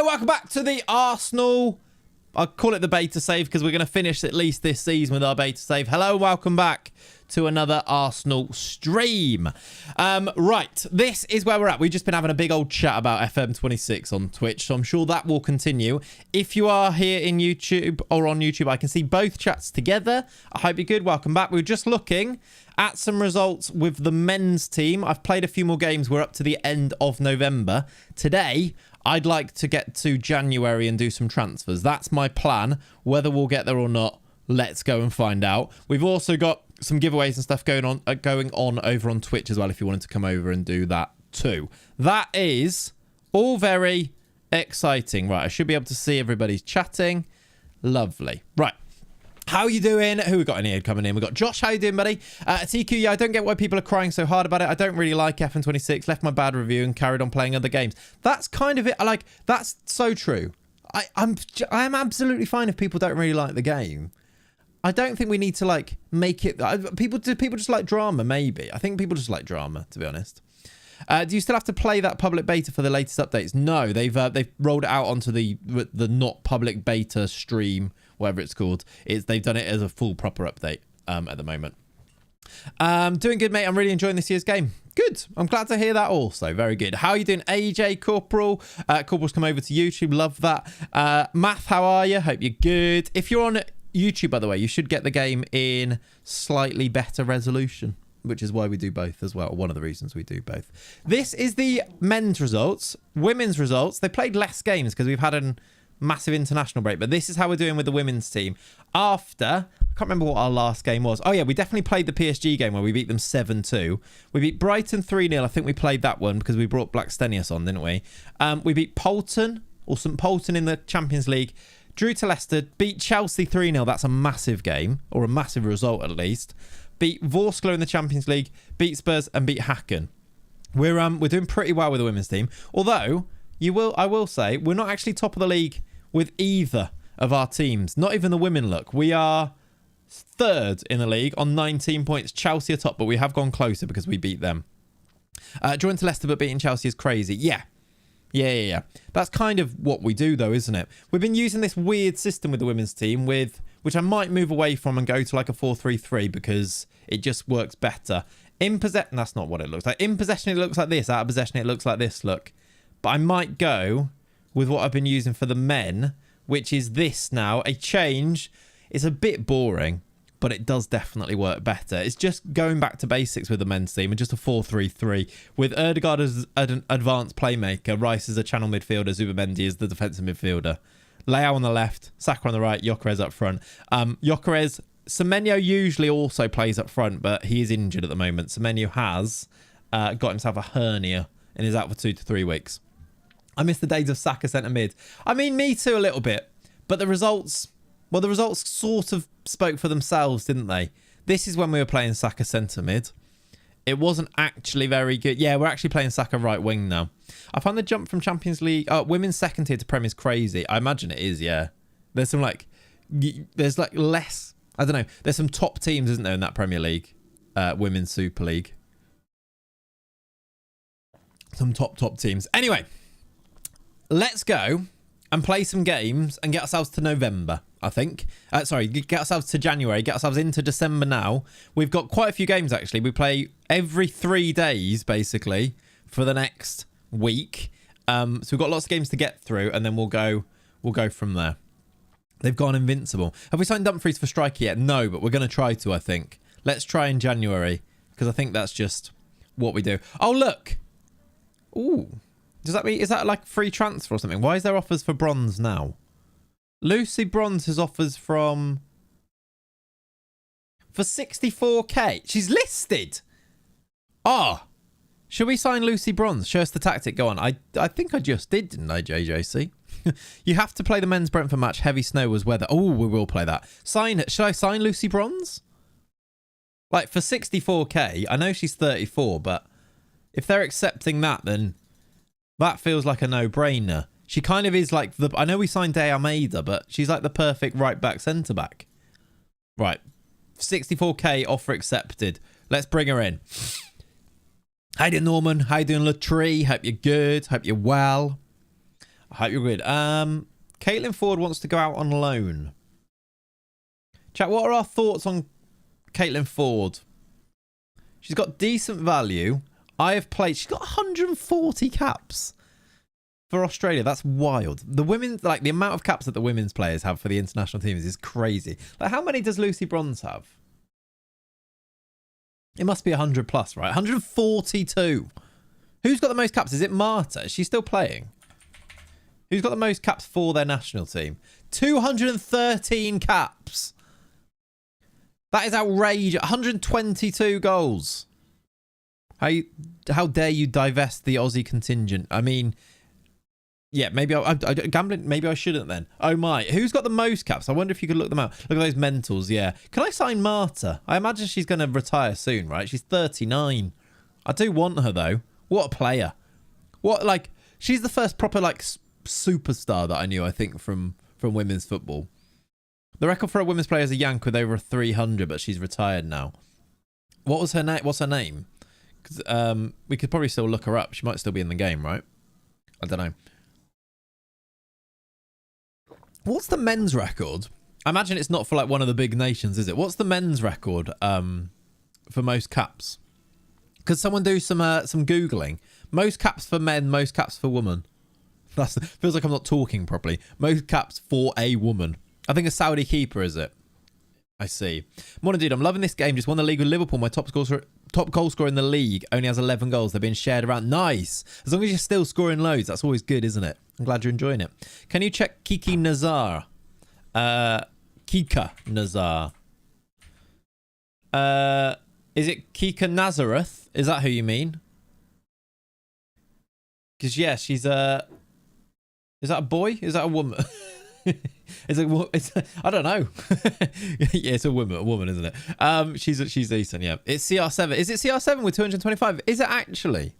Hello, welcome back to the Arsenal. I'll call it the beta save because we're going to finish at least this season with our beta save. Hello, welcome back to another Arsenal stream. Right, this is where we're at. We've just been having a big old chat about FM26 on Twitch, so I'm sure that will continue. If you are here in YouTube or on YouTube, I can see both chats together. I hope you're good. Welcome back. We were just looking at some results with the men's team. I've played a few more games. We're up to the end of November. Today, I'd like to get to January and do some transfers. That's my plan. Whether we'll get there or not, let's go and find out. We've also got some giveaways and stuff going on over on Twitch as well, if you wanted to come over and do that too. That is all very exciting. Right, I should be able to see everybody's chatting. Lovely. Right. How you doing? Who we got in here coming in? We got Josh. How you doing, buddy? TQ, yeah, I don't get why people are crying so hard about it. I don't really like FM26. Left my bad review and carried on playing other games. That's kind of it. That's so true. I am absolutely fine if people don't really like the game. I don't think we need to make it. People just like drama. Maybe I think people just like drama. To be honest. Do you still have to play that public beta for the latest updates? No, they've rolled it out onto the not public beta stream, whatever it's called. They've done it as a full proper update at the moment. Doing good, mate. I'm really enjoying this year's game. Good. I'm glad to hear that also. Very good. How are you doing, AJ Corporal? Corporal's come over to YouTube. Love that. Math, how are you? Hope you're good. If you're on YouTube, by the way, you should get the game in slightly better resolution, which is why we do both as well. One of the reasons we do both. This is the men's results. Women's results. They played less games because we've had a massive international break, but this is how we're doing with the women's team. After, I can't remember what our last game was. Oh yeah, we definitely played the PSG game where we beat them 7-2. We beat Brighton 3-0. I think we played that one because we brought Black Stenius on, didn't we? We beat Polton, or St Polton in the Champions League. Drew to Leicester, beat Chelsea 3-0. That's a massive game, or a massive result at least. Beat Vorskla in the Champions League, beat Spurs, and beat Hacken. We're doing pretty well with the women's team. Although, I will say, we're not actually top of the league with either of our teams. Not even the women look. We are third in the league on 19 points. Chelsea are top, but we have gone closer because we beat them. Drawing to Leicester but beating Chelsea is crazy. Yeah. That's kind of what we do though, isn't it? We've been using this weird system with the women's team which I might move away from and go to like a 4-3-3 because it just works better. In possession, that's not what it looks like. In possession, it looks like this. Out of possession, it looks like this, look. But I might go with what I've been using for the men, which is this now. A change. It's a bit boring, but it does definitely work better. It's just going back to basics with the men's team and just a 4-3-3 with Ødegaard as an advanced playmaker, Rice as a channel midfielder, Zubimendi as the defensive midfielder. Leao on the left, Saka on the right, Gyökeres up front. Semenyo usually also plays up front, but he is injured at the moment. Semenyo has got himself a hernia and is out for 2 to 3 weeks. I miss the days of Saka centre mid. I mean, me too a little bit, but the results sort of spoke for themselves, didn't they? This is when we were playing Saka centre mid. It wasn't actually very good. Yeah, we're actually playing Saka right wing now. I find the jump from Champions League, women's second tier to Prem is crazy. I imagine it is, yeah. There's some less, I don't know. There's some top teams, isn't there, in that Premier League, Women's Super League. Some top teams. Anyway, let's go and play some games and get ourselves to November, I think. Get ourselves to January, get ourselves into December now. We've got quite a few games, actually. We play every 3 days, basically, for the next week. So we've got lots of games to get through, and then we'll go from there. They've gone invincible. Have we signed Dumfries for striker yet? No, but we're going to try to, I think. Let's try in January, because I think that's just what we do. Oh, look. Ooh. Is that like free transfer or something? Why is there offers for bronze now? Lucy Bronze has offers for 64k. She's listed. Should we sign Lucy Bronze? Show us the tactic. Go on. I think I just did, didn't I, JJC? You have to play the men's Brentford match. Heavy snow was weather. Oh, we will play that. Should I sign Lucy Bronze? Like for 64k. I know she's 34, but if they're accepting that, then that feels like a no-brainer. She kind of is like I know we signed De Almeida, but she's like the perfect right-back centre-back. Right. 64k offer accepted. Let's bring her in. How you doing, Norman? How you doing, Latree? Hope you're good. Hope you're well. I hope you're good. Caitlin Ford wants to go out on loan. Chat, what are our thoughts on Caitlin Ford? She's got decent value. I have played. She's got 140 caps for Australia. That's wild. The women's, like the amount of caps that the women's players have for the international teams is crazy. Like, how many does Lucy Bronze have? It must be 100 plus, right? 142. Who's got the most caps? Is it Marta? Is she still playing? Who's got the most caps for their national team? 213 caps. That is outrageous. 122 goals. How dare you divest the Aussie contingent? I mean, yeah, maybe I'm gambling. Maybe I shouldn't then. Oh my. Who's got the most caps? I wonder if you could look them out. Look at those mentals, yeah. Can I sign Marta? I imagine she's going to retire soon, right? She's 39. I do want her, though. What a player. What, like, she's the first proper, like, superstar that I knew, I think, from women's football. The record for a women's player is a Yank with over 300, but she's retired now. What's her name? Because we could probably still look her up. She might still be in the game, right? I don't know. What's the men's record? I imagine it's not for like one of the big nations, is it? What's the men's record for most caps? Could someone do some Googling? Most caps for men, most caps for women. Feels like I'm not talking properly. Most caps for a woman. I think a Saudi keeper, is it? I see. Morning, dude. I'm loving this game. Just won the league with Liverpool. My top goal scorer in the league only has 11 goals. They're being shared around. Nice. As long as you're still scoring loads, that's always good, isn't it? I'm glad you're enjoying it. Can you check Kiki Nazar? Kika Nazar. Is it Kika Nazareth? Is that who you mean? Because, yeah, she's a... Is that a boy? Is that a woman? I don't know. Yeah, it's a woman, isn't it? She's decent, yeah. It's CR7. Is it CR7 with 225? Is it actually?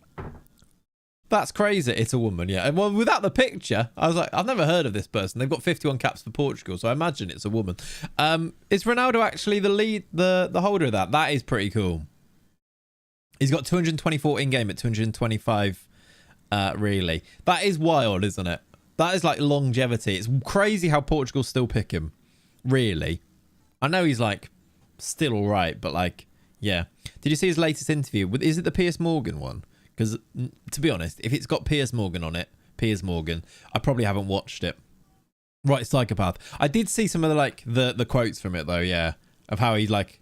That's crazy. It's a woman, yeah. And well, without the picture, I was like, I've never heard of this person. They've got 51 caps for Portugal, so I imagine it's a woman. Is Ronaldo actually the holder of that? That is pretty cool. He's got 224 in-game at 225, really. That is wild, isn't it? That is like longevity. It's crazy how Portugal still pick him. Really. I know he's like still all right, but like, yeah. Did you see his latest interview? Is it the Piers Morgan one? Because to be honest, if it's got Piers Morgan on it, I probably haven't watched it. Right, psychopath. I did see some of the like the quotes from it though, yeah. Of how he like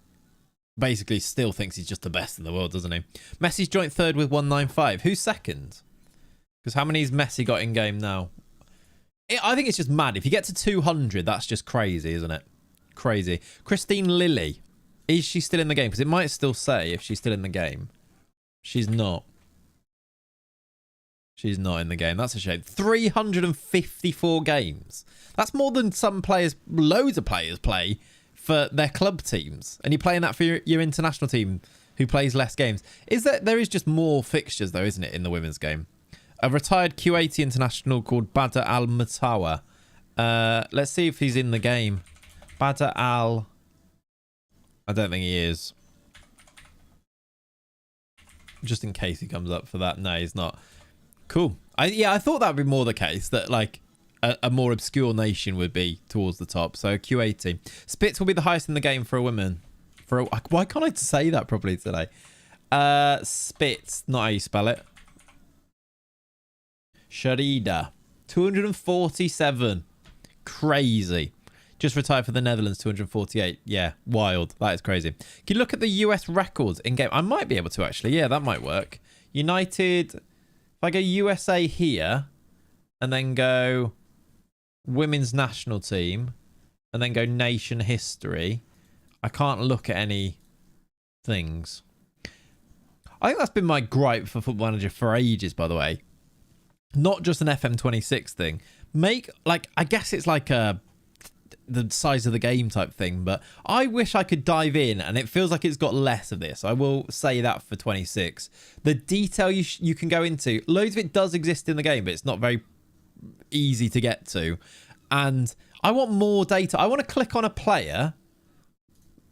basically still thinks he's just the best in the world, doesn't he? Messi's joint third with 195. Who's second? Because how many has Messi got in game now? I think it's just mad. If you get to 200, that's just crazy, isn't it? Crazy. Christine Lilly. Is she still in the game? Because it might still say if she's still in the game. She's not. She's not in the game. That's a shame. 354 games. That's more than some players, loads of players play for their club teams. And you're playing that for your international team who plays less games. There is just more fixtures, though, isn't it, in the women's game? A retired Q80 international called Badr Al Mutawa. Let's see if he's in the game. Badr Al... I don't think he is. Just in case he comes up for that. No, he's not. Cool. I thought that would be more the case. That like a more obscure nation would be towards the top. So Q80. Spitz will be the highest in the game for a woman. Why can't I say that properly today? Spitz. Not how you spell it. Sharida, 247. Crazy. Just retired for the Netherlands, 248. Yeah, wild. That is crazy. Can you look at the US records in game? I might be able to actually. Yeah, that might work. United. If I go USA here and then go women's national team and then go nation history, I can't look at any things. I think that's been my gripe for Football Manager for ages, by the way. Not just an FM26 thing. I guess it's like the size of the game type thing, but I wish I could dive in, and it feels like it's got less of this. I will say that for 26. The detail you can go into, loads of it does exist in the game, but it's not very easy to get to. And I want more data. I want to click on a player.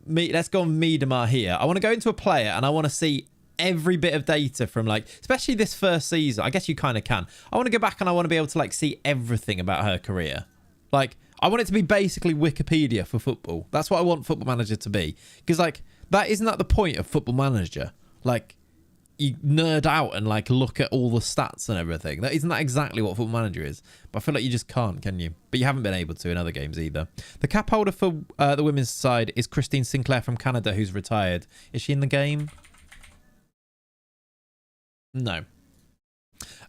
Let's go on Miedemar here. I want to go into a player, and I want to see every bit of data from like, especially this first season. I guess you kind of can. I want to go back and I want to be able to like see everything about her career. Like, I want it to be basically Wikipedia for football. That's what I want Football Manager to be. Because like, isn't that the point of Football Manager? Like, you nerd out and like look at all the stats and everything. Isn't that exactly what Football Manager is? But I feel like you just can't, can you? But you haven't been able to in other games either. The cap holder for the women's side is Christine Sinclair from Canada, who's retired. Is she in the game? No.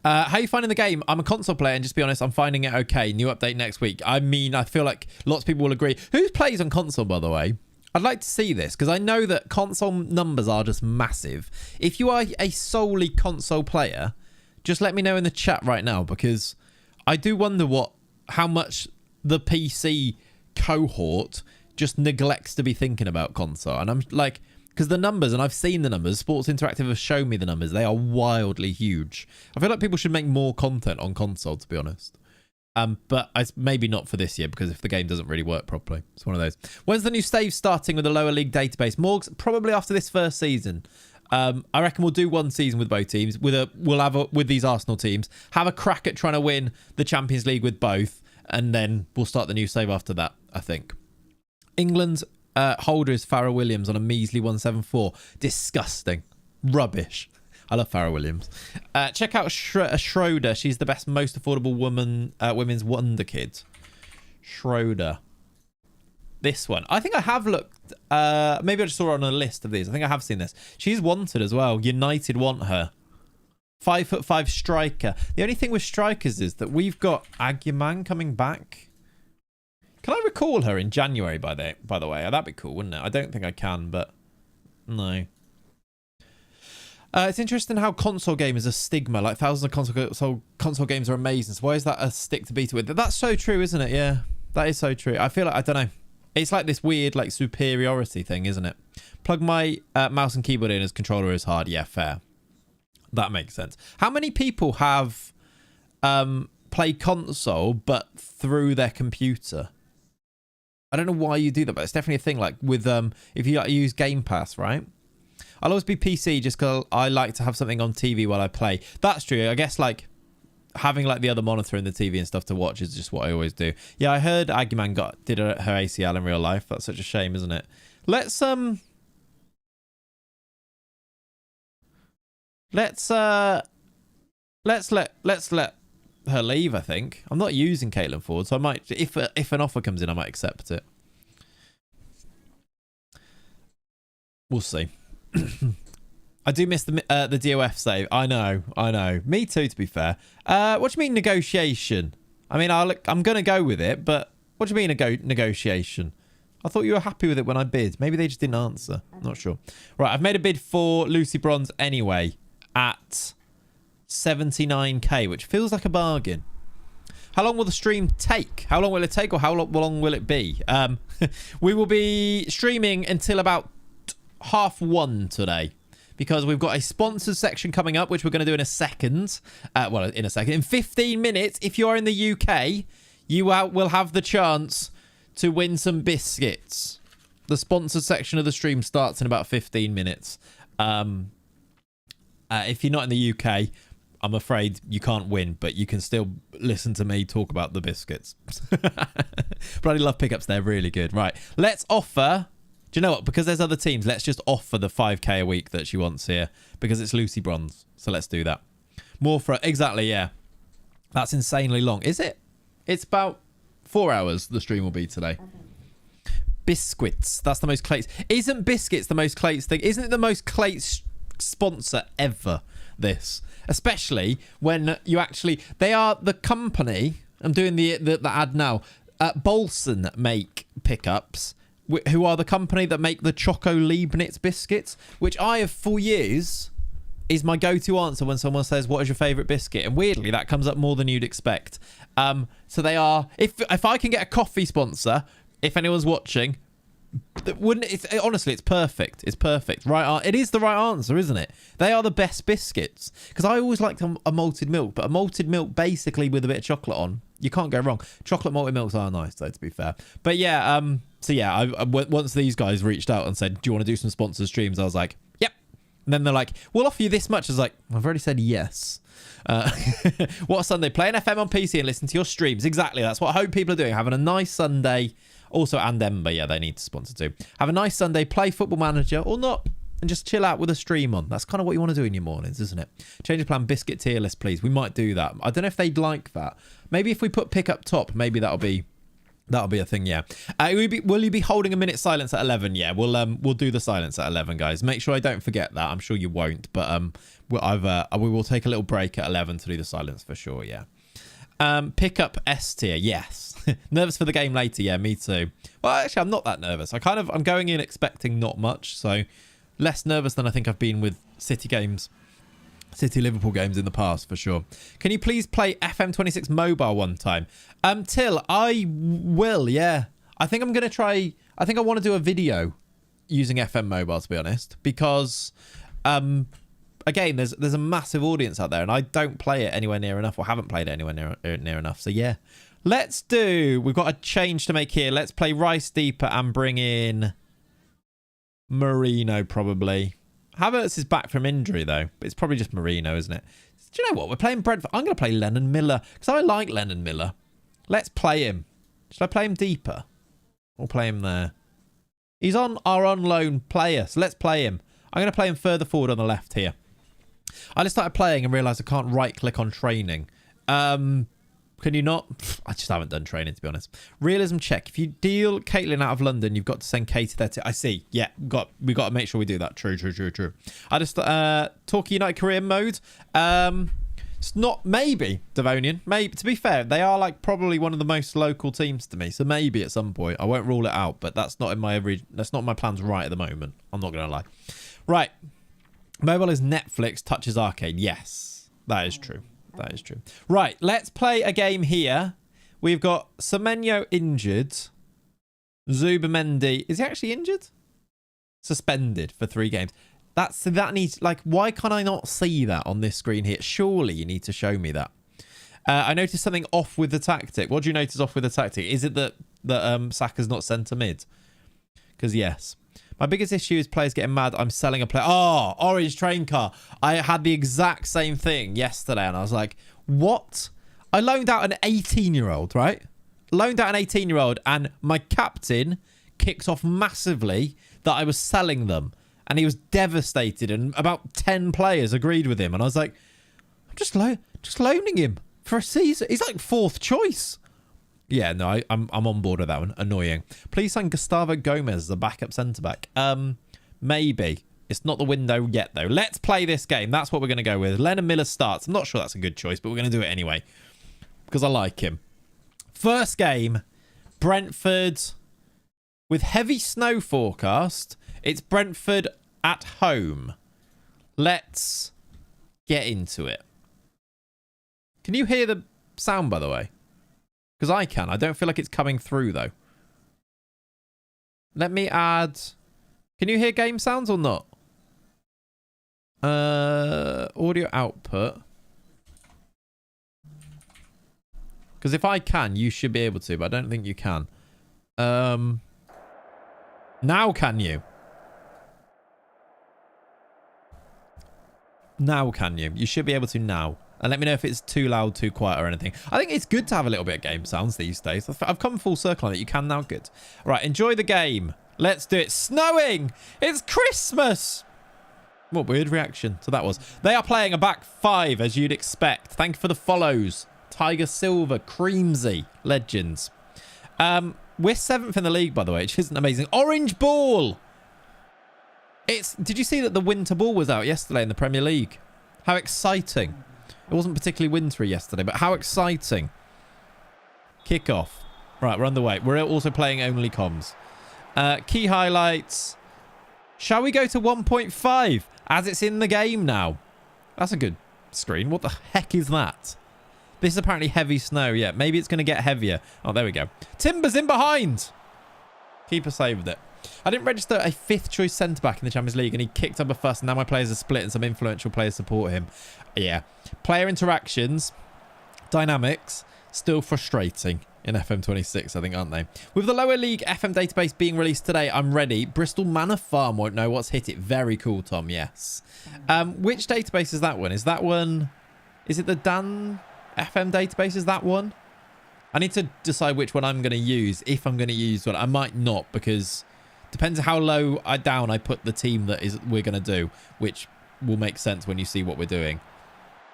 How are you finding the game? I'm a console player, and just be honest, I'm finding it okay. New update next week. I mean, I feel like lots of people will agree. Who plays on console, by the way? I'd like to see this, because I know that console numbers are just massive. If you are a solely console player, just let me know in the chat right now, because I do wonder how much the PC cohort just neglects to be thinking about console. And I'm like, because the numbers, and I've seen the numbers, Sports Interactive have shown me the numbers, they are wildly huge. I feel like people should make more content on console, to be honest. But it's maybe not for this year, because if the game doesn't really work properly, it's one of those. When's the new save starting with the lower league database? Morgs, probably after this first season. I reckon we'll do one season with both teams. With these Arsenal teams, have a crack at trying to win the Champions League with both, and then we'll start the new save after that, I think. England's holder is Farrah Williams on a measly 174. Disgusting. Rubbish. I love Farrah Williams. Check out Schroeder. She's the best, most affordable women's Wonderkid. Schroeder. This one. I think I have looked. Maybe I just saw her on a list of these. I think I have seen this. She's wanted as well. United want her. 5'5" striker. The only thing with strikers is that we've got Aguiman coming back. Can I recall her in January, by the way? That'd be cool, wouldn't it? I don't think I can, but no. It's interesting how console game is a stigma. Like thousands of console games are amazing. So why is that a stick to beat it with? That's so true, isn't it? Yeah, that is so true. I feel like, I don't know. It's like this weird like superiority thing, isn't it? Plug my mouse and keyboard in as controller is hard. Yeah, fair. That makes sense. How many people have played console but through their computer? I don't know why you do that, but it's definitely a thing. Like with if you like, use Game Pass, right? I'll always be PC just because I like to have something on TV while I play. That's true. I guess like having like the other monitor and the TV and stuff to watch is just what I always do. Yeah, I heard Aguiman did her ACL in real life. That's such a shame, isn't it? Let's let her leave, I think. I'm not using Caitlin Ford, so I might, if an offer comes in, I might accept it. We'll see. I do miss the DOF save. I know. Me too, to be fair. What do you mean negotiation? I mean, I'm going to go with it, but what do you mean negotiation? I thought you were happy with it when I bid. Maybe they just didn't answer. Not sure. Right, I've made a bid for Lucy Bronze anyway at 79k, which feels like a bargain. How long will the stream take? How long will it take, or how long will it be? We will be streaming until about 1:30 today, because we've got a sponsors section coming up, which we're going to do in a second. In 15 minutes, if you are in the UK, you will have the chance to win some biscuits. The sponsors section of the stream starts in about 15 minutes. If you're not in the UK, I'm afraid you can't win, but you can still listen to me talk about the biscuits. Bloody love pickups. They're really good. Right, let's offer... Do you know what? Because there's other teams, let's just offer the 5k a week that she wants here, because it's Lucy Bronze. So let's do that. More for... Exactly, yeah. That's insanely long. Is it? It's about 4 hours the stream will be today. Biscuits. That's the most Clayts. Isn't Biscuits the most Clayts thing? Isn't it the most Clayts sponsor ever, this? Especially when you actually... They are the company... I'm doing the ad now. Bolson make pickups, who are the company that make the Choco Leibniz biscuits, which I have for years is my go-to answer when someone says, what is your favourite biscuit? And weirdly, that comes up more than you'd expect. So they are... If I can get a coffee sponsor, if anyone's watching... honestly, it's perfect. It's perfect. Right, it is the right answer, isn't it? They are the best biscuits, because I always liked a malted milk, but a malted milk basically with a bit of chocolate on, you can't go wrong. Chocolate malted milks are nice though, to be fair. But yeah, so yeah, once these guys reached out and said, do you want to do some sponsored streams, I was like, yep, And then they're like, we'll offer you this much. I was like, I've already said yes. What a Sunday. Play an FM on PC and listen to your streams. Exactly. That's what I hope people are doing. Having a nice Sunday. Also, and Ember. Yeah, they need to sponsor too. Have a nice Sunday. Play Football Manager or not. And just chill out with a stream on. That's kind of what you want to do in your mornings, isn't it? Change of plan, Biscuit tier list, please. We might do that. I don't know if they'd like that. Maybe if we put pick up top, maybe that'll be a thing, yeah. Will you be holding a minute silence at 11? Yeah, we'll do the silence at 11, guys. Make sure I don't forget that. I'm sure you won't, but we will take a little break at 11 to do the silence for sure, yeah. Pick up S tier, yes. Nervous for the game later, yeah, me too. Well, actually, I'm not that nervous. I'm going in expecting not much, so less nervous than I think I've been with City Liverpool games in the past, for sure. Can you please play FM26 mobile one time? Till, I will, yeah. I think I'm going to try... I think I want to do a video using FM mobile, to be honest. Because, again, there's a massive audience out there. And I don't play it anywhere near enough. Or haven't played it anywhere near enough. So, yeah. We've got a change to make here. Let's play Rice deeper and bring in Marino, probably. Havertz is back from injury, though. But it's probably just Marino, isn't it? Do you know what? We're playing Brentford. I'm going to play Lennon Miller. Because I like Lennon Miller. Let's play him. Should I play him deeper? Or play him there? He's on our on-loan player. So let's play him. I'm going to play him further forward on the left here. I just started playing and realised I can't right-click on training. Can you not? I just haven't done training, to be honest. Realism check. If you deal Caitlin out of London, you've got to send Katie there too. I see. Yeah, we got to make sure we do that. True. I just Torquay United career mode. It's not, maybe Devonian. Maybe, to be fair, they are like probably one of the most local teams to me. So maybe at some point, I won't rule it out. But that's not in my plans right at the moment. I'm not gonna lie. Right, mobile is Netflix. Touches arcade. Yes, that is true. That is true. Right, let's play a game here. We've got Semenyo injured. Zubamendi. Is he actually injured? Suspended for 3 games. That needs, like, why can't I not see that on this screen here? Surely you need to show me that. I noticed something off with the tactic. What do you notice off with the tactic? Is it that Saka's not centre mid? Because yes. My biggest issue is players getting mad. I'm selling a player. Oh, orange train car. I had the exact same thing yesterday. And I was like, what? I loaned out an 18-year-old, right? Loaned out an 18-year-old. And my captain kicked off massively that I was selling them. And he was devastated. And about 10 players agreed with him. And I was like, I'm just loaning him for a season. He's like 4th choice. Yeah, no, I'm on board with that one. Annoying. Please sign Gustavo Gomez as the backup centre-back. Maybe. It's not the window yet, though. Let's play this game. That's what we're going to go with. Lennon Miller starts. I'm not sure that's a good choice, but we're going to do it anyway. Because I like him. First game. Brentford. With heavy snow forecast. It's Brentford at home. Let's get into it. Can you hear the sound, by the way? Because I can. I don't feel like it's coming through, though. Let me add... Can you hear game sounds or not? Audio output. Because if I can, you should be able to, but I don't think you can. Now can you? Now can you? You should be able to now. And let me know if it's too loud, too quiet or anything. I think it's good to have a little bit of game sounds these days. I've come full circle on it. You can now. Good. Right, enjoy the game. Let's do it. Snowing! It's Christmas! What weird reaction to that was. They are playing a back 5, as you'd expect. Thank you for the follows. Tiger Silver, Creamsy, legends. We're 7th in the league, by the way, which isn't amazing. Orange ball! Did you see that the winter ball was out yesterday in the Premier League? How exciting. It wasn't particularly wintry yesterday, but how exciting. Kickoff. Right, we're underway. We're also playing only comms. Key highlights. Shall we go to 1.5 as it's in the game now? That's a good screen. What the heck is that? This is apparently heavy snow. Yeah, maybe it's going to get heavier. Oh, there we go. Timber's in behind. Keeper saved it. I didn't register a 5th choice centre-back in the Champions League and he kicked up a fuss and now my players are split and some influential players support him. Yeah. Player interactions, dynamics, still frustrating. in FM26, I think, aren't they? With the lower league FM database being released today, I'm ready. Bristol Manor Farm won't know what's hit it. Very cool, Tom. Yes. Which database is that one? Is that one... Is it the Dan FM database? Is that one? I need to decide which one I'm going to use. If I'm going to use one. I might not, because... Depends how low down I put the team that we're going to do, which will make sense when you see what we're doing.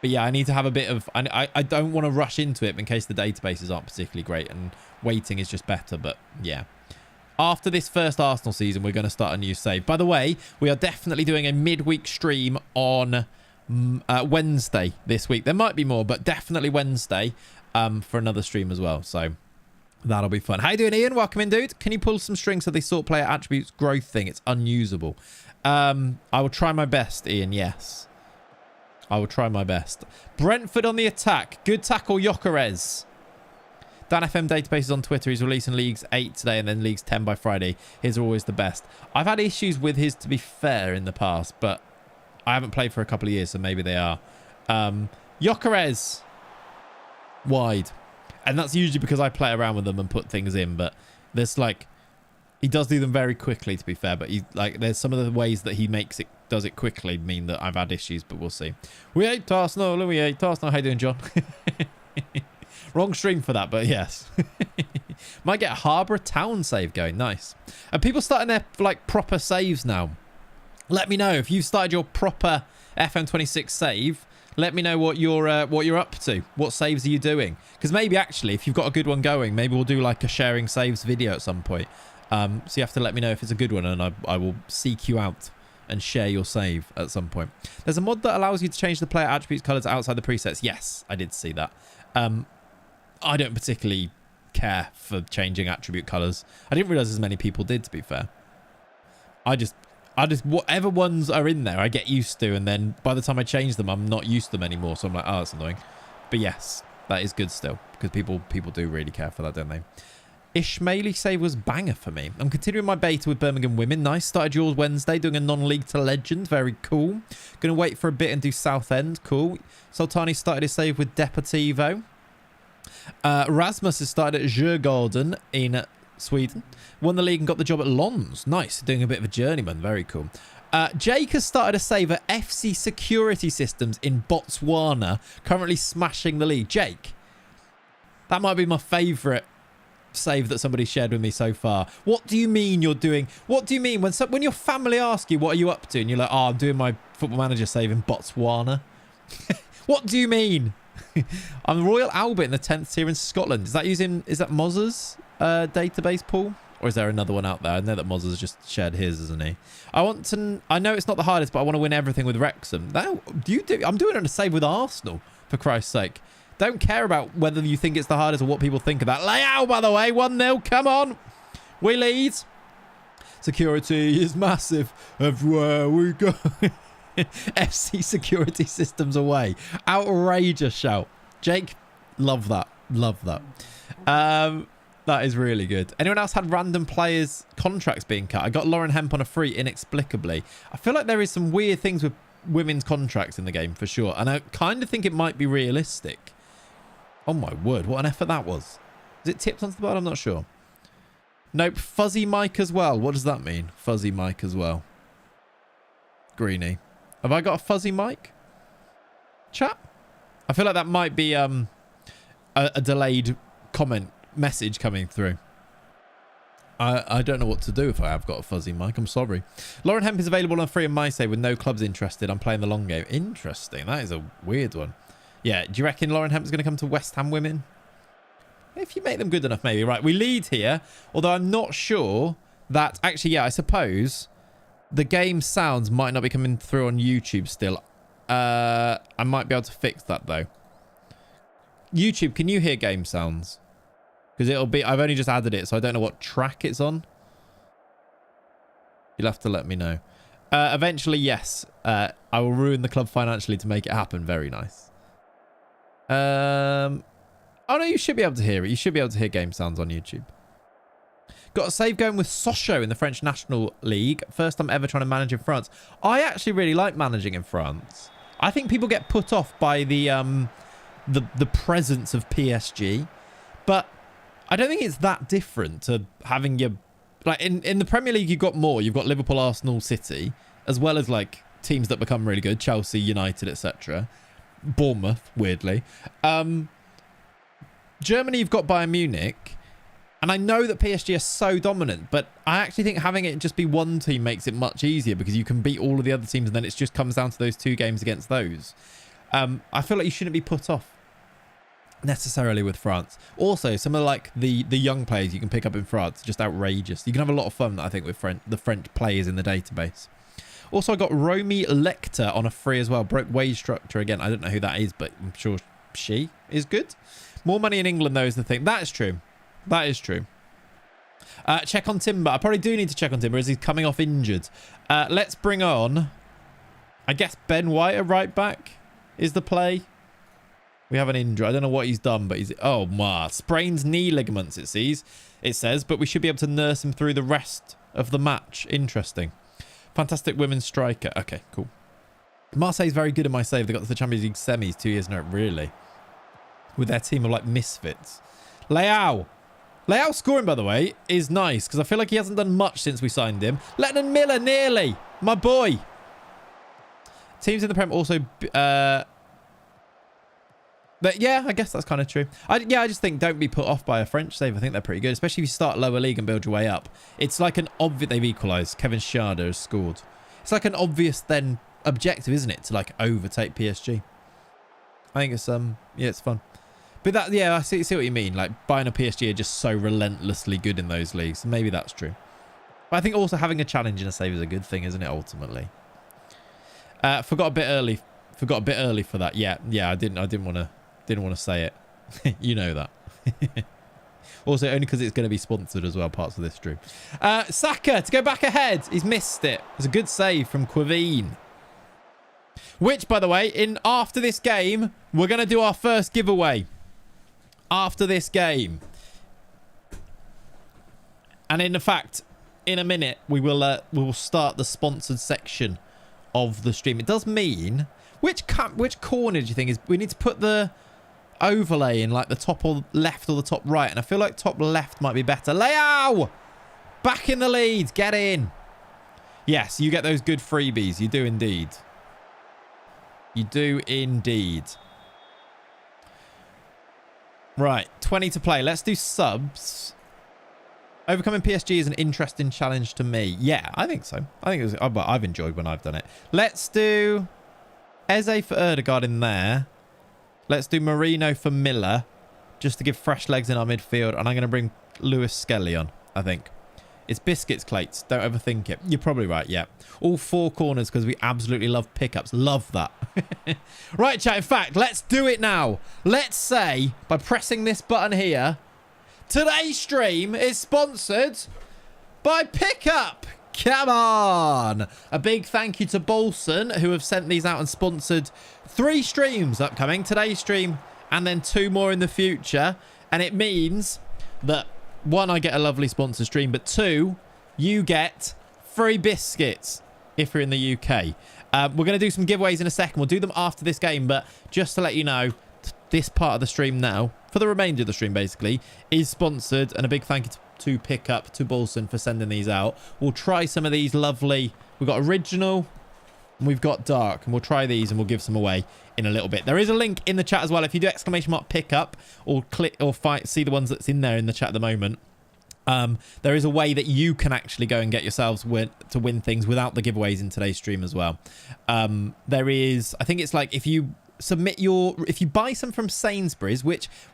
But yeah, I need to have a bit of... I don't want to rush into it in case the databases aren't particularly great, and waiting is just better. But yeah. After this first Arsenal season, we're going to start a new save. By the way, we are definitely doing a midweek stream on Wednesday this week. There might be more, but definitely Wednesday for another stream as well. So... That'll be fun. How you doing, Ian? Welcome in, dude. Can you pull some strings so they sort player attributes growth thing? It's unusable. I will try my best, Ian. Yes. I will try my best. Brentford on the attack. Good tackle, Gyökeres. Dan FM databases on Twitter. He's releasing Leagues 8 today and then Leagues 10 by Friday. His are always the best. I've had issues with his, to be fair, in the past, but I haven't played for a couple of years, so maybe they are. Gyökeres. Wide. And that's usually because I play around with them and put things in. But there's like... He does do them very quickly, to be fair. But there's some of the ways that he does it quickly mean that I've had issues. But we'll see. We hate Arsenal. We hate Arsenal. How you doing, John? Wrong stream for that, but yes. Might get a Harbour Town save going. Nice. Are people starting their like proper saves now? Let me know if you've started your proper FM26 save. Let me know what you're up to. What saves are you doing? Because maybe actually, if you've got a good one going, maybe we'll do like a sharing saves video at some point. So you have to let me know if it's a good one, and I will seek you out and share your save at some point. There's a mod that allows you to change the player attributes colors outside the presets. Yes, I did see that. I don't particularly care for changing attribute colors. I didn't realize as many people did, to be fair. I just whatever ones are in there I get used to, and then by the time I change them I'm not used to them anymore, so I'm like, oh, that's annoying. But yes, that is good still, because people do really care for that, don't they? Ishmaeli save was banger for me. I'm continuing my beta with Birmingham women. Nice. Started yours Wednesday, doing a non-league to legend. Very cool. Gonna wait for a bit and do Southend. Cool. Sultani started his save with Deportivo. Rasmus has started at Djurgården in Sweden. Won the league and got the job at Lons. Nice. Doing a bit of a journeyman. Very cool. Jake has started a save at FC Security Systems in Botswana. Currently smashing the league. Jake, that might be my favourite save that somebody shared with me so far. What do you mean you're doing? What do you mean when your family ask you, what are you up to? And you're like, oh, I'm doing my Football Manager save in Botswana. What do you mean? I'm Royal Albert in the 10th tier in Scotland. Is that Moz's database pool? Or is there another one out there? I know that Moz's just shared his, isn't he? I know it's not the hardest, but I want to win everything with Wrexham. I'm doing a save with Arsenal, for Christ's sake. Don't care about whether you think it's the hardest or what people think of that. Layout, by the way, 1-0. Come on. We lead. Security is massive everywhere we go. FC Security Systems away. Outrageous shout. Jake, love that. Love that. That is really good. Anyone else had random players' contracts being cut? I got Lauren Hemp on a free inexplicably. I feel like there is some weird things with women's contracts in the game for sure. And I kind of think it might be realistic. Oh my word, what an effort that was. Is it tipped onto the board? I'm not sure. Nope, fuzzy mic as well. What does that mean? Fuzzy mic as well. Greeny. Have I got a fuzzy mic? Chat? I feel like that might be a delayed comment message coming through. I don't know what to do if I have got a fuzzy mic. I'm sorry. Lauren Hemp is available on free in my save with no clubs interested. I'm playing the long game. Interesting. That is a weird one. Yeah, do you reckon Lauren Hemp's going to come to West Ham women? If you make them good enough, maybe. Right, we lead here. Although I'm not sure that... Actually, yeah, I suppose the game sounds might not be coming through on YouTube still. I might be able to fix that, though. YouTube, can you hear game sounds? Because it'll be... I've only just added it, so I don't know what track it's on. You'll have to let me know. Eventually, yes. I will ruin the club financially to make it happen. Very nice. Oh no, you should be able to hear it. You should be able to hear game sounds on YouTube. Got a save going with Sochaux in the French National League. First time ever trying to manage in France. I actually really like managing in France. I think people get put off by the presence of PSG, but I don't think it's that different to having your... Like, in the Premier League, you've got more. You've got Liverpool, Arsenal, City, as well as, like, teams that become really good. Chelsea, United, etc. Bournemouth, weirdly. Germany, you've got Bayern Munich. And I know that PSG are so dominant, but I actually think having it just be one team makes it much easier because you can beat all of the other teams and then it just comes down to those 2 games against those. I feel like you shouldn't be put off necessarily with France. Also, some of like the young players you can pick up in France are just outrageous. You can have a lot of fun, I think, with the French players in the database. Also, I got Romy Lecter on a free as well. Broke wage structure again. I don't know who that is, but I'm sure she is good. More money in England, though, is the thing. That is true. That is true. Check on Timber. I probably do need to check on Timber as he's coming off injured. Let's bring on, I guess, Ben White, a right back, is the play. We have an injury. I don't know what he's done, but he's... Oh, my. Sprains knee ligaments, it says. But we should be able to nurse him through the rest of the match. Interesting. Fantastic women's striker. Okay, cool. Marseille's very good in my save. They got to the Champions League semis 2 years in a row, really. With their team of, like, misfits. Leao. Leao scoring, by the way, is nice. Because I feel like he hasn't done much since we signed him. Lennon Miller, nearly. My boy. Teams in the Prem also... But yeah, I guess that's kind of true. I just think don't be put off by a French save. I think they're pretty good, especially if you start lower league and build your way up. It's like an obvious... They've equalised. Kevin Schade has scored. It's like an obvious then objective, isn't it? To like overtake PSG. I think it's yeah, it's fun. But that, yeah, I see what you mean. Like Bayern and PSG are just so relentlessly good in those leagues. Maybe that's true. But I think also having a challenge in a save is a good thing, isn't it? Ultimately. Forgot a bit early for that. Yeah, I didn't want to say it. You know that. Also, only because it's going to be sponsored as well, parts of this stream. Saka to go back ahead. He's missed it. It's a good save from Quiveen. Which, by the way, after this game, we're going to do our first giveaway. After this game. And in fact, in a minute, we will start the sponsored section of the stream. It does mean... Which corner do you think is... We need to put the overlay in like the top or left or the top right. And I feel like top left might be better. Leao! Back in the lead. Get in. Yes, you get those good freebies. You do indeed. You do indeed. Right. 20 to play. Let's do subs. Overcoming PSG is an interesting challenge to me. Yeah, I think so. I think it was... I've enjoyed when I've done it. Let's do... Eze for Erdegaard in there. Let's do Marino for Miller. Just to give fresh legs in our midfield. And I'm going to bring Lewis Skelly on, I think. It's Biscuits, Clayts. Don't overthink it. You're probably right, yeah. All 4 corners because we absolutely love pickups. Love that. Right, chat. In fact, let's do it now. Let's say, by pressing this button here, today's stream is sponsored by Pickup. Come on. A big thank you to Bolson, who have sent these out and sponsored 3 streams upcoming. Today's stream and then 2 more in the future. And it means that, 1, I get a lovely sponsor stream, but 2, you get free biscuits if you're in the UK. We're going to do some giveaways in a second. We'll do them after this game, but just to let you know, this part of the stream now, for the remainder of the stream basically, is sponsored. And a big thank you to Pickup, to Bolson for sending these out. We'll try some of these lovely... We've got original and we've got dark, and we'll try these and we'll give some away in a little bit. There is a link in the chat as well. If you do ! Pickup or click or see the ones that's in there in the chat at the moment, there is a way that you can actually go and get yourselves to win things without the giveaways in today's stream as well. There is, I think it's like if you buy some from Sainsbury's,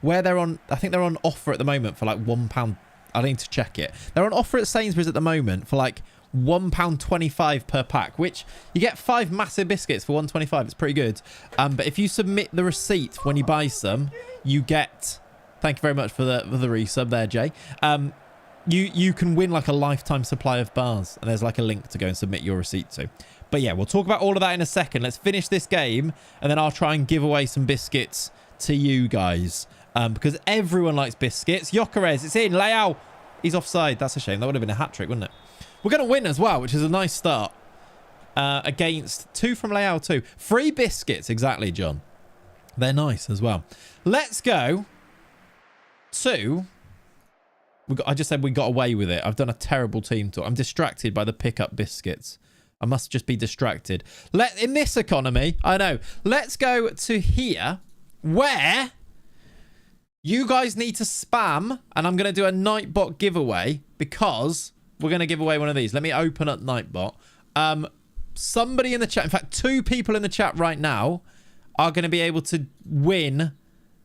where they're on, I think they're on offer at the moment for like £1. I need to check it. They're on offer at Sainsbury's at the moment for like £1.25 per pack, which you get 5 massive biscuits for £1.25. It's pretty good. But if you submit the receipt when you buy some, you get... Thank you very much for the resub there, Jay. You can win like a lifetime supply of bars, and there's like a link to go and submit your receipt to. But yeah, we'll talk about all of that in a second. Let's finish this game, and then I'll try and give away some biscuits to you guys. Because everyone likes biscuits. Jokeres, it's in. Leao, he's offside. That's a shame. That would have been a hat-trick, wouldn't it? We're going to win as well, which is a nice start. Against 2 from Leao too. 3 biscuits, exactly, John. They're nice as well. Let's go to I just said we got away with it. I've done a terrible team talk. I'm distracted by the pickup biscuits. I must just be distracted. In this economy, I know. Let's go to here where you guys need to spam, and I'm going to do a Nightbot giveaway because we're going to give away one of these. Let me open up Nightbot. Somebody in the chat, in fact, 2 people in the chat right now are going to be able to win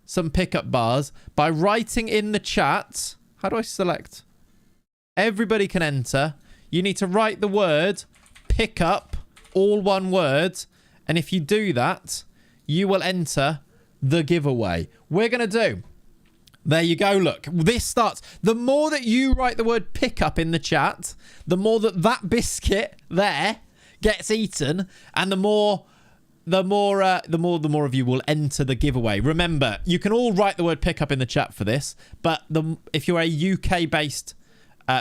some pickup bars by writing in the chat. How do I select? Everybody can enter. You need to write the word pickup, all one word. And if you do that, you will enter the giveaway. We're going to do... There you go, look. This starts... The more that you write the word pickup in the chat, the more that biscuit there gets eaten, and the more of you will enter the giveaway. Remember, you can all write the word pickup in the chat for this, but if you're a UK-based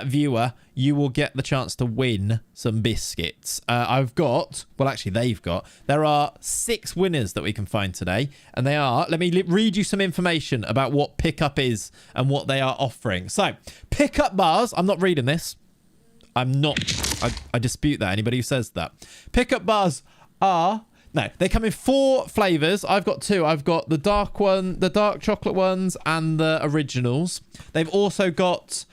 viewer, you will get the chance to win some biscuits. I've got... Well, actually, they've got... There are 6 winners that we can find today, and they are... Let me read you some information about what pickup is and what they are offering. So, pickup bars... I'm not reading this. I'm not... I dispute that. Anybody who says that. Pickup bars are... No, they come in 4 flavors. I've got 2. I've got the dark one, the dark chocolate ones, and the originals. They've also got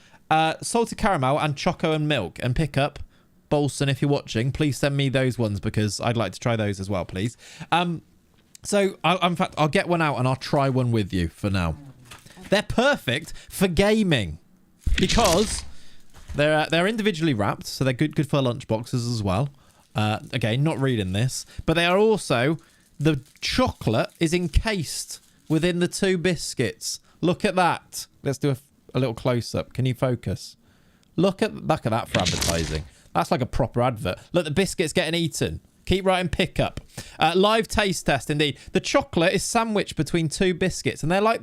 salted caramel and choco and milk. And pickup, Bolson, if you're watching, please send me those ones because I'd like to try those as well, please. So, in fact, I'll get one out and I'll try one with you for now. They're perfect for gaming because they're individually wrapped, so they're good for lunch boxes as well. Again, not reading this, but they are also, the chocolate is encased within the 2 biscuits. Look at that. Let's do a little close-up. Can you focus? Look at that for advertising. That's like a proper advert. Look, the biscuit's getting eaten. Keep writing pickup. Live taste test, indeed. The chocolate is sandwiched between 2 biscuits, and they're like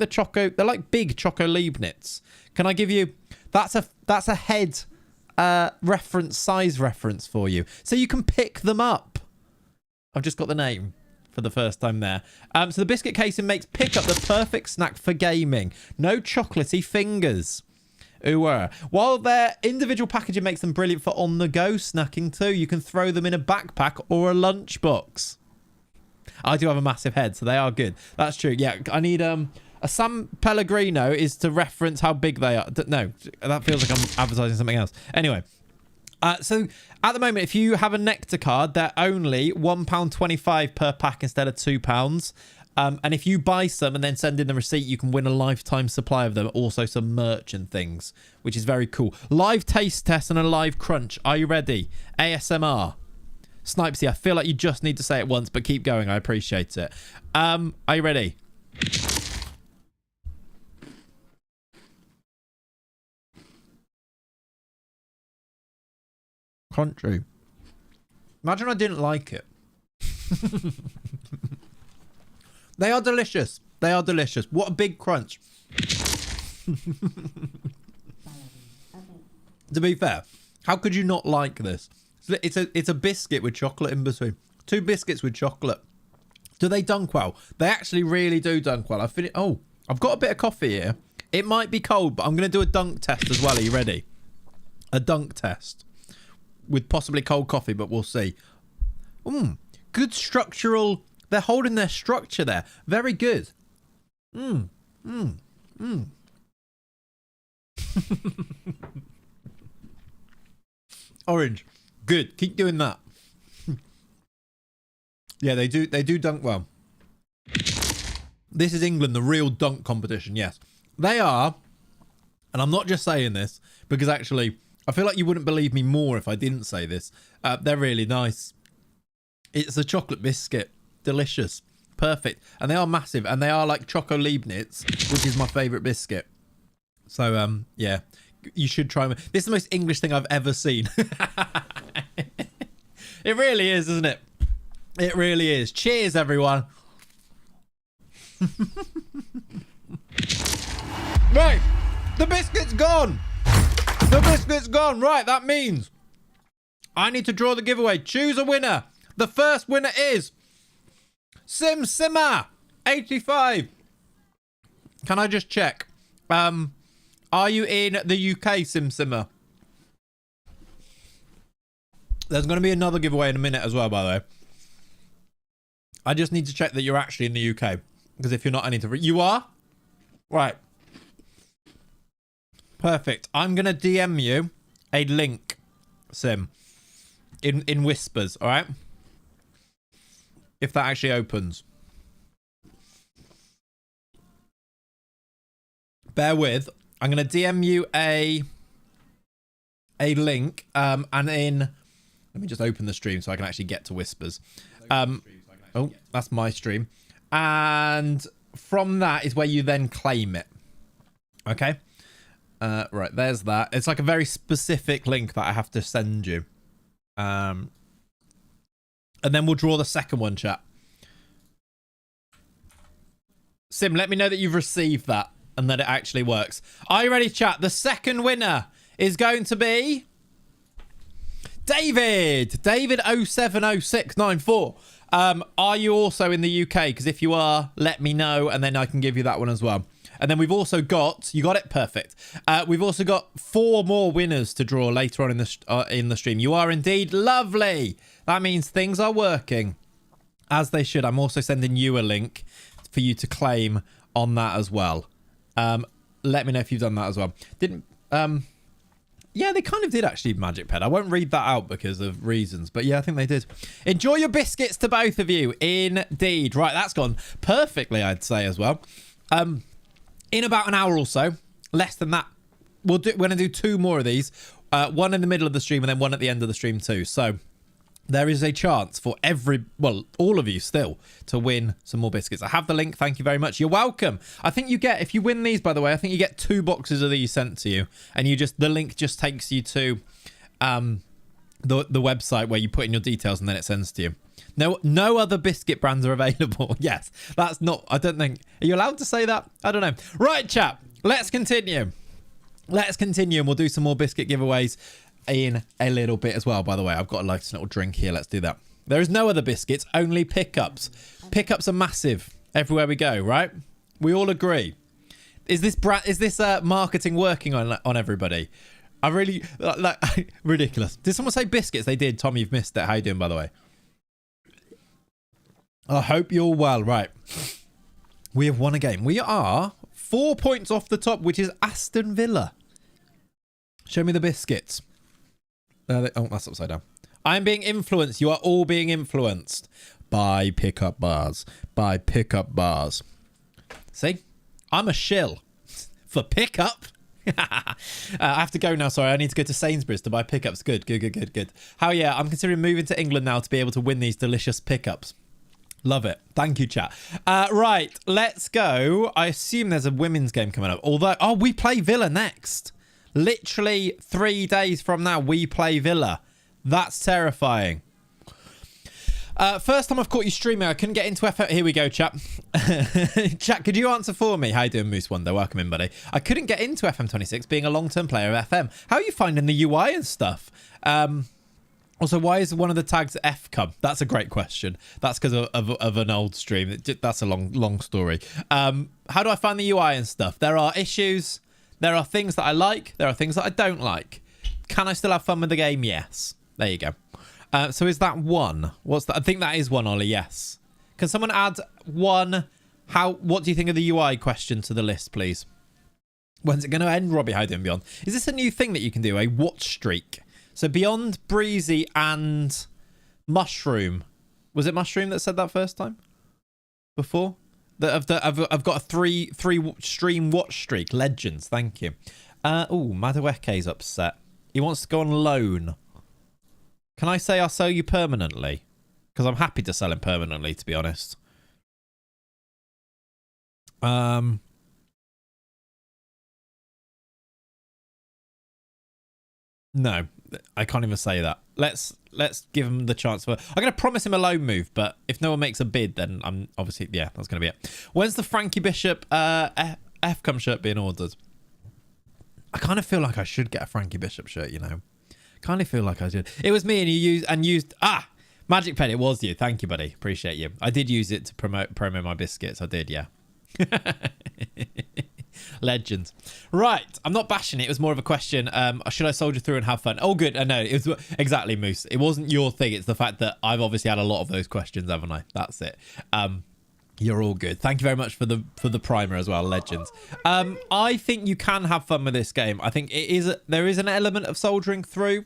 big Choco Leibniz. Can I give you... That's a head... size reference for you, so you can pick them up. I've just got the name for the first time there. So the biscuit casing makes pickup the perfect snack for gaming. No chocolatey fingers. While their individual packaging makes them brilliant for on-the-go snacking too. You can throw them in a backpack or a lunchbox. I do have a massive head, so they are good. That's true. Yeah, I need a San Pellegrino is to reference how big they are. No, that feels like I'm advertising something else. Anyway, so at the moment, if you have a Nectar card, they're only £1.25 per pack instead of £2. And if you buy some and then send in the receipt, you can win a lifetime supply of them. Also some merch and things, which is very cool. Live taste test and a live crunch. Are you ready? ASMR. Snipesy, I feel like you just need to say it once, but keep going. I appreciate it. Are you ready? Crunchy. Imagine I didn't like it. They are delicious. They are delicious. What a big crunch. To be fair, how could you not like this? It's a biscuit with chocolate in between. 2 biscuits with chocolate. Do they dunk well? They actually really do dunk well. I've got a bit of coffee here. It might be cold, but I'm going to do a dunk test as well. Are you ready? A dunk test. With possibly cold coffee, but we'll see. Good structural... They're holding their structure there. Very good. Orange. Good. Keep doing that. Yeah, they do dunk well. This is England, the real dunk competition, yes. They are, and I'm not just saying this, because actually... I feel like you wouldn't believe me more if I didn't say this. They're really nice. It's a chocolate biscuit. Delicious. Perfect. And they are massive. And they are like Choco Leibniz, which is my favourite biscuit. So, yeah. You should try them. This is the most English thing I've ever seen. It really is, isn't it? It really is. Cheers, everyone. Right. The biscuit's gone. The biscuit's gone. Right, that means I need to draw the giveaway. Choose a winner. The first winner is Simmer 85. Can I just check? Are you in the UK, Sim Simmer? There's going to be another giveaway in a minute as well, by the way. I just need to check that you're actually in the UK. Because if you're not, I need to... You are? Right. Perfect. I'm going to DM you a link, Sim. In whispers, all right? If that actually opens. Bear with. I'm going to DM you a link. And in... Let me just open the stream so I can actually get to whispers. Oh, that's my stream. And from that is where you then claim it. Okay? Right, there's that. It's like a very specific link that I have to send you. And then we'll draw the second one, chat. Sim, let me know that you've received that and that it actually works. Are you ready, chat? The second winner is going to be... David 070694. Are you also in the UK? Because if you are, let me know and then I can give you that one as well. And then we've also got, you got it, perfect. We've also got 4 more winners to draw later on in the stream. You are indeed lovely. That means things are working as they should. I'm also sending you a link for you to claim on that as well. Let me know if you've done that as well. Yeah, they kind of did actually, Magic Ped. I won't read that out because of reasons. But yeah, I think they did. Enjoy your biscuits to both of you. Indeed. Right, that's gone perfectly, I'd say, as well. In about an hour or so, less than that, we're going to do 2 more of these. One in the middle of the stream and then one at the end of the stream too. So there is a chance for all of you still to win some more biscuits. I have the link. Thank you very much. You're welcome. I think you get, if you win these, by the way, I think you get 2 boxes of these sent to you. And the link just takes you to the website where you put in your details and then it sends to you. No other biscuit brands are available. Yes, that's not, I don't think, are you allowed to say that? I don't know. Right, chap, let's continue. And we'll do some more biscuit giveaways in a little bit as well. By the way, I've got a nice little drink here. Let's do that. There is no other biscuits, only pickups. Pickups are massive everywhere we go, right? We all agree. Is this marketing working on everybody? I really like ridiculous. Did someone say biscuits? They did. Tom, you've missed it. How you doing, by the way? I hope you're well. Right. We have won a game. We are 4 points off the top, which is Aston Villa. Show me the biscuits. Oh, that's upside down. I'm being influenced. You are all being influenced by pickup bars. See? I'm a shill for pickup. I have to go now. Sorry, I need to go to Sainsbury's to buy pickups. Good. How yeah, I'm considering moving to England now to be able to win these delicious pickups. Love it. Thank you, chat. Right, let's go. I assume there's a women's game coming up. Although, we play Villa next. Literally 3 days from now, we play Villa. That's terrifying. First time I've caught you streaming, I couldn't get into FM. Here we go, chat. Chat, could you answer for me? How you doing, Moose Wonder? Welcome in, buddy. I couldn't get into FM26 being a long-term player of FM. How are you finding the UI and stuff? Also, why is one of the tags FCUB? That's a great question. That's because of an old stream. That's a long story. How do I find the UI and stuff? There are issues. There are things that I like. There are things that I don't like. Can I still have fun with the game? Yes. There you go. So is that 1? What's that? I think that is 1, Ollie. Yes. Can someone add 1? What do you think of the UI question to the list, please? When's it going to end, Robbie? How do you Beyond? Is this a new thing that you can do? A watch streak? So Beyond, Breezy, and Mushroom. Was it Mushroom that said that first time? Before? I've got a three stream watch streak. Legends, thank you. Madueke's upset. He wants to go on loan. Can I say I'll sell you permanently? Because I'm happy to sell him permanently, to be honest. No, I can't even say that. Let's give him the chance for... I'm going to promise him a loan move, but if no one makes a bid, then I'm obviously... Yeah, that's going to be it. When's the Frankie Bishop FCUM shirt being ordered? I kind of feel like I should get a Frankie Bishop shirt, you know. Kind of feel like I should. It was me and you used... Magic Pen, it was you. Thank you, buddy. Appreciate you. I did use it to promo my biscuits. I did, yeah. Legend. Right. I'm not bashing it. It was more of a question. Should I soldier through and have fun? Oh, good. I know. It was exactly, Moose. It wasn't your thing. It's the fact that I've obviously had a lot of those questions, haven't I? That's it. You're all good. Thank you very much for the primer as well, Legends. I think you can have fun with this game. I think there is an element of soldiering through,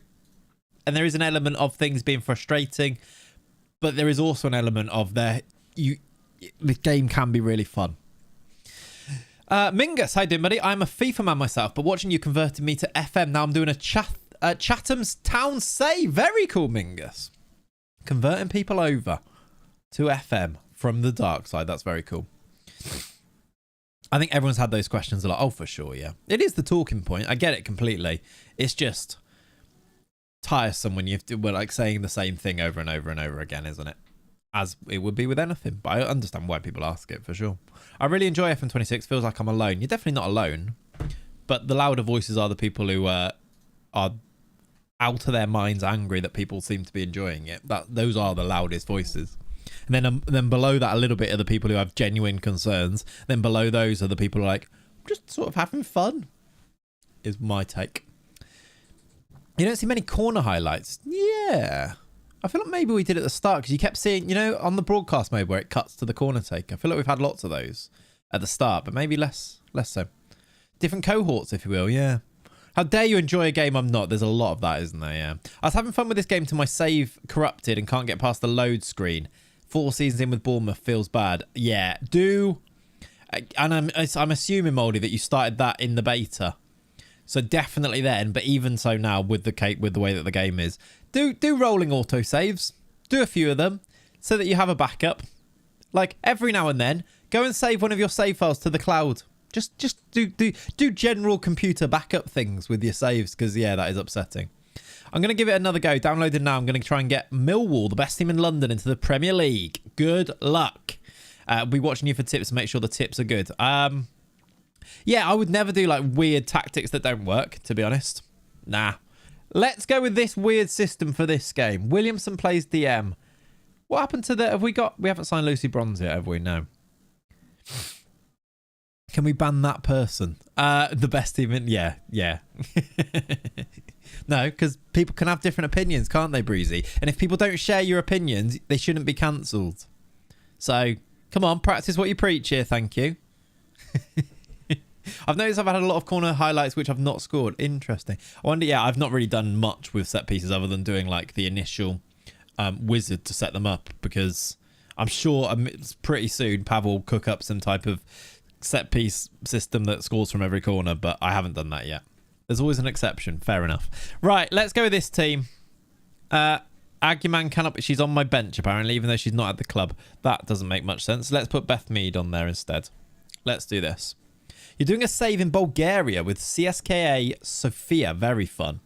and there is an element of things being frustrating, but there is also an element of the game can be really fun. Mingus, how you doing, buddy? I'm a FIFA man myself, but watching you converted me to FM. Now I'm doing a Chatham's Town save. Very cool, Mingus. Converting people over to FM from the dark side. That's very cool. I think everyone's had those questions a lot. Oh, for sure, yeah. It is the talking point. I get it completely. It's just tiresome when we're like saying the same thing over and over and over again, isn't it? As it would be with anything. But I understand why people ask it, for sure. I really enjoy FM26. Feels like I'm alone. You're definitely not alone. But the louder voices are the people who are out of their minds angry that people seem to be enjoying it. Those are the loudest voices. And then below that a little bit are the people who have genuine concerns. Then below those are the people who are like, just sort of having fun, is my take. You don't see many corner highlights. Yeah. I feel like maybe we did at the start because you kept seeing, you know, on the broadcast mode where it cuts to the corner take. I feel like we've had lots of those at the start, but maybe less so. Different cohorts, if you will, yeah. How dare you enjoy a game I'm not? There's a lot of that, isn't there? Yeah. I was having fun with this game till my save corrupted and can't get past the load screen. 4 seasons in with Bournemouth feels bad. Yeah, and I'm assuming, Moldy, that you started that in the beta. So definitely then, but even so now with the way that the game is, do rolling auto saves. Do a few of them so that you have a backup. Like every now and then, go and save one of your save files to the cloud. Just do general computer backup things with your saves because yeah, that is upsetting. I'm going to give it another go. Downloaded now. I'm going to try and get Millwall, the best team in London, into the Premier League. Good luck. I'll be watching you for tips to make sure the tips are good. Yeah, I would never do like weird tactics that don't work, to be honest. Nah. Let's go with this weird system for this game. Williamson plays DM. What happened to the... We haven't signed Lucy Bronze yet, have we? No. Can we ban that person? The best team in... Yeah. No, because people can have different opinions, can't they, Breezy? And if people don't share your opinions, they shouldn't be cancelled. So, come on, practice what you preach here, thank you. I've noticed I've had a lot of corner highlights which I've not scored. Interesting. I wonder, yeah, I've not really done much with set pieces other than doing like the initial wizard to set them up because I'm sure pretty soon Pav will cook up some type of set piece system that scores from every corner, but I haven't done that yet. There's always an exception. Fair enough. Right, let's go with this team. Aguiman cannot... She's on my bench, apparently, even though she's not at the club. That doesn't make much sense. Let's put Beth Mead on there instead. Let's do this. You're doing a save in Bulgaria with CSKA Sofia. Very fun.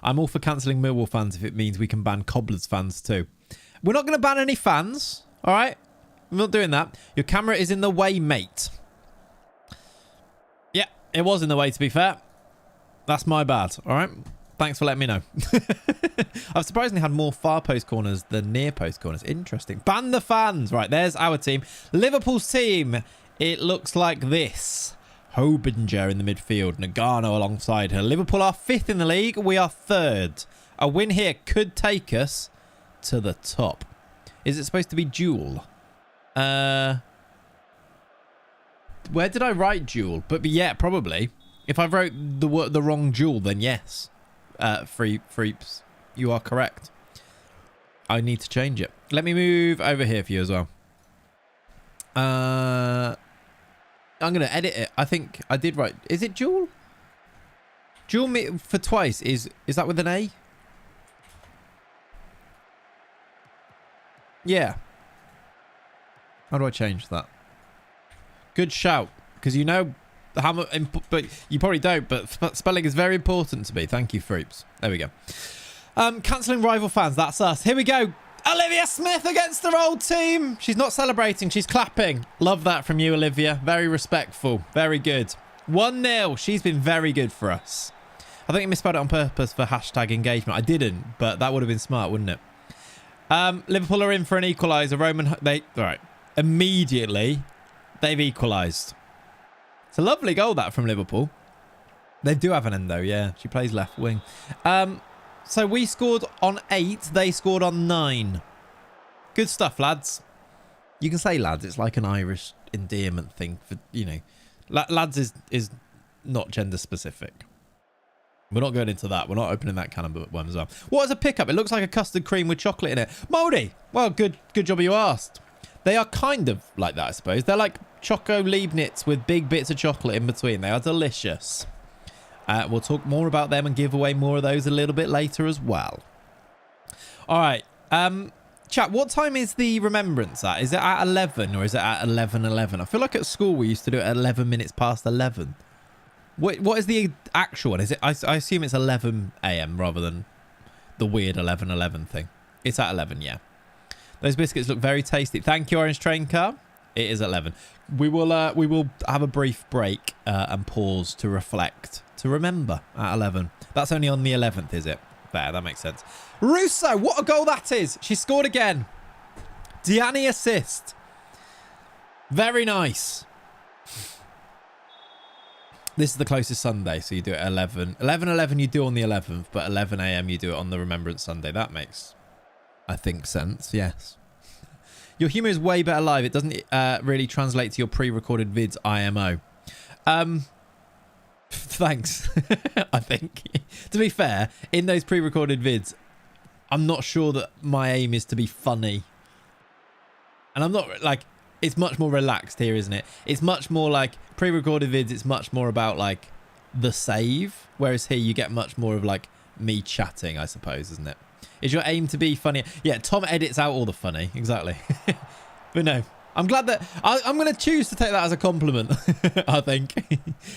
I'm all for cancelling Millwall fans if it means we can ban Cobblers fans too. We're not going to ban any fans, all right? We're not doing that. Your camera is in the way, mate. Yeah, it was in the way, to be fair. That's my bad, all right? Thanks for letting me know. I've surprisingly had more far post corners than near post corners. Interesting. Ban the fans. Right, there's our team. Liverpool's team, it looks like this. Hobinger in the midfield. Nagano alongside her. Liverpool are 5th in the league. We are 3rd. A win here could take us to the top. Is it supposed to be Jewel? Where did I write Jewel? But yeah, probably. If I wrote the wrong Jewel, then yes. Freeps, you are correct. I need to change it. Let me move over here for you as well. I'm going to edit it. I think I did write... Is it Jewel? Jewel for twice. Is that with an A? Yeah. How do I change that? Good shout. Because you know... how much, but you probably don't, but spelling is very important to me. Thank you, Freeps. There we go. Cancelling rival fans. That's us. Here we go. Olivia Smith against her old team. She's not celebrating. She's clapping. Love that from you, Olivia. Very respectful. Very good. 1-0. She's been very good for us. I think you misspelled it on purpose for hashtag engagement. I didn't, but that would have been smart, wouldn't it? Liverpool are in for an equaliser. All right. Immediately, they've equalised. It's a lovely goal, that, from Liverpool. They do have an endo, yeah. She plays left wing. So we scored on 8. They scored on 9. Good stuff, lads. You can say lads. It's like an Irish endearment thing for, you know. Lads is not gender specific. We're not going into that. We're not opening that can of worms as well. What is a pickup? It looks like a custard cream with chocolate in it. Moldy. Well, good job you asked. They are kind of like that, I suppose. They're like Choco Leibniz with big bits of chocolate in between. They are delicious. We'll talk more about them and give away more of those a little bit later as well. All right. Chat, what time is the Remembrance at? Is it at 11 or is it at 11:11? I feel like at school we used to do it at 11 minutes past 11. What is the actual one? Is it? I assume it's 11 a.m. rather than the weird 11:11 thing. It's at 11, yeah. Those biscuits look very tasty. Thank you, Orange Train Car. It is 11. We will have a brief break and pause to reflect, to remember at 11. That's only on the 11th, is it? There, that makes sense. Russo, what a goal that is. She scored again. Diani assist. Very nice. This is the closest Sunday, so you do it at 11. 11:11 you do on the 11th, but 11 a.m. you do it on the Remembrance Sunday. That makes, I think, sense. Yes. Your humour is way better live. It doesn't really translate to your pre-recorded vids, IMO. Thanks, I think. To be fair, in those pre-recorded vids, I'm not sure that my aim is to be funny. And I'm not, like... It's much more relaxed here, isn't it? It's much more like pre-recorded vids. It's much more about like the save. Whereas here you get much more of like me chatting, I suppose, isn't it? Is your aim to be funny? Yeah, Tom edits out all the funny. Exactly. But no, I'm glad that I'm going to choose to take that as a compliment, I think,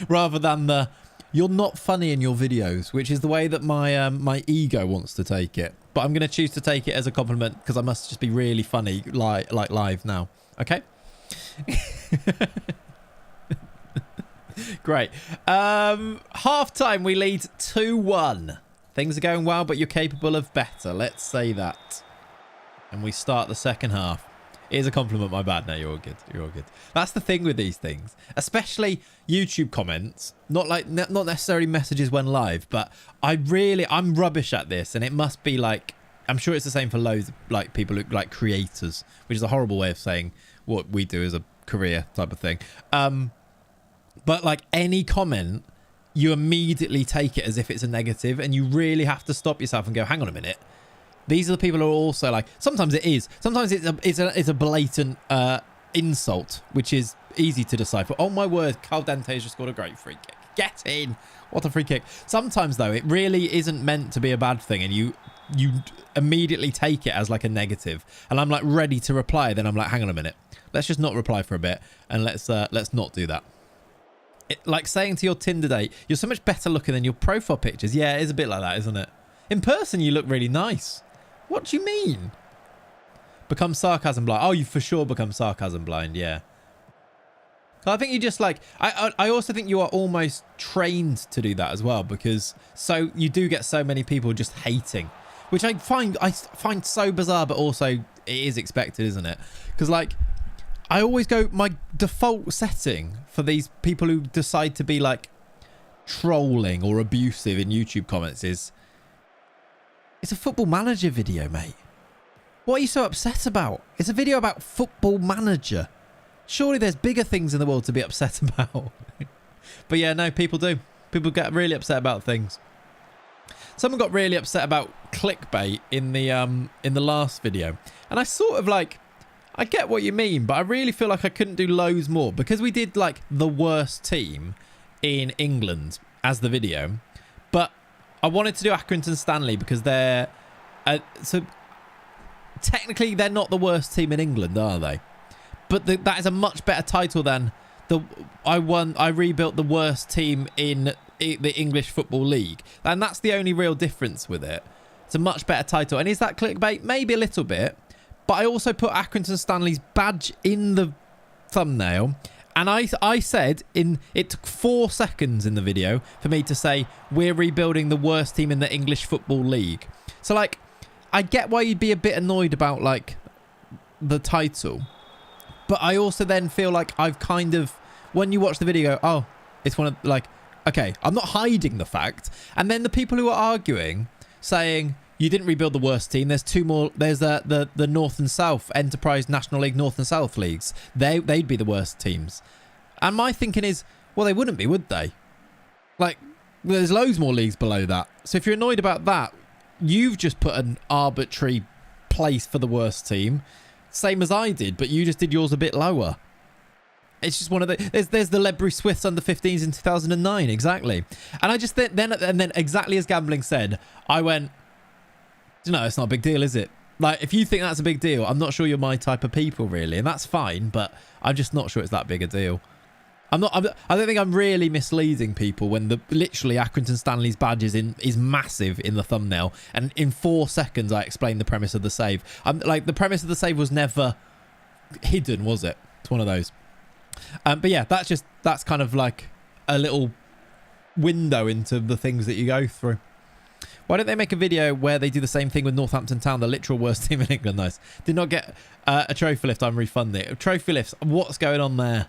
rather than the you're not funny in your videos, which is the way that my my ego wants to take it. But I'm going to choose to take it as a compliment because I must just be really funny like live now. Okay. Great. Half time we lead 2-1. Things are going well, but you're capable of better. Let's say that. And we start the second half. It is a compliment, my bad. No, you're all good. You're all good. That's the thing with these things, especially YouTube comments. Not necessarily messages when live, but I'm rubbish at this, and it must be like, I'm sure it's the same for loads of like people who like creators, which is a horrible way of saying what we do as a career type of thing. But like any comment, you immediately take it as if it's a negative, and you really have to stop yourself and go, hang on a minute. These are the people who are also like, sometimes it is. Sometimes it's a blatant insult, which is easy to decipher. Oh my word, Carl Dente has just scored a great free kick. Get in. What a free kick. Sometimes though, it really isn't meant to be a bad thing, and you immediately take it as like a negative. And I'm like ready to reply, then I'm like, hang on a minute. Let's just not reply for a bit, and let's not do that. Like saying to your Tinder date, you're so much better looking than your profile pictures. Yeah, it is a bit like that, isn't it? In person, you look really nice. What do you mean? Become sarcasm blind. Oh, you for sure become sarcasm blind, yeah. I think you just like... I also think you are almost trained to do that as well, because so you do get so many people just hating, which I find so bizarre, but also it is expected, isn't it? Because like... I always go, my default setting for these people who decide to be like trolling or abusive in YouTube comments is, it's a Football Manager video, mate. What are you so upset about? It's a video about Football Manager. Surely there's bigger things in the world to be upset about. But yeah, no, people do. People get really upset about things. Someone got really upset about clickbait in the last video. And I sort of like... I get what you mean, but I really feel like I couldn't do loads more because we did like the worst team in England as the video, but I wanted to do Accrington Stanley because they're so technically they're not the worst team in England, are they? But that is a much better title than I rebuilt the worst team in the English Football League, and that's the only real difference with it. It's a much better title, and is that clickbait? Maybe a little bit. But I also put Accrington Stanley's badge in the thumbnail. And I said, it took 4 seconds in the video for me to say, we're rebuilding the worst team in the English Football League. So, like, I get why you'd be a bit annoyed about, like, the title. But I also then feel like I've kind of when you watch the video, go, oh, it's one of, like, okay, I'm not hiding the fact. And then the people who are arguing, saying, you didn't rebuild the worst team. There's two more. There's the North and South Enterprise National League North and South leagues. They'd be the worst teams. And my thinking is, well, they wouldn't be, would they? Like, there's loads more leagues below that. So if you're annoyed about that, you've just put an arbitrary place for the worst team, same as I did, but you just did yours a bit lower. It's just one of the... There's the Ledbury Swifts under 15s in 2009, exactly. And I just then exactly as Gambling said, I went, no, it's not a big deal, is it? Like, if you think that's a big deal, I'm not sure you're my type of people, really, and that's fine, but I'm just not sure it's that big a deal. I don't think I'm really misleading people when literally Accrington Stanley's badge is massive in the thumbnail, and in 4 seconds I explained the premise of the save. Like, the premise of the save was never hidden, was it? It's one of those. But yeah, that's kind of like a little window into the things that you go through. Why don't they make a video where they do the same thing with Northampton Town, the literal worst team in England? Nice. Did not get a trophy lift. I'm refunding it. Trophy lifts. What's going on there?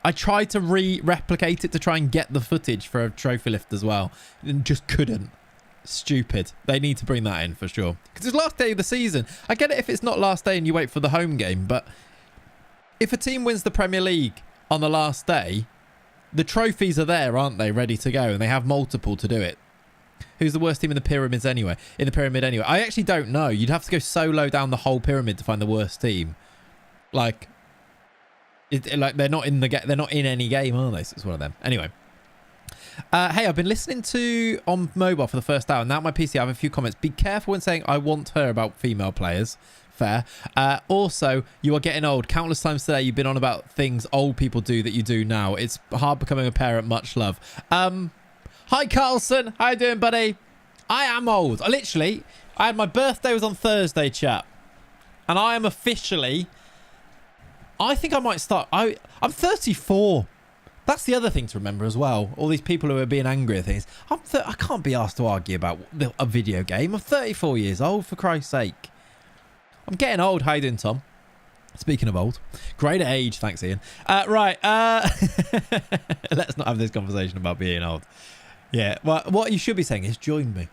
I tried to replicate it to try and get the footage for a trophy lift as well, and just couldn't. Stupid. They need to bring that in for sure. Because it's last day of the season. I get it if it's not last day and you wait for the home game, but if a team wins the Premier League on the last day, the trophies are there, aren't they? Ready to go, and they have multiple to do it. Who's the worst team in the pyramids anyway? In the pyramid anyway? I actually don't know. You'd have to go so low down the whole pyramid to find the worst team. Like, they're not in they're not in any game, are they? So it's one of them. Anyway. Hey, I've been listening to on mobile for the first hour. Now my PC, I have a few comments. Be careful when saying I want her about female players. Fair. Also, you are getting old. Countless times today you've been on about things old people do that you do now. It's hard becoming a parent. Much love. Hi Carlson. How you doing, buddy? I am old. I had my birthday was on Thursday, chat. And I am officially... I think I might start... I'm 34. That's the other thing to remember as well. All these people who are being angry at things. I can't be asked to argue about a video game. I'm 34 years old, for Christ's sake. I'm getting old. How you doing, Tom? Speaking of old. Great age. Thanks, Ian. Right. Let's not have this conversation about being old. Yeah. Well, what you should be saying is join me.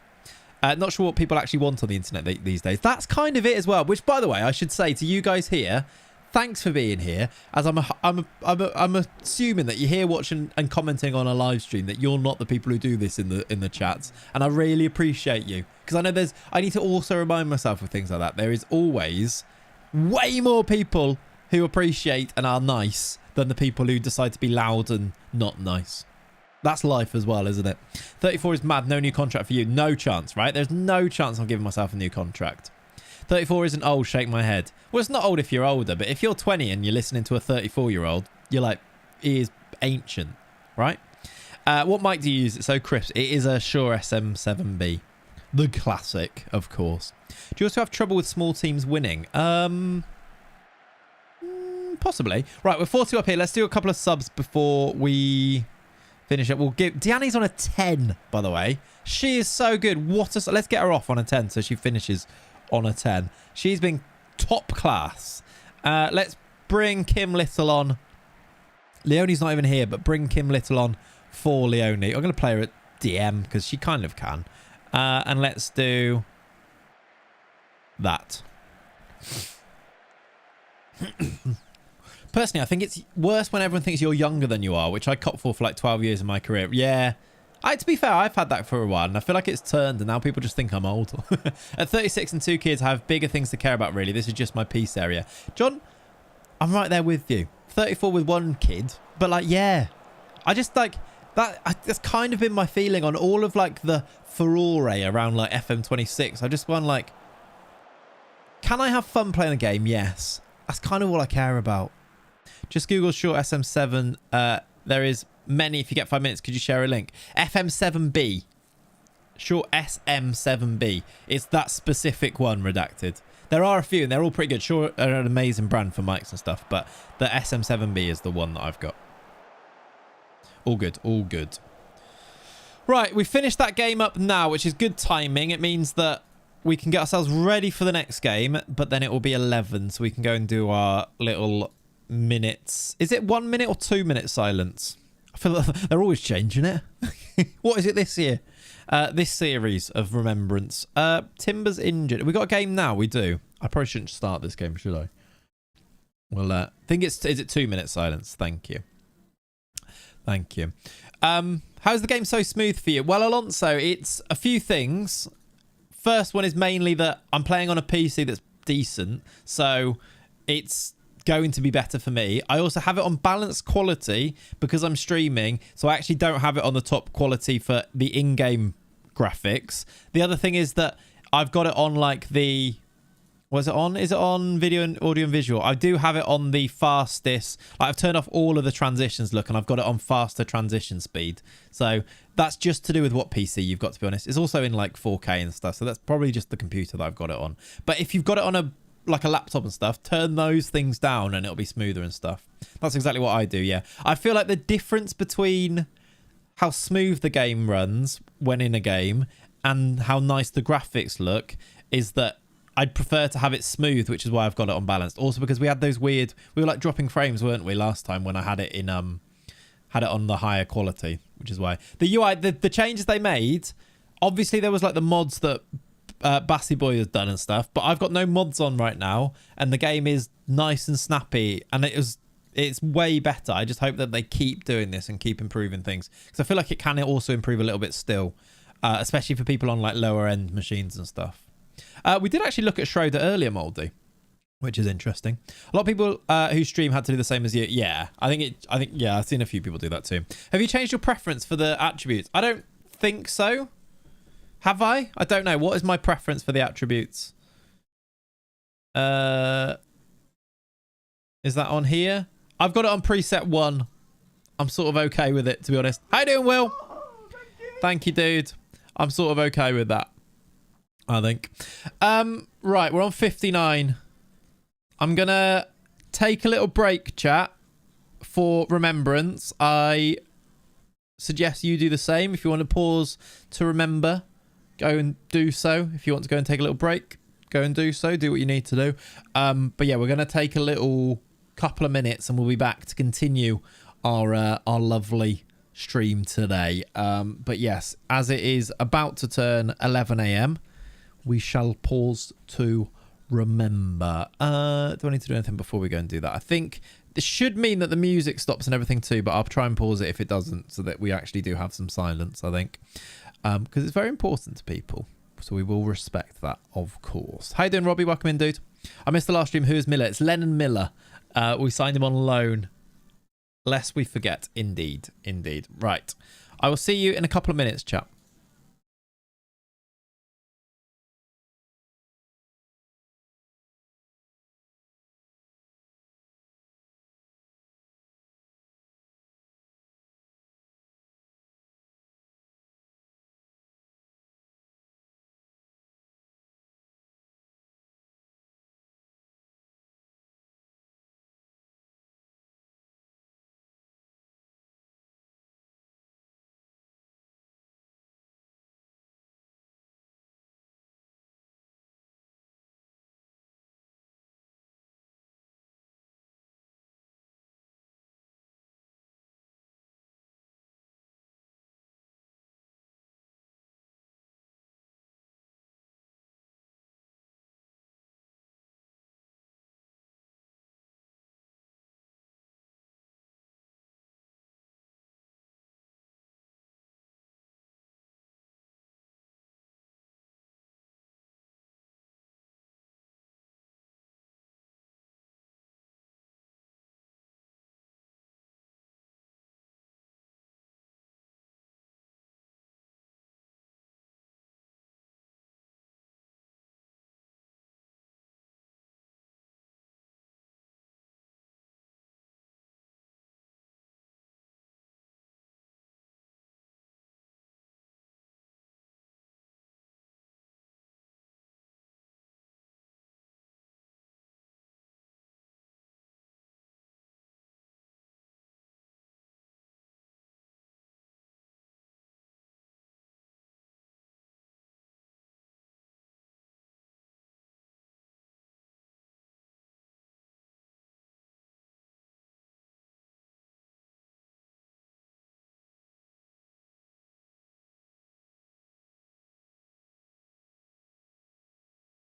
Not sure what people actually want on the internet these days. That's kind of it as well. Which, by the way, I should say to you guys here... Thanks for being here, as I'm assuming that you're here watching and commenting on a live stream, that you're not the people who do this in the chats, and I really appreciate you, because I know I need to also remind myself of things like that. There is always way more people who appreciate and are nice than the people who decide to be loud and not nice. That's life as well, isn't it? 34 is mad. No new contract for you. No chance, right? There's no chance I'm giving myself a new contract. 34 isn't old, shake my head. Well, it's not old if you're older, but if you're 20 and you're listening to a 34-year-old, you're like, he is ancient, right? What mic do you use? It's so crisp. It is a Shure SM7B. The classic, of course. Do you also have trouble with small teams winning? Possibly. Right, we're 40 up here. Let's do a couple of subs before we finish up. We'll give... Deanne's on a 10, by the way. She is so good. Let's get her off on a 10 so she finishes... on a 10. She's been top class. Let's bring Kim Little on. Leonie's not even here, but bring Kim Little on for Leonie. I'm going to play her at DM because she kind of can. And let's do that. Personally, I think it's worse when everyone thinks you're younger than you are, which I cop for like 12 years of my career. Yeah. To be fair, I've had that for a while, and I feel like it's turned, and now people just think I'm old. At 36 and 2 kids, I have bigger things to care about, really. This is just my peace area. John, I'm right there with you. 34 with 1 kid, but like, yeah. I just like, that's kind of been my feeling on all of like the furore around like FM26. I just want like, can I have fun playing a game? Yes. That's kind of all I care about. Just Google short SM7. There is... many. If you get 5 minutes, could you share a link? FM7B. Short SM7B. It's that specific one redacted. There are a few and they're all pretty good. Sure, they're an amazing brand for mics and stuff, but the SM7B is the one that I've got. All good. All good. Right, we finished that game up now, which is good timing. It means that we can get ourselves ready for the next game, but then it will be 11, so we can go and do our little minutes. Is it 1 minute or 2 minute silence? I feel like they're always changing it. What is it this year? This series of Remembrance. Timber's injured. We got a game now. We do. I probably shouldn't start this game, should I? Well, I think is it 2 minute silence? Thank you. Thank you. How's the game so smooth for you? Well, Alonso, it's a few things. First one is mainly that I'm playing on a PC that's decent, so it's going to be better for me. I also have it on balanced quality because I'm streaming, so I actually don't have it on the top quality for the in-game graphics. The other thing is that I've got it on like the... Was it on? Is it on video and audio and visual? I do have it on the fastest. Like I've turned off all of the transitions, look, and I've got it on faster transition speed. So that's just to do with what PC you've got, to be honest. It's also in like 4K and stuff. So that's probably just the computer that I've got it on. But if you've got it on a laptop and stuff, turn those things down and it'll be smoother and stuff. That's exactly what I do, yeah. I feel like the difference between how smooth the game runs when in a game and how nice the graphics look is that I'd prefer to have it smooth, which is why I've got it on balanced. Also because we had those weird... We were like dropping frames, weren't we, last time when I had it in... had it on the higher quality, which is why. The UI... The changes they made... Obviously, there was like the mods that Bassy Boy has done and stuff, but I've got no mods on right now, and the game is nice and snappy, and it's way better. I just hope that they keep doing this and keep improving things, because I feel like it can also improve a little bit still, especially for people on like lower end machines and stuff. We did actually look at Schroeder earlier, Moldy, which is interesting. A lot of people who stream had to do the same as you. Yeah, yeah, I've seen a few people do that too. Have you changed your preference for the attributes? I don't think so. Have I? I don't know. What is my preference for the attributes? Is that on here? I've got it on preset 1. I'm sort of okay with it, to be honest. How you doing, Will? Thank you, dude. I'm sort of okay with that, I think. Right, we're on 59. I'm going to take a little break, chat, for Remembrance. I suggest you do the same. If you want to pause to remember, go and do so. If you want to go and take a little break, go and do so. Do what you need to do. But yeah, we're going to take a little couple of minutes and we'll be back to continue our lovely stream today. But yes, as it is about to turn 11 a.m, we shall pause to remember. Do I need to do anything before we go and do that? I think this should mean that the music stops and everything too, but I'll try and pause it if it doesn't, so that we actually do have some silence, I think. Because it's very important to people, so we will respect that, of course. How you doing, Robbie? Welcome in, dude. I missed the last stream. Who is Miller? It's Lennon Miller. We signed him on loan, lest we forget. Indeed. Right, I will see you in a couple of minutes, chap.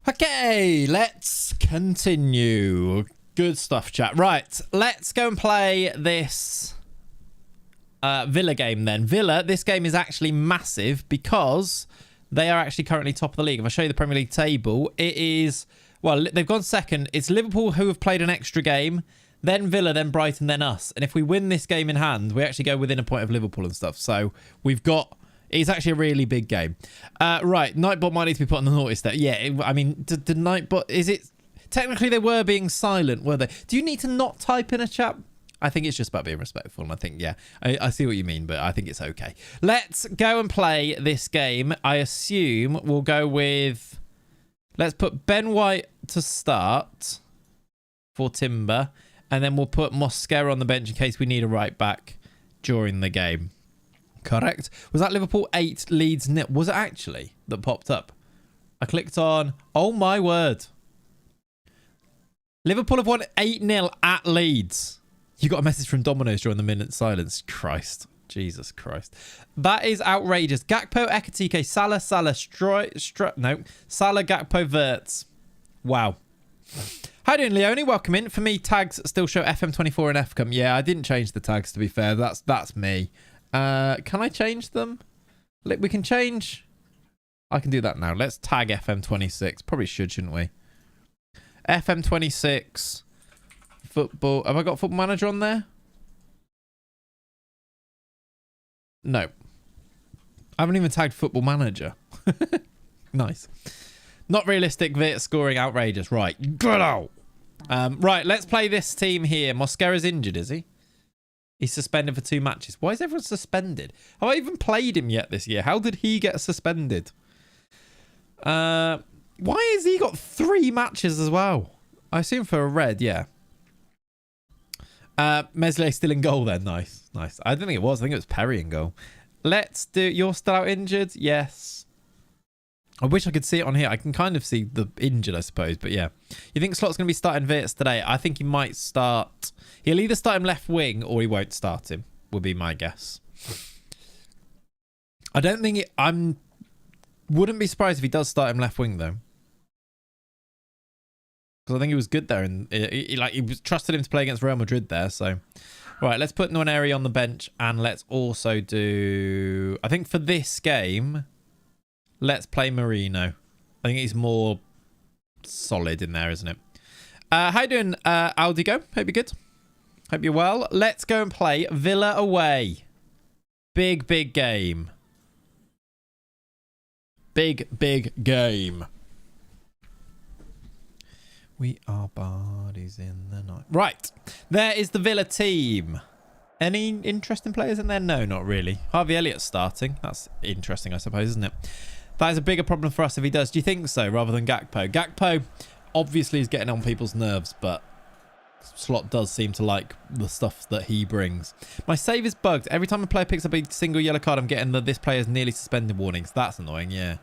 Okay, let's continue. Good stuff, chat. Right, let's go and play this Villa game then. Villa, this game is actually massive because they are actually currently top of the league. If I show you the Premier League table, it is, well, they've gone second. It's Liverpool who have played an extra game, then Villa, then Brighton, then us. And if we win this game in hand, we actually go within a point of Liverpool and stuff. So we've got... It's actually a really big game. Right, Nightbot might need to be put on the notice there. Yeah, I mean, did Nightbot... Is it... Technically, they were being silent, were they? Do you need to not type in a chat? I think it's just about being respectful. And I think, yeah, I see what you mean, but I think it's okay. Let's go and play this game. I assume we'll go with... Let's put Ben White to start for Timber. And then we'll put Mosquera on the bench in case we need a right back during the game. Correct. Was that Liverpool 8, Leeds 0? Was it actually that popped up? I clicked on... Oh, my word. Liverpool have won 8-0 at Leeds. You got a message from Domino's during the minute silence. Christ. Jesus Christ. That is outrageous. Gakpo, Ekatike, Salah, Salah, Salah, Gakpo, Verts. Wow. How you doing, Leone? Welcome in. For me, tags still show FM24 and FCOM. Yeah, I didn't change the tags, to be fair. That's me. Can I change them? We can change... I can do that now. Let's tag FM26. Probably should, shouldn't we? FM26 football. Have I got Football Manager on there? No. I haven't even tagged Football Manager. Nice. Not realistic. Vit scoring outrageous. Right. Get out. Right. Let's play this team here. Mosquera's injured, is he? He's suspended for 2 matches. Why is everyone suspended? Have I even played him yet this year? How did he get suspended? Why has he got 3 matches as well? I assume for a red, yeah. Meslier still in goal then. Nice, nice. I don't think it was. I think it was Perry in goal. Let's do... You're still out injured? Yes. I wish I could see it on here. I can kind of see the injured, I suppose. But yeah. You think Slot's going to be starting Virtus today? I think he might start... He'll either start him left wing or he won't start him. Would be my guess. I don't think it... Wouldn't be surprised if he does start him left wing though. Because I think he was good there, and he was trusted him to play against Real Madrid there. So, right, let's put Nwaneri on the bench, and let's also do. I think for this game, let's play Marino. I think he's more solid in there, isn't it? How you doing, Aldigo? Hope you're good. Hope you're well. Let's go and play Villa away. Big game. Big game. We are bodies in the night. Right. There is the Villa team. Any interesting players in there? No, not really. Harvey Elliott's starting. That's interesting, I suppose, isn't it? That is a bigger problem for us if he does. Do you think so, rather than Gakpo? Gakpo obviously is getting on people's nerves, but Slot does seem to like the stuff that he brings. My save is bugged. Every time a player picks up a single yellow card, I'm getting the this player is nearly suspended warnings. That's annoying, yeah.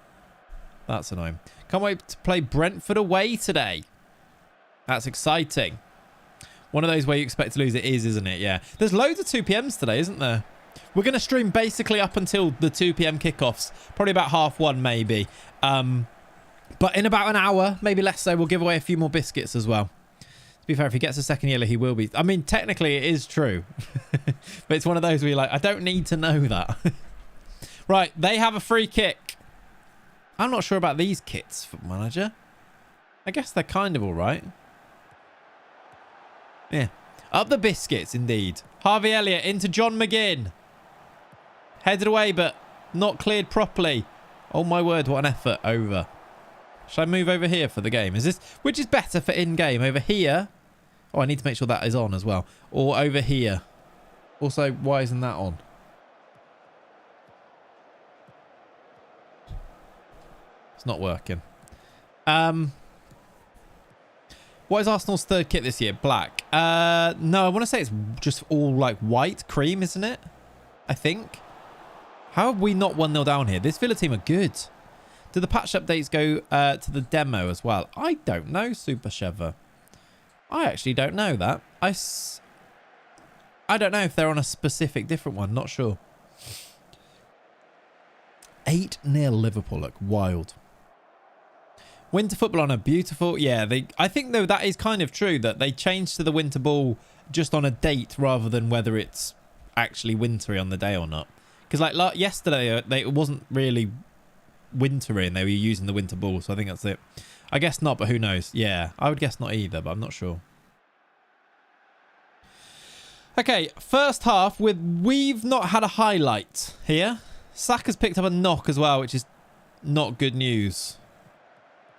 That's annoying. Can't wait to play Brentford away today. That's exciting. One of those where you expect to lose it is, isn't it? Yeah. There's loads of 2 p.m.s today, isn't there? We're going to stream basically up until the 2 p.m. kickoffs. Probably about 1:30 maybe. But in about an hour, maybe less so, we'll give away a few more biscuits as well. To be fair, if he gets a second yellow, he will be. I mean, technically it is true. But it's one of those where you're like, I don't need to know that. Right, they have a free kick. I'm not sure about these kits, Football Manager. I guess they're kind of all right. Yeah. Up the biscuits, indeed. Harvey Elliott into John McGinn. Headed away, but not cleared properly. Oh, my word. What an effort. Over. Should I move over here for the game? Is this... Which is better for in-game? Over here? Oh, I need to make sure that is on as well. Or over here. Also, why isn't that on? It's not working. What is Arsenal's third kit this year? Black. No, I want to say it's just all like white cream, isn't it? I think. How have we not 1-0 down here? This Villa team are good. Do the patch updates go to the demo as well? I don't know, Super Sheva. I actually don't know that. I don't know if they're on a specific different one. Not sure. 8-0 Liverpool. Look, wild. Winter football on a beautiful... Yeah, I think, though, that is kind of true, that they changed to the winter ball just on a date rather than whether it's actually wintry on the day or not. Because, like yesterday, it wasn't really wintry and they were using the winter ball, so I think that's it. I guess not, but who knows? Yeah, I would guess not either, but I'm not sure. Okay, first half, we've not had a highlight here. Saka's picked up a knock as well, which is not good news.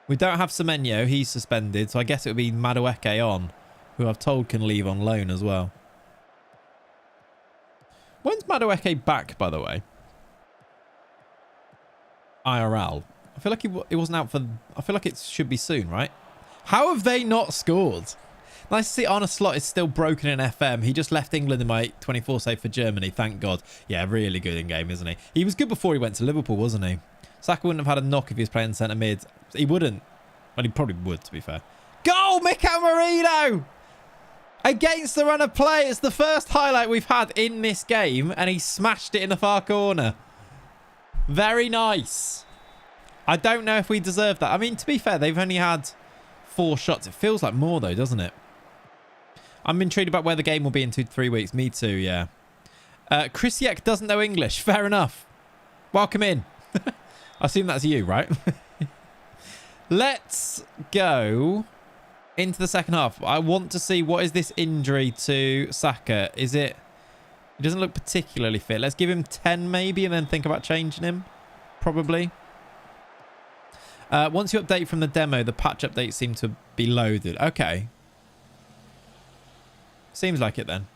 We don't have Semenyo. He's suspended, so I guess it would be Madueke on, who I've told can leave on loan as well. When's Madueke back, by the way? IRL. I feel like it wasn't out for... I feel like it should be soon, right? How have they not scored? Nice to see Arne Slot is still broken in FM. He just left England in my 24 save for Germany. Thank God. Yeah, really good in game, isn't he? He was good before he went to Liverpool, wasn't he? Saka wouldn't have had a knock if he was playing centre mid. He wouldn't. Well, he probably would, to be fair. Goal, Mikel Merino! Against the run of play. It's the first highlight we've had in this game, and he smashed it in the far corner. Very nice. I don't know if we deserve that. I mean, to be fair, they've only had 4 shots. It feels like more, though, doesn't it? I'm intrigued about where the game will be in 2 to 3 weeks. Me too, yeah. Krisiek doesn't know English. Fair enough. Welcome in. I assume that's you, right? Let's go into the second half. I want to see what is this injury to Saka. Is it... He doesn't look particularly fit. Let's give him 10 maybe and then think about changing him. Probably. Once you update from the demo, the patch updates seem to be loaded. Okay. Seems like it then.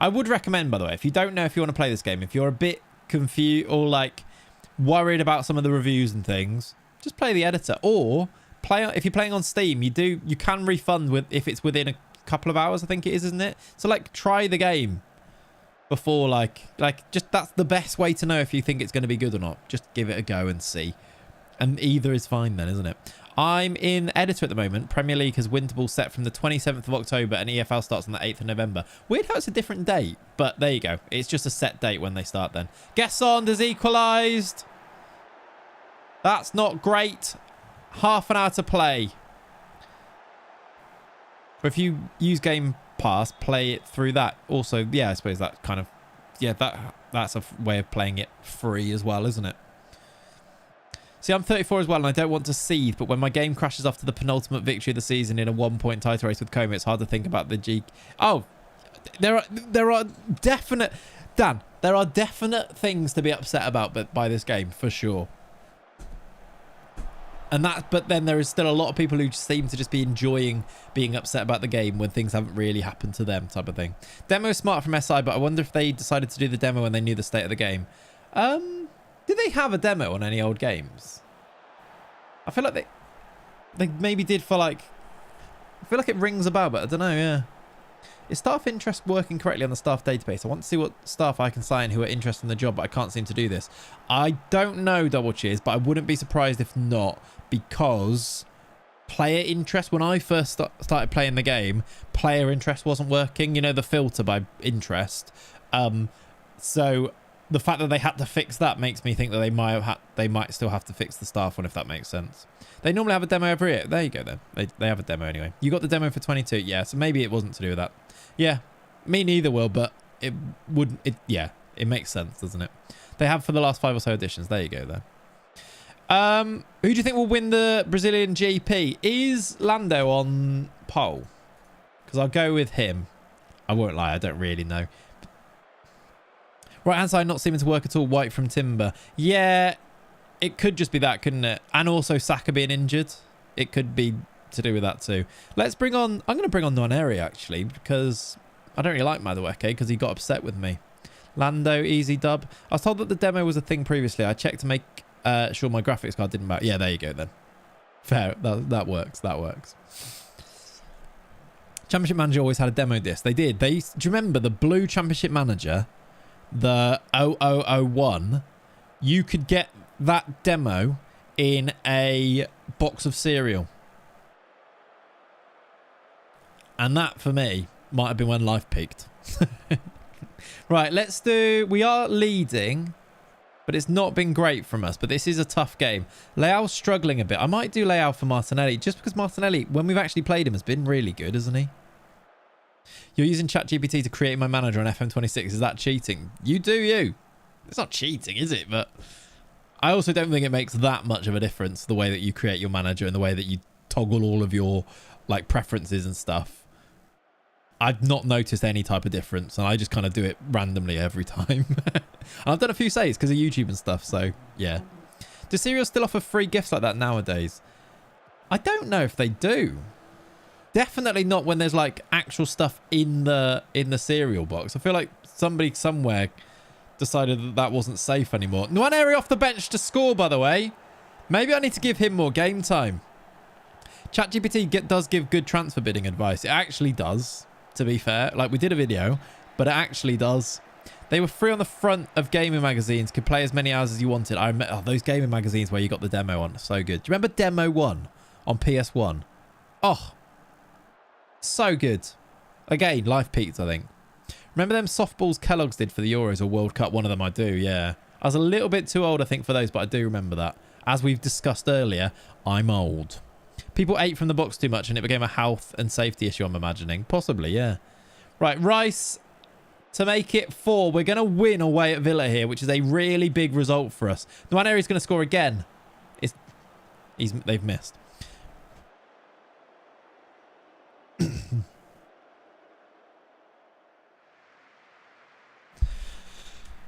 I would recommend, by the way, if you don't know if you want to play this game, if you're a bit confused or like worried about some of the reviews and things, just play the editor. Or play if you're playing on Steam, you can refund with if it's within a couple of hours, I think it is, isn't it? So like try the game before like just that's the best way to know if you think it's going to be good or not. Just give it a go and see. And either is fine then, isn't it? I'm in editor at the moment. Premier League has Winter Ball set from the 27th of October and EFL starts on the 8th of November. Weird how it's a different date, but there you go. It's just a set date when they start then. Gesson has equalised. That's not great. Half an hour to play. But if you use Game Pass, play it through that. Also, yeah, I suppose that kind of... Yeah, that's a way of playing it free as well, isn't it? See, I'm 34 as well, and I don't want to seethe, but when my game crashes after the penultimate victory of the season in a 1-point title race with Como, it's hard to think about the G... Oh, there are definite... Dan, there are definite things to be upset about by this game, for sure. But then there is still a lot of people who seem to just be enjoying being upset about the game when things haven't really happened to them, type of thing. Demo is smart from SI, but I wonder if they decided to do the demo when they knew the state of the game. Did they have a demo on any old games? I feel like they maybe did for like... I feel like it rings a bell, but I don't know, yeah. Is staff interest working correctly on the staff database? I want to see what staff I can sign who are interested in the job, but I can't seem to do this. I don't know, Double Cheers, but I wouldn't be surprised if not, because player interest, when I first started playing the game, player interest wasn't working. You know, the filter by interest. So... the fact that they had to fix that makes me think that they might still have to fix the staff one, if that makes sense. They normally have a demo every year. There you go then. They have a demo anyway. You got the demo for 22. Yeah, so maybe it wasn't to do with that. Yeah, me neither, Will, but it wouldn't... Yeah, it makes sense, doesn't it? They have for the last 5 or so editions. There you go then. Who do you think will win the Brazilian GP? Is Lando on pole? Because I'll go with him. I won't lie, I don't really know. Right hand side not seeming to work at all. White from Timber. Yeah, it could just be that, couldn't it? And also Saka being injured. It could be to do with that too. Let's bring on... I'm going to bring on Nwaneri actually, because I don't really like Madueke because he got upset with me. Lando, easy dub. I was told that the demo was a thing previously. I checked to make sure my graphics card didn't matter. Yeah, there you go then. Fair. That works. That works. Championship Manager always had a demo disc. They did. Do you remember the blue Championship Manager? The 0001, you could get that demo in a box of cereal. And that, for me, might have been when life peaked. Right, let's do... We are leading But it's not been great from us. But this is a tough game. Leao's struggling a bit. I might do Leao for Martinelli. Just because Martinelli, when we've actually played him, has been really good, hasn't he? You're using ChatGPT to create my manager on FM26. Is that cheating? You do you. It's not cheating, is it? But I also don't think it makes that much of a difference, the way that you create your manager and the way that you toggle all of your like preferences and stuff. I've not noticed any type of difference, and I just kind of do it randomly every time. And I've done a few saves because of YouTube and stuff, so yeah. Do cereals still offer free gifts like that nowadays? I don't know if they do. Definitely not when there's like actual stuff in the cereal box. I feel like somebody somewhere decided that that wasn't safe anymore. Nwaneri off the bench to score, by the way. Maybe I need to give him more game time. ChatGPT does give good transfer bidding advice. It actually does, to be fair. Like, we did a video, but it actually does. They were free on the front of gaming magazines. Could play as many hours as you wanted. I remember those gaming magazines where you got the demo on. So good. Do you remember Demo 1 on PS1? Oh, so good. Again, life peaked, I think. Remember them softballs Kellogg's did for the Euros or World Cup? One of them I do, yeah. I was a little bit too old, I think, for those, but I do remember that. As we've discussed earlier, I'm old. People ate from the box too much and it became a health and safety issue, I'm imagining. Possibly, yeah. Right, Rice to make it 4. We're going to win away at Villa here, which is a really big result for us. Nwaneri's going to score again. They've missed.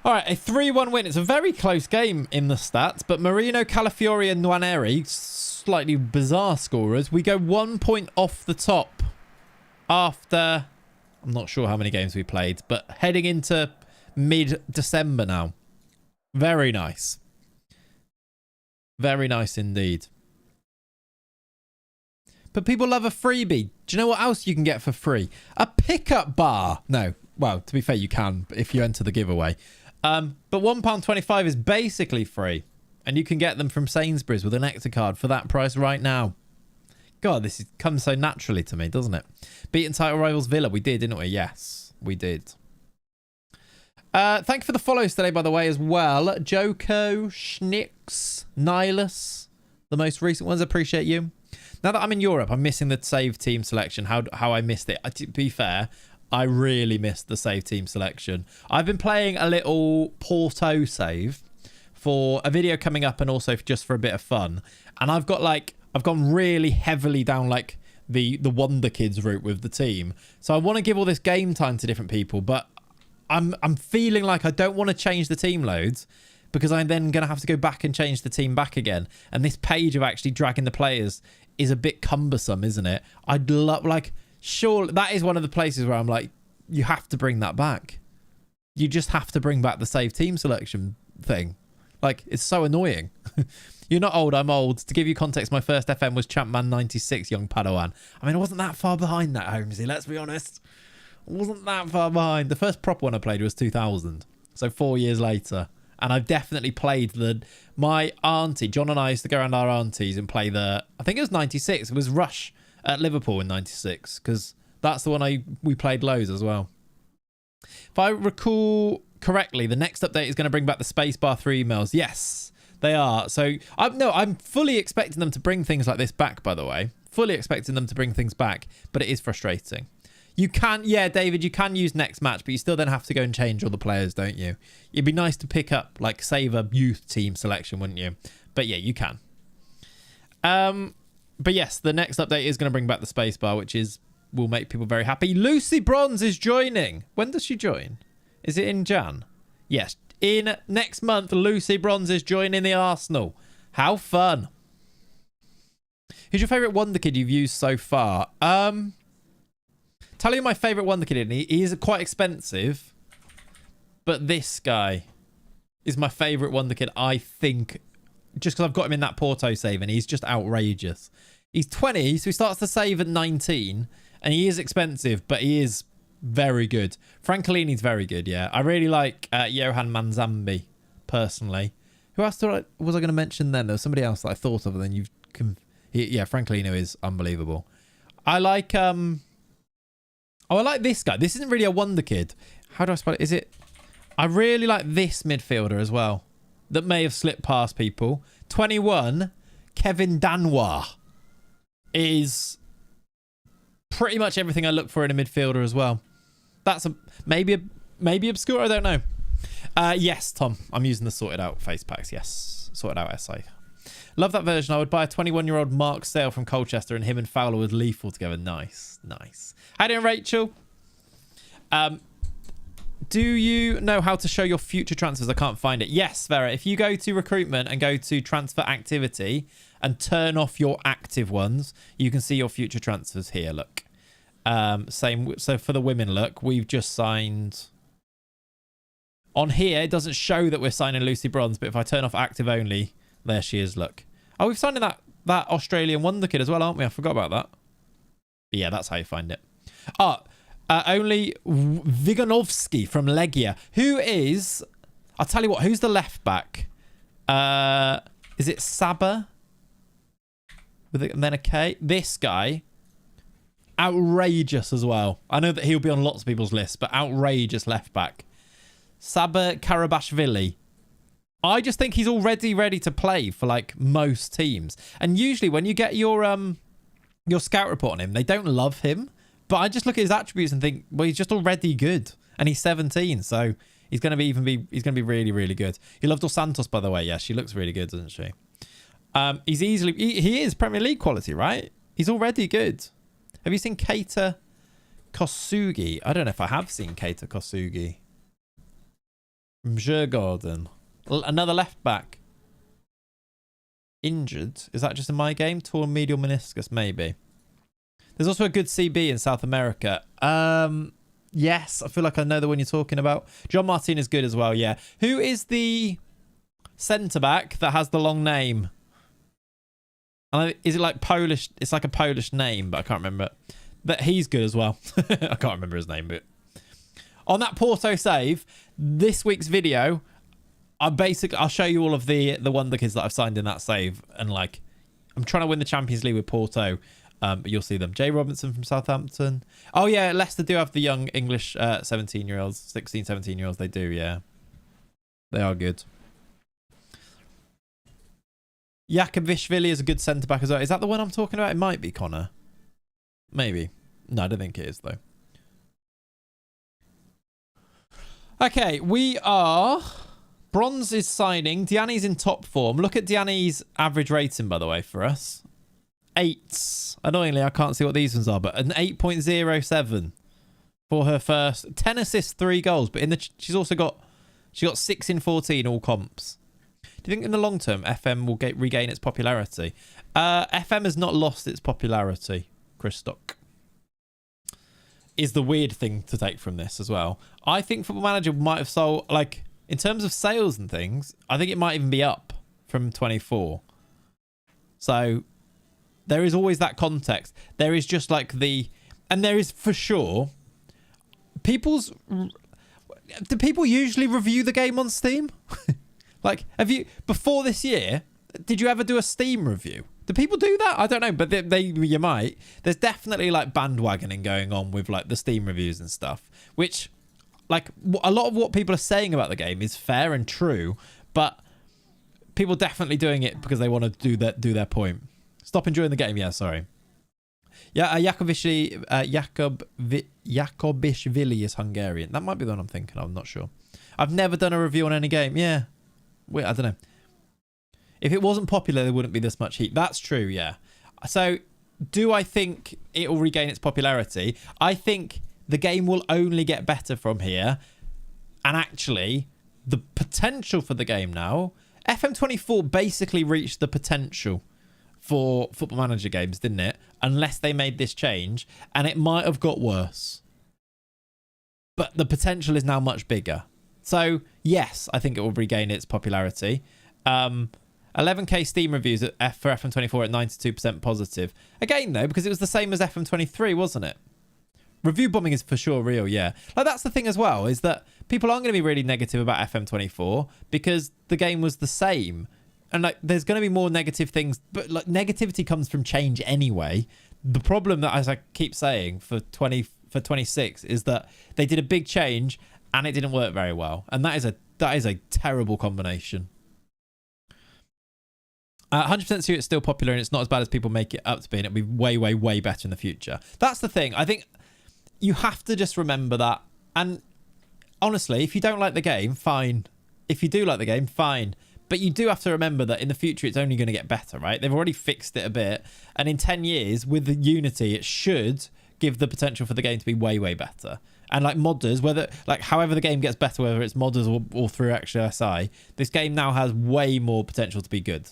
All right, a 3-1 win. It's a very close game in the stats, but Marino, Calafiori and Nwaneri, slightly bizarre scorers. We go 1 point off the top after, I'm not sure how many games we played, but heading into mid-December now. Very nice. Very nice indeed. But people love a freebie. Do you know what else you can get for free? A pickup bar. No. Well, to be fair, you can if you enter the giveaway. But £1.25 is basically free. And you can get them from Sainsbury's with an Nectar card for that price right now. God, this comes so naturally to me, doesn't it? Beaten title rivals Villa. We did, didn't we? Yes, we did. Thank you for the follows today, by the way, as well. Joko, Schnix, Nihilus, the most recent ones. Appreciate you. Now that I'm in Europe, I'm missing the save team selection. How I missed it. To be fair, I really missed the save team selection. I've been playing a little Porto save for a video coming up and also just for a bit of fun. And I've gone really heavily down like the Wonderkids route with the team. So I want to give all this game time to different people, but I'm feeling like I don't want to change the team loads because I'm then going to have to go back and change the team back again. And this page of actually dragging the players is a bit cumbersome, isn't it? I'd love, like, sure, that is one of the places where I'm like, you have to bring that back. You just have to bring back the save team selection thing. Like, it's so annoying. You're not old, I'm old. To give you context, my first FM was Champman 96, young Padawan. I mean, I wasn't that far behind that, Holmesy, let's be honest. I wasn't that far behind. The first proper one I played was 2000. So 4 years later. And I've definitely played my auntie, John and I used to go around our aunties and play I think it was 96. It was Rush at Liverpool in 96. Because that's the one we played loads as well. If I recall correctly, the next update is going to bring back the spacebar 3 emails. Yes, they are. So I'm fully expecting them to bring things like this back, by the way. Fully expecting them to bring things back. But it is frustrating. You can, yeah, David, you can use next match, but you still then have to go and change all the players, don't you? It'd be nice to pick up, like, save a youth team selection, wouldn't you? But yeah, you can. But yes, the next update is going to bring back the spacebar, which will make people very happy. Lucy Bronze is joining. When does she join? Is it in Jan? Yes. In next month, Lucy Bronze is joining the Arsenal. How fun. Who's your favourite Wonderkid you've used so far? Tell you my favourite Wonderkid. He is quite expensive. But this guy is my favourite Wonderkid, I think. Just because I've got him in that Porto save and he's just outrageous. He's 20, so he starts to save at 19. And he is expensive, but he is very good. Francolini's very good, yeah. I really like Johan Manzambi, personally. Who else was I going to mention then? There was somebody else that I thought of, and then yeah, Francolino is unbelievable. I like... I like this guy. This isn't really a Wonderkid. How do I spell it? I really like this midfielder as well. that may have slipped past people. 21, Kevin Danois is pretty much everything I look for in a midfielder as well. That's maybe obscure, I don't know. Yes, Tom, I'm using the sorted out face packs. Yes, sorted out SA. Love that version. I would buy a 21-year-old Mark Sale from Colchester and him and Fowler with lethal together. Nice. How doing, Rachel? Do you know how to show your future transfers? I can't find it. Yes, Vera. If you go to recruitment and go to transfer activity and turn off your active ones, you can see your future transfers here. Look. Same. So for the women, look, we've just signed. On here, it doesn't show that we're signing Lucy Bronze, but if I turn off active only, there she is. Look. Oh, we've signed that Australian Wonderkid as well, aren't we? I forgot about that. But yeah, that's how you find it. Only Viganovsky from Legia, who is, I'll tell you what, who's the left back? Is it Saba? And then a K? This guy, outrageous as well. I know that he'll be on lots of people's lists, but outrageous left back. Saba Karabashvili. I just think he's already ready to play for like most teams. And usually when you get your scout report on him, they don't love him. But I just look at his attributes and think, well, he's just already good, and he's 17, so he's going to be really, really good. You love Dos Santos, by the way. Yeah, she looks really good, doesn't she? He is Premier League quality, right? He's already good. Have you seen Keita Kosugi? I don't know if I have seen Keita Kosugi. Mjurgården. Another left back. Injured. Is that just in my game? Torn medial meniscus, maybe. There's also a good CB in South America. Yes, I feel like I know the one you're talking about. John Martin is good as well, yeah. Who is the centre-back that has the long name? Is it like Polish? It's like a Polish name, but I can't remember it. But he's good as well. I can't remember his name, but... On that Porto save, this week's video, I'll show you all of the Wonderkids that I've signed in that save. And, like, I'm trying to win the Champions League with Porto. But you'll see them. Jay Robinson from Southampton. Oh, yeah. Leicester do have the young English 17-year-olds. 16, 17-year-olds. They do, yeah. They are good. Yakubishvili is a good centre-back as well. Is that the one I'm talking about? It might be, Connor. Maybe. No, I don't think it is, though. Okay, we are... Bronze is signing. Diani's in top form. Look at Diani's average rating, by the way, for us. 8s. Annoyingly, I can't see what these ones are, but an 8.07 for her first 10 assists, 3 goals. But she got 6 in 14 all comps. Do you think in the long term FM will regain its popularity? FM has not lost its popularity. Chris Stock is the weird thing to take from this as well. I think Football Manager might have sold, like, in terms of sales and things, I think it might even be up from 24. So there is always that context. There is just like and there is for sure do people usually review the game on Steam? Like, before this year, did you ever do a Steam review? Do people do that? I don't know, but you might. There's definitely like bandwagoning going on with like the Steam reviews and stuff, which like a lot of what people are saying about the game is fair and true, but people definitely doing it because they want to do their point. Stop enjoying the game. Yeah, sorry. Yeah, Yakubishvili is Hungarian. That might be the one I'm thinking of. I'm not sure. I've never done a review on any game. Yeah. Wait, I don't know. If it wasn't popular, there wouldn't be this much heat. That's true, yeah. So, do I think it will regain its popularity? I think the game will only get better from here. And actually, the potential for the game now... FM24 basically reached the potential for Football Manager games, didn't it? Unless they made this change. And it might have got worse. But the potential is now much bigger. So, yes, I think it will regain its popularity. 11k Steam reviews for FM24 at 92% positive. Again, though, because it was the same as FM23, wasn't it? Review bombing is for sure real, yeah. Like, that's the thing as well, is that people aren't going to be really negative about FM24 because the game was the same. And, like, there's going to be more negative things, but, like, negativity comes from change anyway. The problem that, as I keep saying, for 26 is that they did a big change and it didn't work very well. And that is a terrible combination. 100% sure it's still popular and it's not as bad as people make it up to be, and it'll be way, way, way better in the future. That's the thing. I think you have to just remember that. And honestly, if you don't like the game, fine. If you do like the game, fine. But you do have to remember that in the future, it's only going to get better, right? They've already fixed it a bit. And in 10 years, with the Unity, it should give the potential for the game to be way, way better. And like modders, whether like however the game gets better, whether it's modders or through extra SI, this game now has way more potential to be good.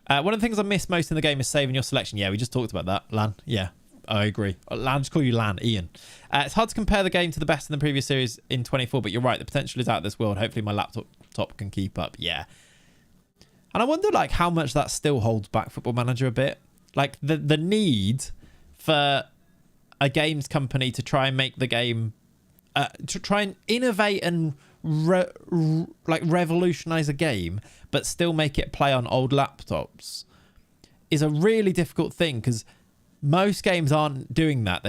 One of the things I miss most in the game is saving your selection. Yeah, we just talked about that. Lan, yeah, I agree. Lan, just call you Lan, Ian. It's hard to compare the game to the best in the previous series in 24, but you're right. The potential is out of this world. Hopefully my laptop can keep up. Yeah. And I wonder like how much that still holds back Football Manager a bit. Like the need for a games company to try and make the game, to try and innovate and revolutionize a game, but still make it play on old laptops is a really difficult thing, because most games aren't doing that.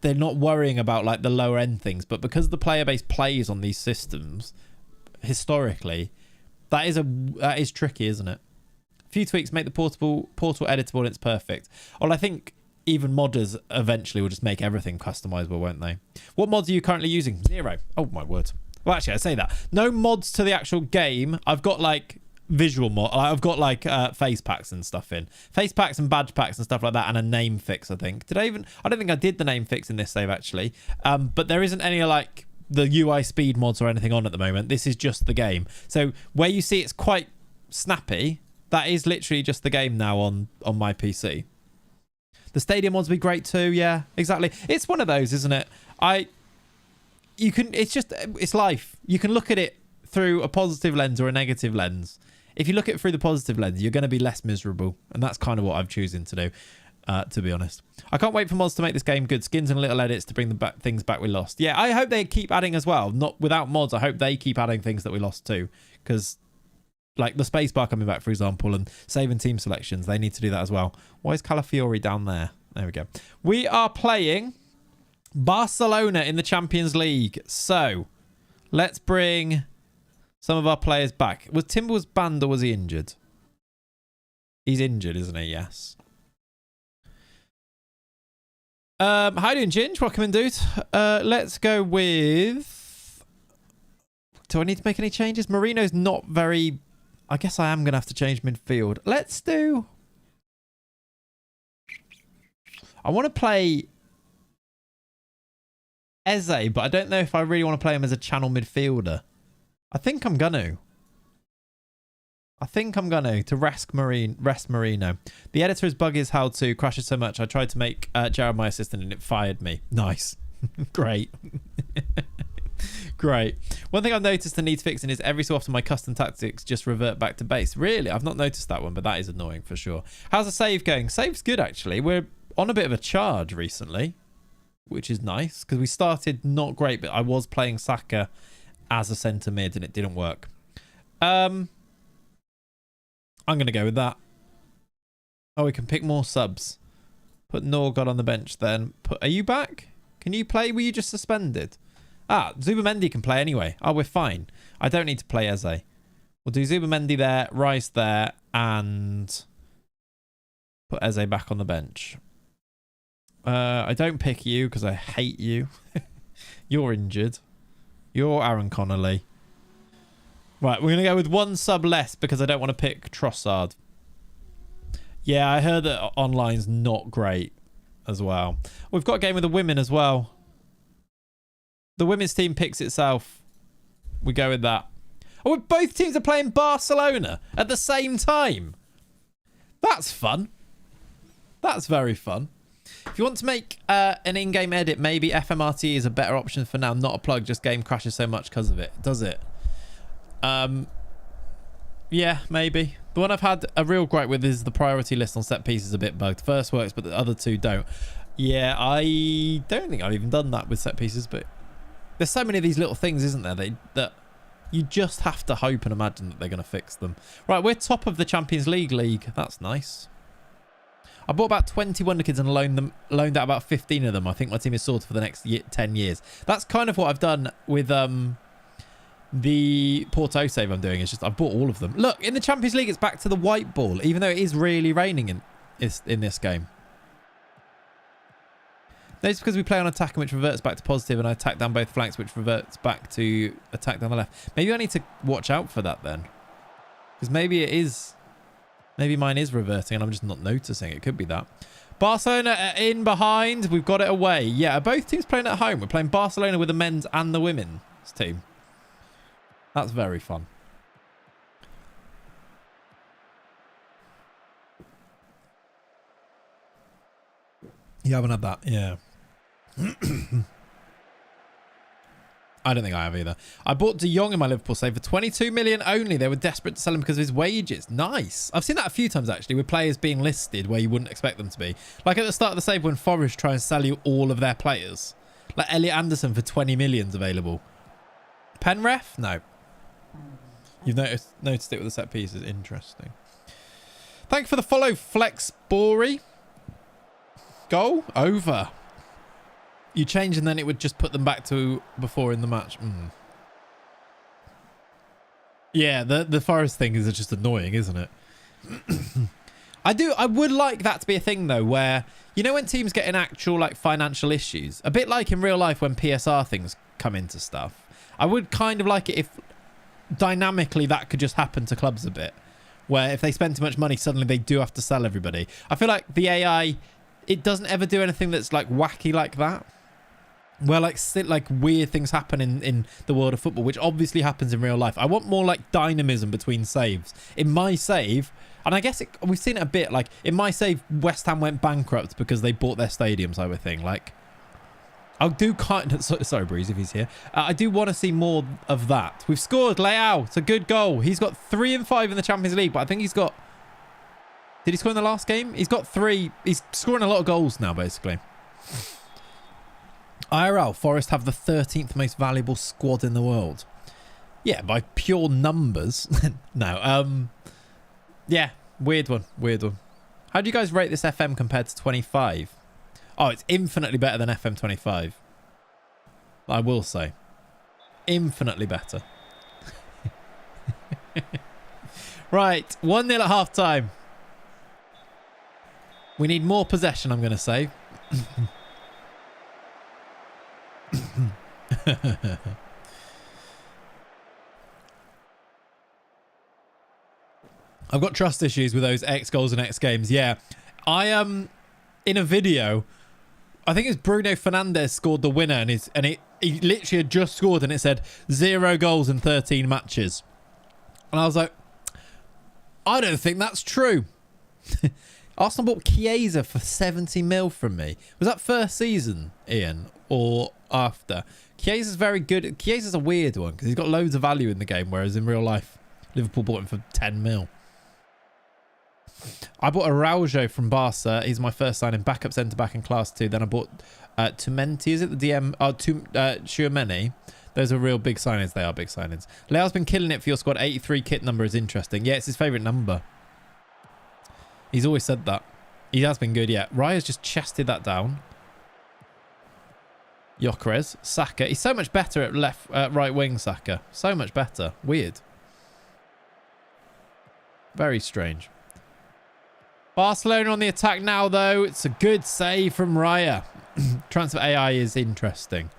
They're not worrying about like the lower end things, but because the player base plays on these systems historically, that is tricky, isn't it? A few tweaks make the portal editable and it's perfect. Well, I think even modders eventually will just make everything customizable, won't they? What mods are you currently using? 0. Oh my word. Well, actually, I say that. No mods to the actual game. I've got like visual mod. I've got like face packs and stuff in. Face packs and badge packs and stuff like that, and a name fix, I think. I don't think I did the name fix in this save, actually. But there isn't any like the UI speed mods or anything on at the moment. This is just the game. So where you see it's quite snappy, that is literally just the game now on my PC. The stadium mods would be great too. Yeah, exactly. It's one of those, isn't it? It's life. You can look at it through a positive lens or a negative lens. If you look at it through the positive lens, you're going to be less miserable. And that's kind of what I'm choosing to do, to be honest. I can't wait for mods to make this game good. Skins and little edits to bring the things back we lost. Yeah, I hope they keep adding as well. Not without mods. I hope they keep adding things that we lost too. Because like the spacebar coming back, for example, and saving team selections, they need to do that as well. Why is Calafiori down there? There we go. We are playing Barcelona in the Champions League. So let's bring some of our players back. Was Timber's banned or was he injured? He's injured, isn't he? Yes. How you doing, Ginge? Welcome in, dude. Let's go with... Do I need to make any changes? Marino's not very... I guess I am going to have to change midfield. Let's do... I want to play Eze, but I don't know if I really want to play him as a channel midfielder. I think I'm going to. To rest Marino. The editor's bug is how to crashes so much. I tried to make Jared my assistant and it fired me. Nice. Great. Great. One thing I've noticed the needs fixing is every so often my custom tactics just revert back to base. Really? I've not noticed that one, but that is annoying for sure. How's the save going? Save's good, actually. We're on a bit of a charge recently, which is nice because we started not great, but I was playing Saka as a centre mid and it didn't work. I'm going to go with that. Oh, we can pick more subs. Put Norgod on the bench then. Are you back? Can you play? Were you just suspended? Ah, Zubamendi can play anyway. Oh, we're fine. I don't need to play Eze. We'll do Zubamendi there, Rice there, and put Eze back on the bench. I don't pick you because I hate you. You're injured. You're Aaron Connolly. Right, we're going to go with one sub less because I don't want to pick Trossard. Yeah, I heard that online's not great as well. We've got a game with the women as well. The women's team picks itself. We go with that. Oh, both teams are playing Barcelona at the same time. That's fun. That's very fun. If you want to make an in-game edit, maybe FMRT is a better option for now. Not a plug, just game crashes so much because of it. Does it? Yeah, maybe. The one I've had a real gripe with is the priority list on set pieces a bit bugged. First works, but the other two don't. Yeah, I don't think I've even done that with set pieces, but there's so many of these little things, isn't there, that you just have to hope and imagine that they're going to fix them. Right, we're top of the Champions League. That's nice. I bought about 20 Wonderkids and loaned out about 15 of them. I think my team is sorted for the next 10 years. That's kind of what I've done with The Porto save I'm doing is just, I bought all of them. Look, in the Champions League, it's back to the white ball, even though it is really raining in this game. No, it's because we play on attacking, which reverts back to positive, and I attack down both flanks, which reverts back to attack down the left. Maybe I need to watch out for that then. Because maybe it is... Maybe mine is reverting and I'm just not noticing. It could be that. Barcelona are in behind. We've got it away. Yeah, are both teams playing at home? We're playing Barcelona with the men's and the women's team. That's very fun. You haven't had that? Yeah. I don't think I have either. I bought De Jong in my Liverpool save for 22 million only. They were desperate to sell him because of his wages. Nice. I've seen that a few times, actually, with players being listed where you wouldn't expect them to be. Like at the start of the save when Forest try and sell you all of their players. Like Elliot Anderson for 20 million's available. Penref? No. You've noticed it with the set pieces. Interesting. Thank you for the follow, Flex Bory. Goal? Over. You change and then it would just put them back to before in the match. Yeah, the Forest thing is just annoying, isn't it? I would like that to be a thing though, where, you know, when teams get in actual like financial issues, a bit like in real life when PSR things come into stuff. I would kind of like it if dynamically that could just happen to clubs a bit, where if they spend too much money, suddenly they do have to sell everybody. I feel like the AI, it doesn't ever do anything that's like wacky like that, where like weird things happen in the world of football, which obviously happens in real life. I want more like dynamism between saves. In my save, and I guess we've seen it a bit, like in my save, West Ham went bankrupt because they bought their stadium type of thing. Like, I do kind of, sorry Breeze if he's here, I do want to see more of that. We've scored, Leao, it's a good goal. He's got 3 and 5 in the Champions League, but I think he's got, did he score in the last game? He's got 3, he's scoring a lot of goals now basically. IRL, Forest have the 13th most valuable squad in the world. Yeah, by pure numbers. No, yeah, weird one. How do you guys rate this FM compared to 25? Oh, it's infinitely better than FM25. I will say. Infinitely better. Right, 1-0 at half time. We need more possession, I'm going to say. I've got trust issues with those X goals and X games. Yeah, I in a video, I think it's Bruno Fernandes scored the winner, and he literally had just scored, and it said 0 goals in 13 matches, and I was like, I don't think that's true. Arsenal bought Chiesa for 70 mil from me. Was that first season, Ian, or after? Chiesa's very good. Chiesa's a weird one because he's got loads of value in the game, whereas in real life, Liverpool bought him for 10 mil. I bought Araujo from Barca. He's my first signing, backup centre-back in Class 2. Then I bought Tumenti, is it the DM? Tchouameni. Those are real big signings. They are big signings. Leo's been killing it for your squad. 83 kit number is interesting. Yeah, it's his favourite number. He's always said that. He has been good, yeah. Raya's just chested that down. Gyökeres, Saka. He's so much better at right wing, Saka. So much better. Weird. Very strange. Barcelona on the attack now, though. It's a good save from Raya. Transfer AI is interesting.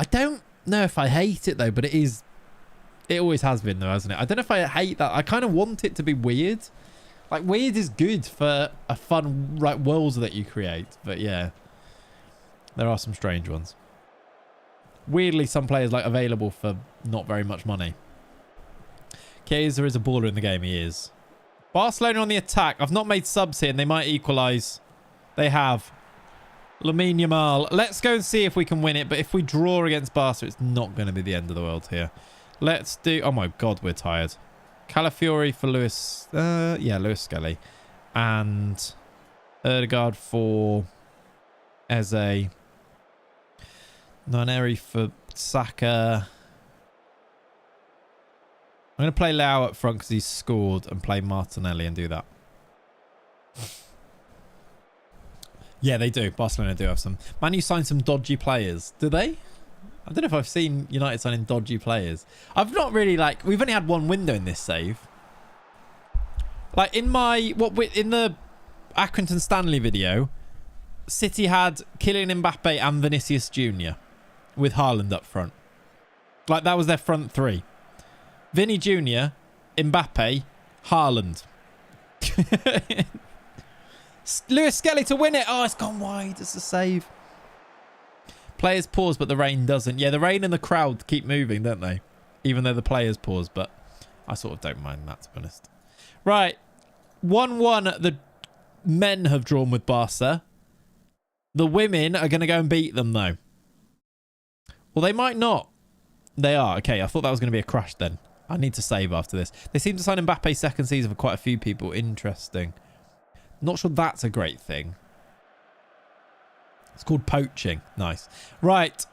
I don't know if I hate it, though, but it is. It always has been, though, hasn't it? I don't know if I hate that. I kind of want it to be weird. Like, weird is good for a fun world that you create. But, yeah. There are some strange ones. Weirdly, some players like available for not very much money. Chiesa is a baller in the game. He is. Barcelona on the attack. I've not made subs here and they might equalise. They have. Lamine Yamal. Let's go and see if we can win it. But if we draw against Barca, it's not going to be the end of the world here. Let's do... Oh my God, we're tired. Calafiori for Lewis. Yeah, Lewis Skelly. And Erdegaard for Eze. Nwaneri for Saka. I'm going to play Leao up front because he's scored and play Martinelli and do that. Yeah, they do. Barcelona do have some. Man U signed some dodgy players. Do they? I don't know if I've seen United signing dodgy players. I've not really like... We've only had one window in this save. Like in the Accrington Stanley video, City had Kylian Mbappe and Vinicius Jr. with Haaland up front. Like that was their front three. Vinny Jr., Mbappe, Haaland. Lewis Skelly to win it. Oh, it's gone wide. It's a save. Players pause, but the rain doesn't. Yeah, the rain and the crowd keep moving, don't they? Even though the players pause, but I sort of don't mind that, to be honest. Right. 1-1. The men have drawn with Barca. The women are going to go and beat them, though. Well, they might not. They are. Okay, I thought that was going to be a crash then. I need to save after this. They seem to sign Mbappe's second season for quite a few people. Interesting. Not sure that's a great thing. It's called poaching. Nice. Right.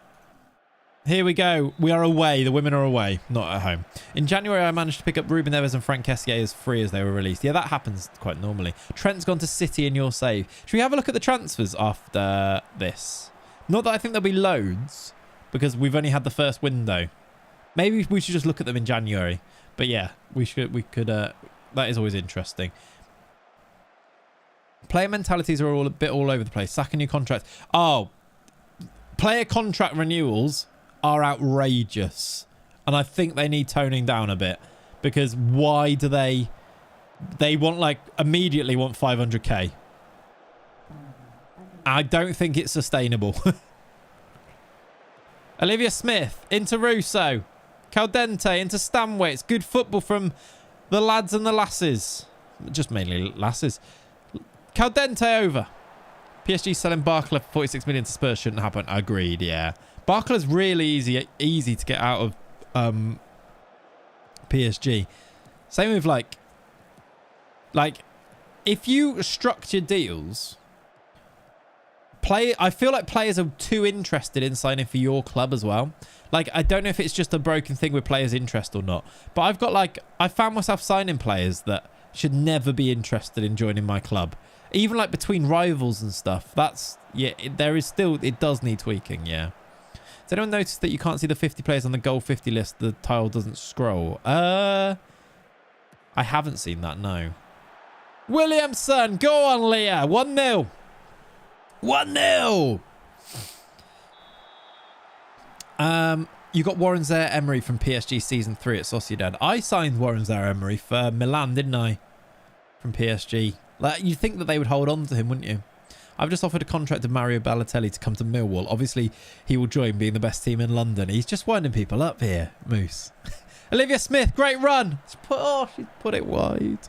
Here we go. We are away. The women are away, not at home. In January, I managed to pick up Ruben Neves and Frank Kessié as free as they were released. Yeah, that happens quite normally. Trent's gone to City in your save. Should we have a look at the transfers after this? Not that I think there'll be loads, because we've only had the first window. Maybe we should just look at them in January. But yeah, we could. That is always interesting. Player mentalities are all a bit all over the place. Saka new contract. Oh, player contract renewals are outrageous, and I think they need toning down a bit, because why do they want like immediately want 500k? I don't think it's sustainable. Olivia Smith into Russo, Caldente into Stanway. It's good football from the lads and the lasses, just mainly lasses. Caldente over. PSG selling Barca for 46 million to Spurs shouldn't happen. Agreed, yeah. Barca's really easy to get out of PSG. Same with like if you structure deals, I feel like players are too interested in signing for your club as well. Like, I don't know if it's just a broken thing with players' interest or not, but I found myself signing players that should never be interested in joining my club. Even like between rivals and stuff. It does need tweaking, yeah. Has anyone noticed that you can't see the 50 players on the goal 50 list? The tile doesn't scroll. I haven't seen that, no. Williamson, go on, Leah. 1-0. 1-0. You got Warren Zaire-Emery from PSG season 3 at Sociedad. I signed Warren Zaire-Emery for Milan, didn't I? From PSG. Like, you'd think that they would hold on to him, wouldn't you? I've just offered a contract to Mario Balotelli to come to Millwall. Obviously, he will join being the best team in London. He's just winding people up here, Moose. Olivia Smith, great run. She's put it wide.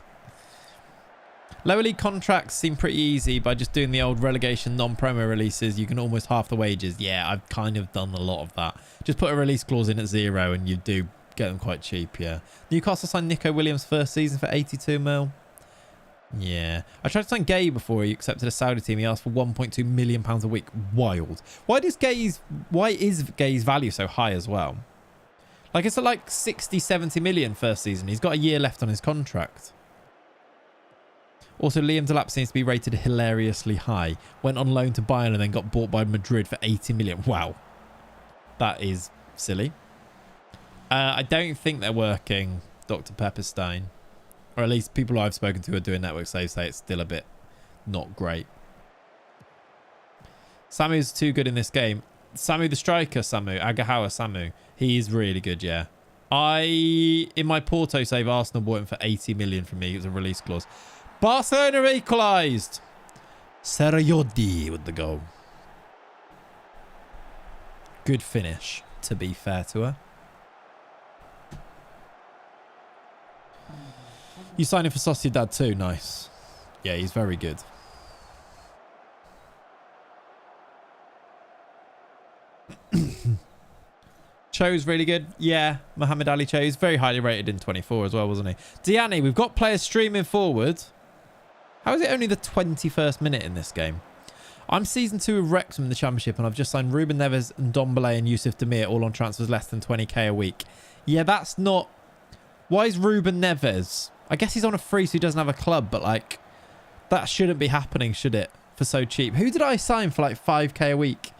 Lower league contracts seem pretty easy by just doing the old relegation non-promo releases. You can almost half the wages. Yeah, I've kind of done a lot of that. Just put a release clause in at 0 and you do get them quite cheap, yeah. Newcastle signed Nico Williams first season for 82 mil. Yeah. I tried to sign Gay before he accepted a Saudi team. He asked for £1.2 million a week. Wild. Why is Gay's value so high as well? Like, it's at like 60, 70 million first season. He's got a year left on his contract. Also, Liam Delap seems to be rated hilariously high. Went on loan to Bayern and then got bought by Madrid for 80 million. Wow. That is silly. I don't think they're working, Dr. Pepperstein. Or at least people I've spoken to who are doing network saves say it's still a bit not great. Samu's too good in this game. Samu the striker, Agahawa Samu. He is really good, yeah. In my Porto save, Arsenal bought him for 80 million from me. It was a release clause. Barcelona equalised. Serayodi with the goal. Good finish, to be fair to her. You signed him for Sociedad too. Nice. Yeah, he's very good. Cho's really good. Yeah, Muhammad Ali Cho. He's very highly rated in 24 as well, wasn't he? Diani, we've got players streaming forward. How is it only the 21st minute in this game? I'm season 2 of Wrexham in the Championship, and I've just signed Ruben Neves and Dombele and Yusuf Demir all on transfers less than 20k a week. Yeah, that's not... Why is Ruben Neves... I guess he's on a free, so he doesn't have a club, but like, that shouldn't be happening, should it? For so cheap. Who did I sign for like 5k a week?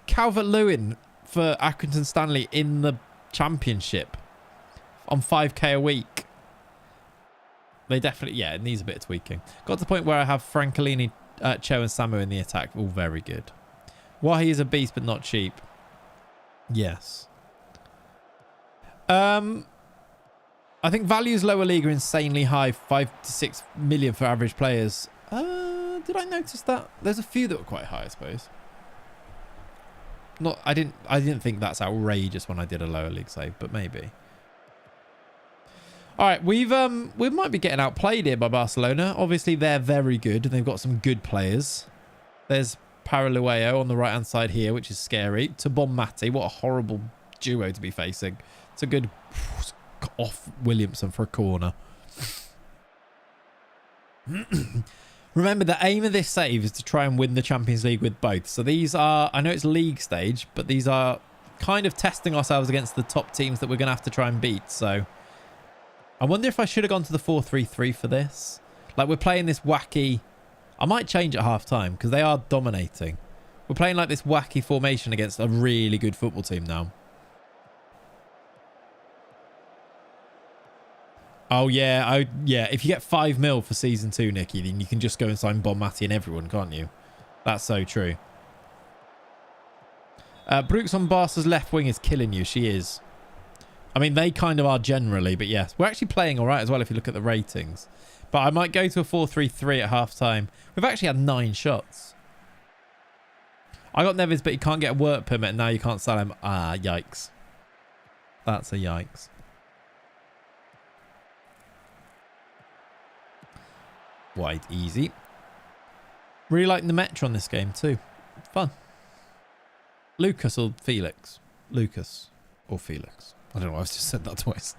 Calvert-Lewin for Accrington Stanley in the Championship on 5k a week. They definitely, yeah, it needs a bit of tweaking. Got to the point where I have Francolini, Cho and Samu in the attack. All very good. Wahi is a beast, but not cheap. Yes. I think values lower league are insanely high. 5 to 6 million for average players. Did I notice that? There's a few that were quite high, I suppose. I didn't think that's outrageous when I did a lower league save, but maybe. All right, we might be getting outplayed here by Barcelona. Obviously, they're very good. They've got some good players. There's Paralueo on the right-hand side here, which is scary. To Bonmati, what a horrible duo to be facing. It's a good off Williamson for a corner. Remember, the aim of this save is to try and win the Champions League with both. So these are, I know it's league stage, but these are kind of testing ourselves against the top teams that we're going to have to try and beat. So I wonder if I should have gone to the 4-3-3 for this. Like, we're playing this wacky... I might change at half-time because they are dominating. We're playing like this wacky formation against a really good football team now. Oh, yeah. Yeah, if you get 5 mil for Season 2, Nicky, then you can just go and sign Bonmati and everyone, can't you? That's so true. Brooks on Barca's left wing is killing you. She is. I mean, they kind of are generally, but yes. We're actually playing all right as well if you look at the ratings. But I might go to a 4-3-3 at half-time. We've actually had 9 shots. I got Neves, but he can't get a work permit, and now you can't sell him. Ah, yikes. That's a yikes. Wide, easy. Really liking the Metro on this game too. Fun. Lucas or Felix? Lucas or Felix. I don't know. I've just said that twice.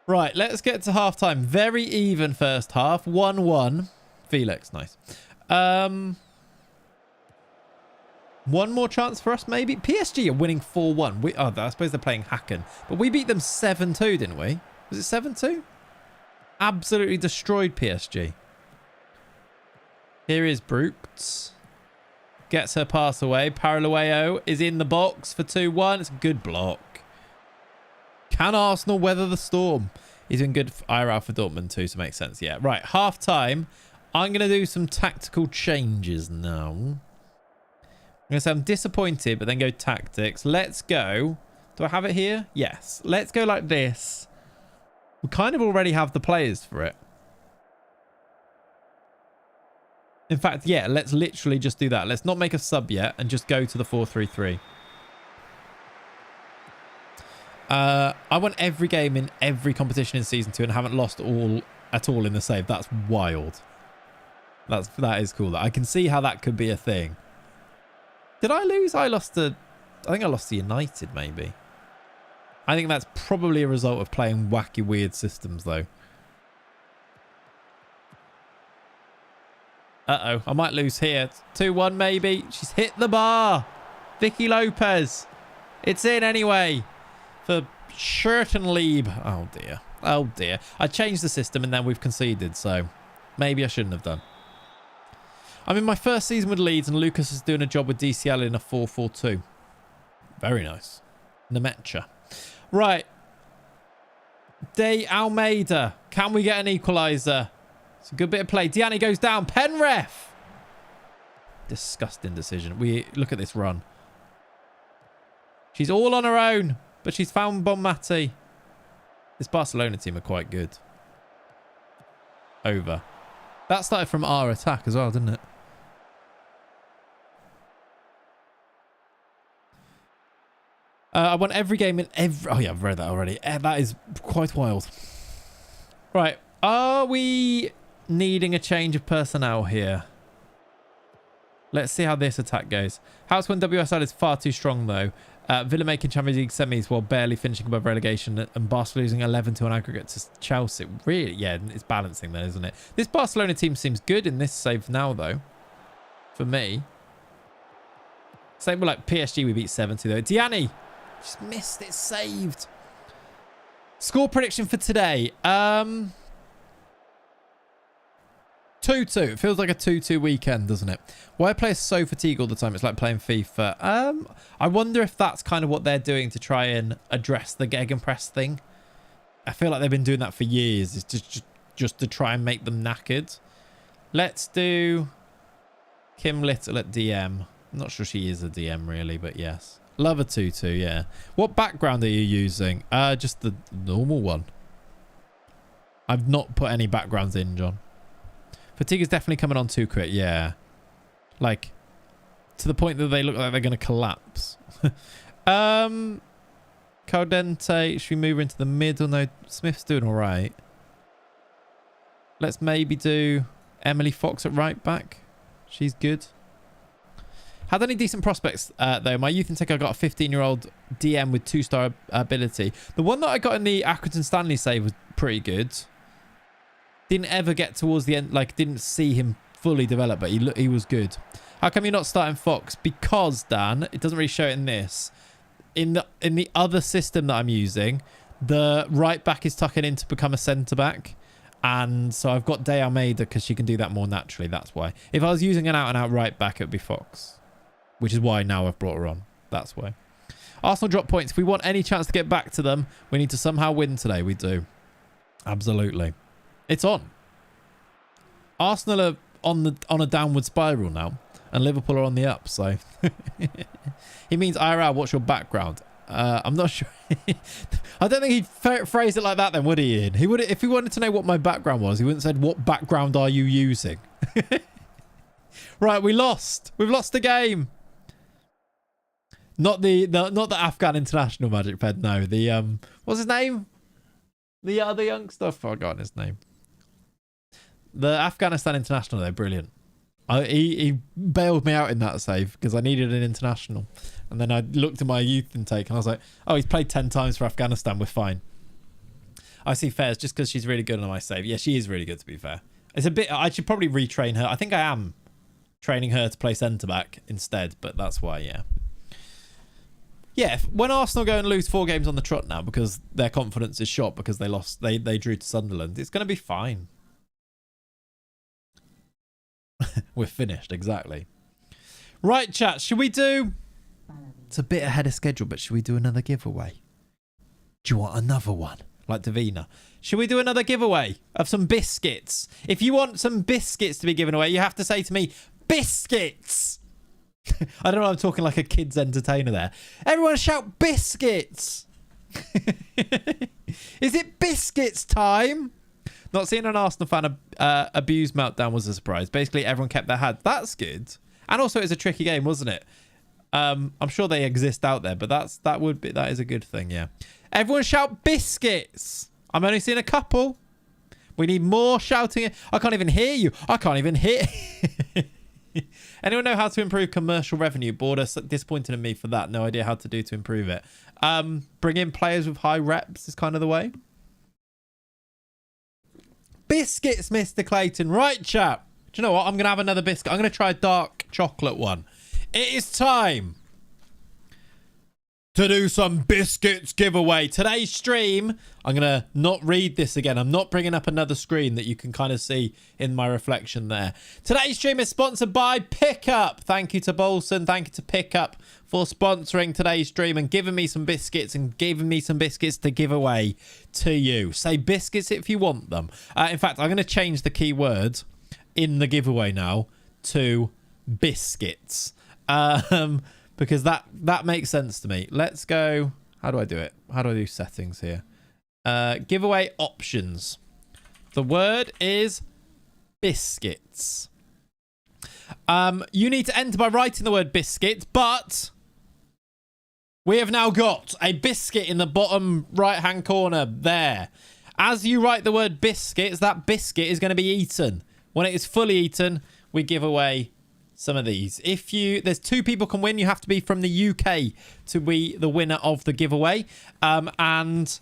Right, let's get to half time. Very even first half. 1-1. Felix, nice. One more chance for us, maybe. PSG are winning 4-1. I suppose they're playing Hacken. But we beat them 7-2, didn't we? Was it 7-2? Absolutely destroyed PSG. Here is Brooks. Gets her pass away. Paralueo is in the box for 2-1. It's a good block. Can Arsenal weather the storm? He's been good for IRL for Dortmund too, so it makes sense. Yeah, right. Half time. I'm going to do some tactical changes now. I'm going to say I'm disappointed, but then go tactics. Let's go. Do I have it here? Yes. Let's go like this. We kind of already have the players for it. In fact, yeah, let's literally just do that. Let's not make a sub yet and just go to the 4-3-3. I won every game in every competition in Season 2 and haven't lost at all in the save. That's wild. That is cool. I can see how that could be a thing. Did I lose? I think I lost to United, maybe. I think that's probably a result of playing wacky, weird systems, though. Uh-oh. I might lose here. 2-1, maybe. She's hit the bar. Vicky Lopez. It's in anyway. For Schurtenlieb. Oh, dear. Oh, dear. I changed the system and then we've conceded, so maybe I shouldn't have done. I'm in my first season with Leeds and Lucas is doing a job with DCL in a 4-4-2. Very nice. Nemecha. Right. De Almeida. Can we get an equaliser? It's a good bit of play. Diani goes down. Penref. Disgusting decision. Look at this run. She's all on her own, but she's found Bonmati. This Barcelona team are quite good. Over. That started from our attack as well, didn't it? I won every game in every... Oh, yeah, I've read that already. That is quite wild. Right. Are we needing a change of personnel here? Let's see how this attack goes. House when WSL is far too strong, though. Villa making Champions League semis while barely finishing above relegation, and Barca losing 11 to an aggregate to Chelsea. Really? Yeah, it's balancing then, isn't it? This Barcelona team seems good in this save now, though. For me. Same with like PSG, we beat 7-2, though. Diani! Just missed it. Saved. Score prediction for today. 2-1 2-2. It feels like a 2-2 weekend, doesn't it? Why play so fatigued all the time? It's like playing FIFA. I wonder if that's kind of what they're doing to try and address the gegenpress thing. I feel like they've been doing that for years. It's just to try and make them knackered. Let's do Kim Little at DM. I'm not sure she is a DM really, but yes. Love a 2-2, yeah. What background are you using? Just the normal one. I've not put any backgrounds in, John. Fatigue is definitely coming on too quick, yeah. Like, to the point that they look like they're going to collapse. Caldente, should we move her into the middle? No, Smith's doing all right. Let's maybe do Emily Fox at right back. She's good. Had any decent prospects, though. My youth intake, I got a 15-year-old DM with 2-star ability. The one that I got in the Accrington Stanley save was pretty good. Didn't ever get towards the end, like, didn't see him fully develop, but he was good. How come you're not starting Fox? Because, Dan, it doesn't really show it in this. In the other system that I'm using, the right back is tucking in to become a centre back. And so I've got De Almeida because she can do that more naturally. That's why. If I was using an out-and-out right back, it would be Fox. Which is why now I've brought her on. That's why. Arsenal drop points. If we want any chance to get back to them, we need to somehow win today. We do. Absolutely. It's on. Arsenal are on a downward spiral now. And Liverpool are on the up. So he means IRL, what's your background? I'm not sure. I don't think he'd phrase it like that then, would he, Ian? He would, if he wanted to know what my background was, he wouldn't have said, what background are you using? Right, we lost. We've lost the game. Not the Afghan international Magic Ped, no. The what's his name? The other youngster. I've forgotten his name. The Afghanistan international, they're brilliant. He bailed me out in that save because I needed an international. And then I looked at my youth intake and I was like, oh, he's played 10 times for Afghanistan. We're fine. I see Fairs just because she's really good on my save. Yeah, she is really good, to be fair. It's a bit... I should probably retrain her. I think I am training her to play centre-back instead, but that's why, yeah. Yeah, when Arsenal go and lose 4 games on the trot now because their confidence is shot because they lost, they drew to Sunderland, it's going to be fine. We're finished, exactly. Right, chat, should we do... It's a bit ahead of schedule, but should we do another giveaway? Do you want another one? Like Davina. Should we do another giveaway of some biscuits? If you want some biscuits to be given away, you have to say to me, biscuits! I don't know, I'm talking like a kid's entertainer there. Everyone shout biscuits! Is it biscuits time? Not seeing an Arsenal fan abuse Meltdown was a surprise. Basically, everyone kept their heads. That's good. And also, it's a tricky game, wasn't it? I'm sure they exist out there, but that is a good thing, yeah. Everyone shout biscuits! I'm only seeing a couple. We need more shouting. I can't even hear you. I can't even hear... Anyone know how to improve commercial revenue? Border disappointed in me for that. No idea how to improve it. Bring in players with high reps is kind of the way. Biscuits, Mr. Clayton. Right, chap. Do you know what? I'm going to have another biscuit. I'm going to try a dark chocolate one. It is time to do some biscuits giveaway. Today's stream, I'm going to not read this again. I'm not bringing up another screen that you can kind of see in my reflection there. Today's stream is sponsored by Pickup. Thank you to Bolson. Thank you to Pickup for sponsoring today's stream and giving me some biscuits to give away to you. Say biscuits if you want them. In fact, I'm going to change the keyword in the giveaway now to biscuits. Because that makes sense to me. Let's go. How do I do it? How do I do settings here? Giveaway options. The word is biscuits. You need to enter by writing the word biscuit, but we have now got a biscuit in the bottom right-hand corner there. As you write the word biscuits, that biscuit is going to be eaten. When it is fully eaten, we give away some of these. There's 2 people can win. You have to be from the UK to be the winner of the giveaway. And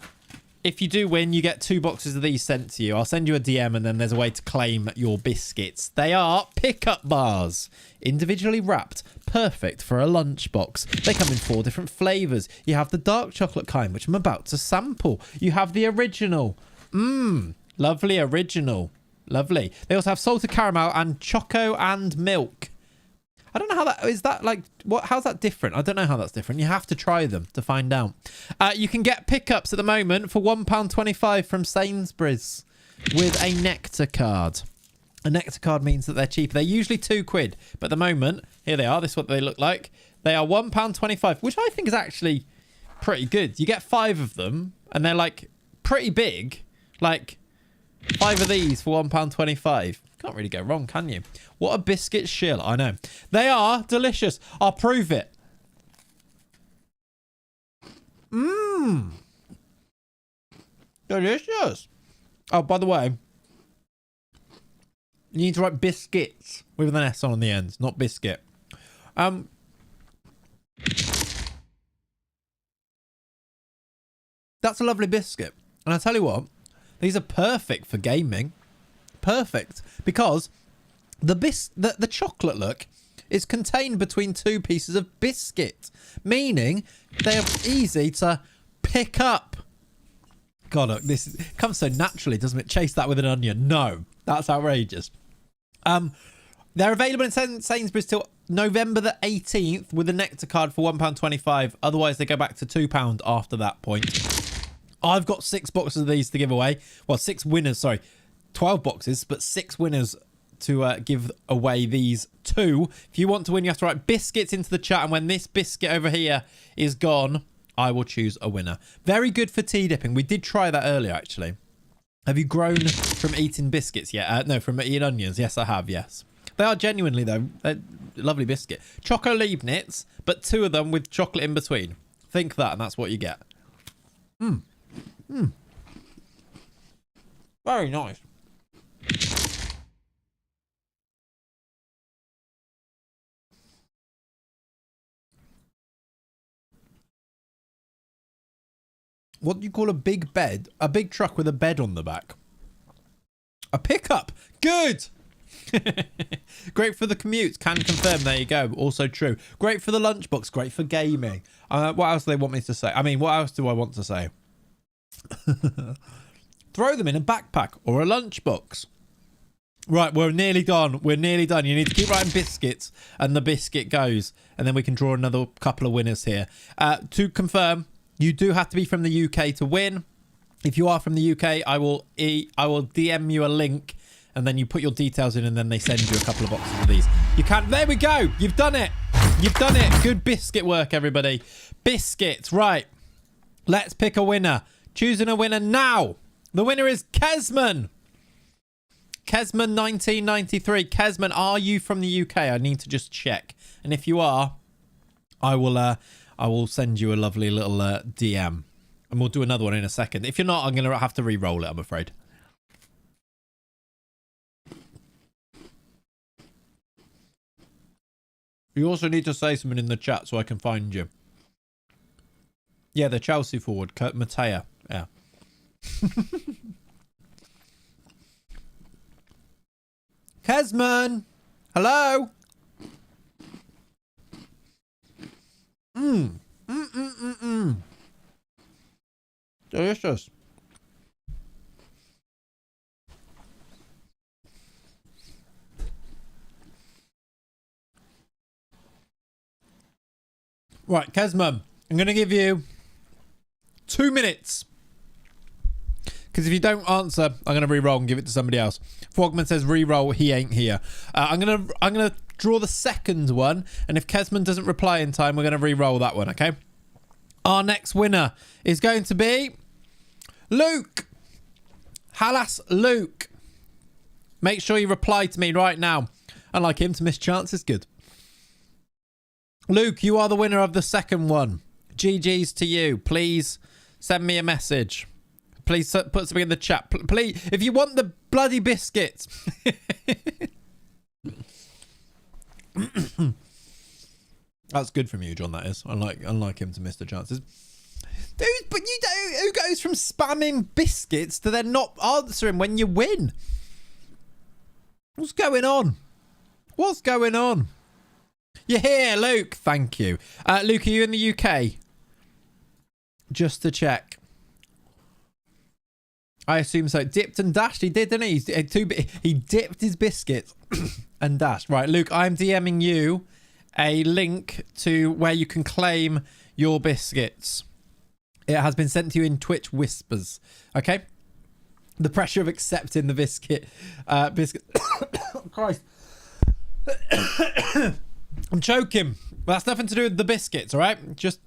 if you do win, you get 2 boxes of these sent to you. I'll send you a DM and then there's a way to claim your biscuits. They are pickup bars, individually wrapped, perfect for a lunchbox. They come in 4 different flavors. You have the dark chocolate kind, which I'm about to sample. You have the original. Lovely original. Lovely. They also have salted caramel and choco and milk. I don't know how that... Is that like... what? How's that different? I don't know how that's different. You have to try them to find out. You can get pickups at the moment for £1.25 from Sainsbury's with a Nectar card. A Nectar card means that they're cheaper. They're usually £2, but at the moment, here they are. This is what they look like. They are £1.25, which I think is actually pretty good. You get 5 of them, and they're like pretty big. Like 5 of these for £1.25. Can't really go wrong, can you? What a biscuit shill. I know. They are delicious. I'll prove it. Mmm. Delicious. Oh, by the way, you need to write biscuits with an S on the end, not biscuit. That's a lovely biscuit. And I tell you what, these are perfect for gaming. Perfect. Because the chocolate look is contained between 2 pieces of biscuit, meaning they are easy to pick up. God, look, this comes so naturally, doesn't it? Chase that with an onion. No, that's outrageous. They're available in Sainsbury's till November the 18th with a Nectar card for £1.25. Otherwise, they go back to £2 after that point. I've got 6 boxes of these to give away. Well, 6 winners, sorry. 12 boxes, but 6 winners to give away these 2. If you want to win, you have to write biscuits into the chat. And when this biscuit over here is gone, I will choose a winner. Very good for tea dipping. We did try that earlier, actually. Have you grown from eating biscuits yet? No, from eating onions. Yes, I have, yes. They are genuinely, though, a lovely biscuit. Choco Leibniz, but 2 of them with chocolate in between. Think that, and that's what you get. Mmm. Mmm. Very nice. What do you call a big bed? A big truck with a bed on the back. A pickup. Good. Great for the commute. Can confirm. There you go. Also true. Great for the lunchbox. Great for gaming. What else do they want me to say? I mean, what else do I want to say? Throw them in a backpack or a lunchbox. Right, we're nearly done. We're nearly done. You need to keep writing biscuits, and the biscuit goes. And then we can draw another couple of winners here. To confirm, you do have to be from the UK to win. If you are from the UK, I will DM you a link, and then you put your details in, and then they send you a couple of boxes of these. You can. There we go. You've done it. You've done it. Good biscuit work, everybody. Biscuits. Right. Let's pick a winner. Choosing a winner now. The winner is Kesman. Kesman 1993. Kesman, are you from the UK? I need to just check. And if you are, I will send you a lovely little DM. And we'll do another one in a second. If you're not, I'm going to have to re-roll it, I'm afraid. You also need to say something in the chat so I can find you. Yeah, the Chelsea forward, Matea. Yeah. Kesman! Hello? Delicious. Right, Kesman, I'm going to give you 2 minutes. Because if you don't answer, I'm going to re-roll and give it to somebody else. Frogman says re-roll, he ain't here. I'm gonna draw the second one, and if Kesman doesn't reply in time, we're going to re-roll that one, okay? Our next winner is going to be Luke. Halas Luke. Make sure you reply to me right now. Unlike him, to miss chance is good. Luke, you are the winner of the second one. GG's to you. Please send me a message. Please put something in the chat. Please, if you want the bloody biscuits. That's good from you, John, that is. Unlike him to miss the chances. Dude, but you don't... Who goes from spamming biscuits to then not answering when you win? What's going on? What's going on? You're here, Luke. Thank you. Luke, are you in the UK? Just to check. I assume so. Dipped and dashed. He did, didn't he? He dipped his biscuits and dashed. Right, Luke, I'm DMing you a link to where you can claim your biscuits. It has been sent to you in Twitch whispers. Okay? The pressure of accepting the biscuit. Christ. I'm choking. That's nothing to do with the biscuits, all right? Just...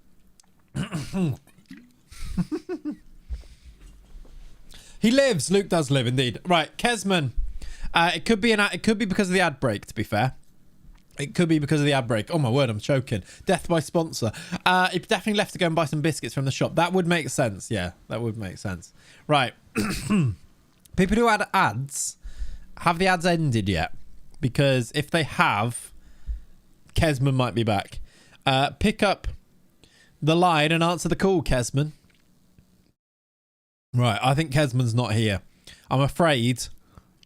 He lives. Luke does live, indeed. Right, Kesman. It could be because of the ad break, to be fair. It could be because of the ad break. Oh, my word, I'm choking. Death by sponsor. He definitely left to go and buy some biscuits from the shop. That would make sense. Yeah, that would make sense. Right. People who had ads, have the ads ended yet? Because if they have, Kesman might be back. Pick up the line and answer the call, Kesman. Right, I think Kesman's not here. I'm afraid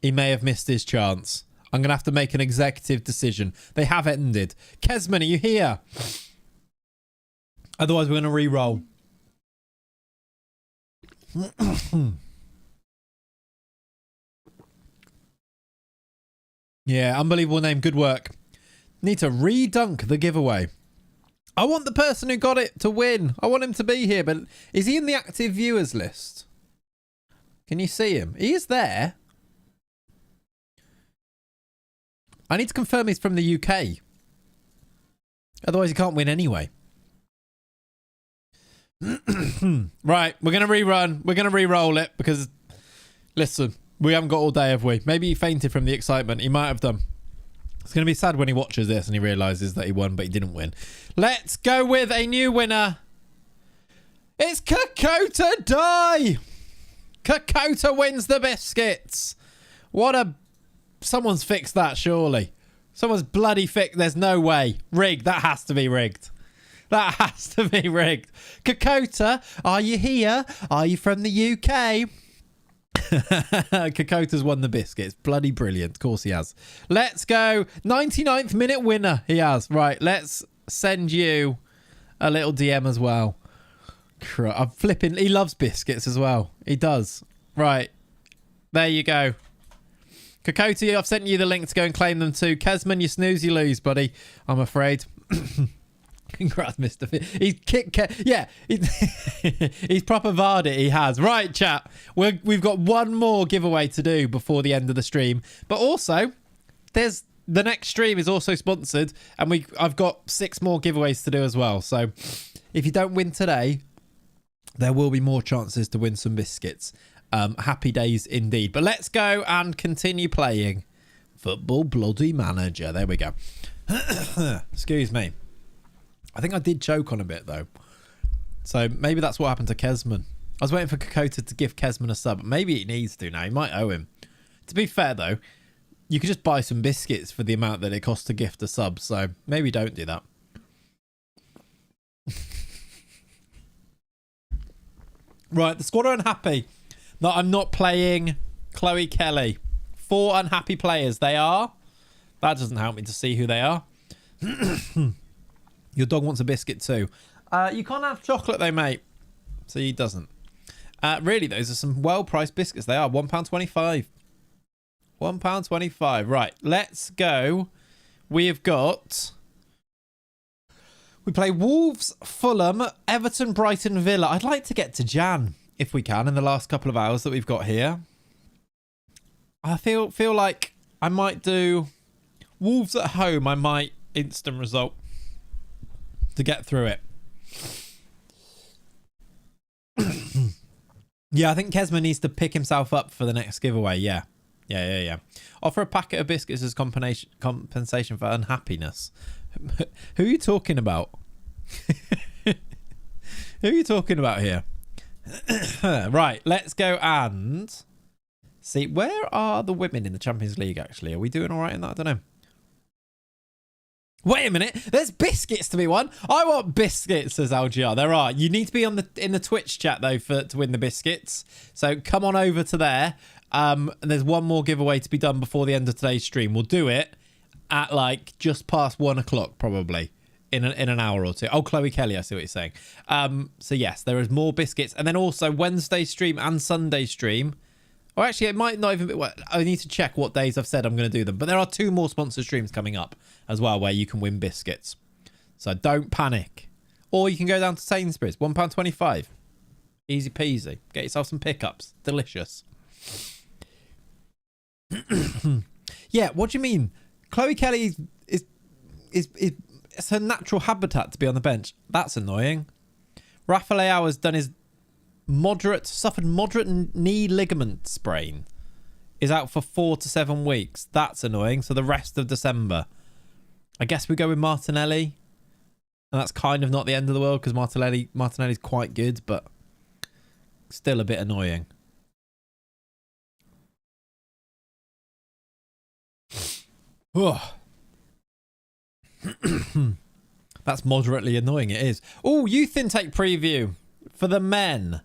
he may have missed his chance. I'm going to have to make an executive decision. They have ended. Kesman, are you here? Otherwise, we're going to re-roll. Yeah, unbelievable name. Good work. Need to re-dunk the giveaway. I want the person who got it to win. I want him to be here, but is he in the active viewers list? Can you see him? He is there. I need to confirm he's from the UK. Otherwise, he can't win anyway. Right, we're going to rerun. We're going to re-roll it because, listen, we haven't got all day, have we? Maybe he fainted from the excitement. He might have done. It's going to be sad when he watches this and he realises that he won, but he didn't win. Let's go with a new winner. It's Kakota Die. Kakota wins the biscuits. What a... Someone's fixed that, surely. Someone's bloody fixed... There's no way. Rigged. That has to be rigged. That has to be rigged. Kakota, are you here? Are you from the UK? Kakota's won the biscuits. Bloody brilliant. Of course he has. Let's go. 99th minute winner he has. Right, let's send you a little DM as well. I'm flipping. He loves biscuits as well. He does. Right. There you go. Kakota, I've sent you the link to go and claim them too. Kesman, you snooze, you lose, buddy. I'm afraid. Congrats, Mr. He's kicked. Yeah, he's proper Vardy. He has. Right, chat. We've got one more giveaway to do before the end of the stream. But also, there's the next stream is also sponsored, and I've got 6 more giveaways to do as well. So, if you don't win today, there will be more chances to win some biscuits. Happy days indeed. But let's go and continue playing Football Bloody Manager. There we go. Excuse me. I think I did choke on a bit, though. So maybe that's what happened to Kesman. I was waiting for Kakota to give Kesman a sub. Maybe he needs to now. He might owe him. To be fair, though, you could just buy some biscuits for the amount that it costs to gift a sub. So maybe don't do that. Right, the squad are unhappy that I'm not playing Chloe Kelly. 4 unhappy players. They are. That doesn't help me to see who they are. Your dog wants a biscuit too. You can't have chocolate though, mate. So he doesn't. Really, those are some well-priced biscuits. They are £1.25. £1.25. Right, let's go. We've got... We play Wolves, Fulham, Everton, Brighton, Villa. I'd like to get to Jan, if we can, in the last couple of hours that we've got here. I feel like I might do Wolves at home. I might instant result to get through it. Yeah, I think Kesman needs to pick himself up for the next giveaway. Yeah. Offer a packet of biscuits as compensation for unhappiness. Who are you talking about? Who are you talking about here? Right, let's go and see. Where are the women in the Champions League, actually? Are we doing all right in that? I don't know. Wait a minute. There's biscuits to be won. I want biscuits, says LGR. There are. You need to be in the Twitch chat, though, to win the biscuits. So come on over to there. And there's one more giveaway to be done before the end of today's stream. We'll do it at like just past 1 o'clock, probably. in an hour or two. Oh, Chloe Kelly, I see what you're saying. So yes, there is more biscuits. And then also Wednesday stream and Sunday stream. Or actually, it might not even be... Well, I need to check what days I've said I'm going to do them. But there are 2 more sponsored streams coming up as well where you can win biscuits. So don't panic. Or you can go down to Sainsbury's. £1.25. Easy peasy. Get yourself some pickups. Delicious. Yeah, what do you mean? Chloe Kelly is it's her natural habitat to be on the bench. That's annoying. Rafael has done his suffered moderate knee ligament sprain. Is out for 4 to 7 weeks. That's annoying. So the rest of December. I guess we go with Martinelli. And that's kind of not the end of the world because Martinelli's quite good, but still a bit annoying. That's moderately annoying. It is. Oh, youth intake preview for the men.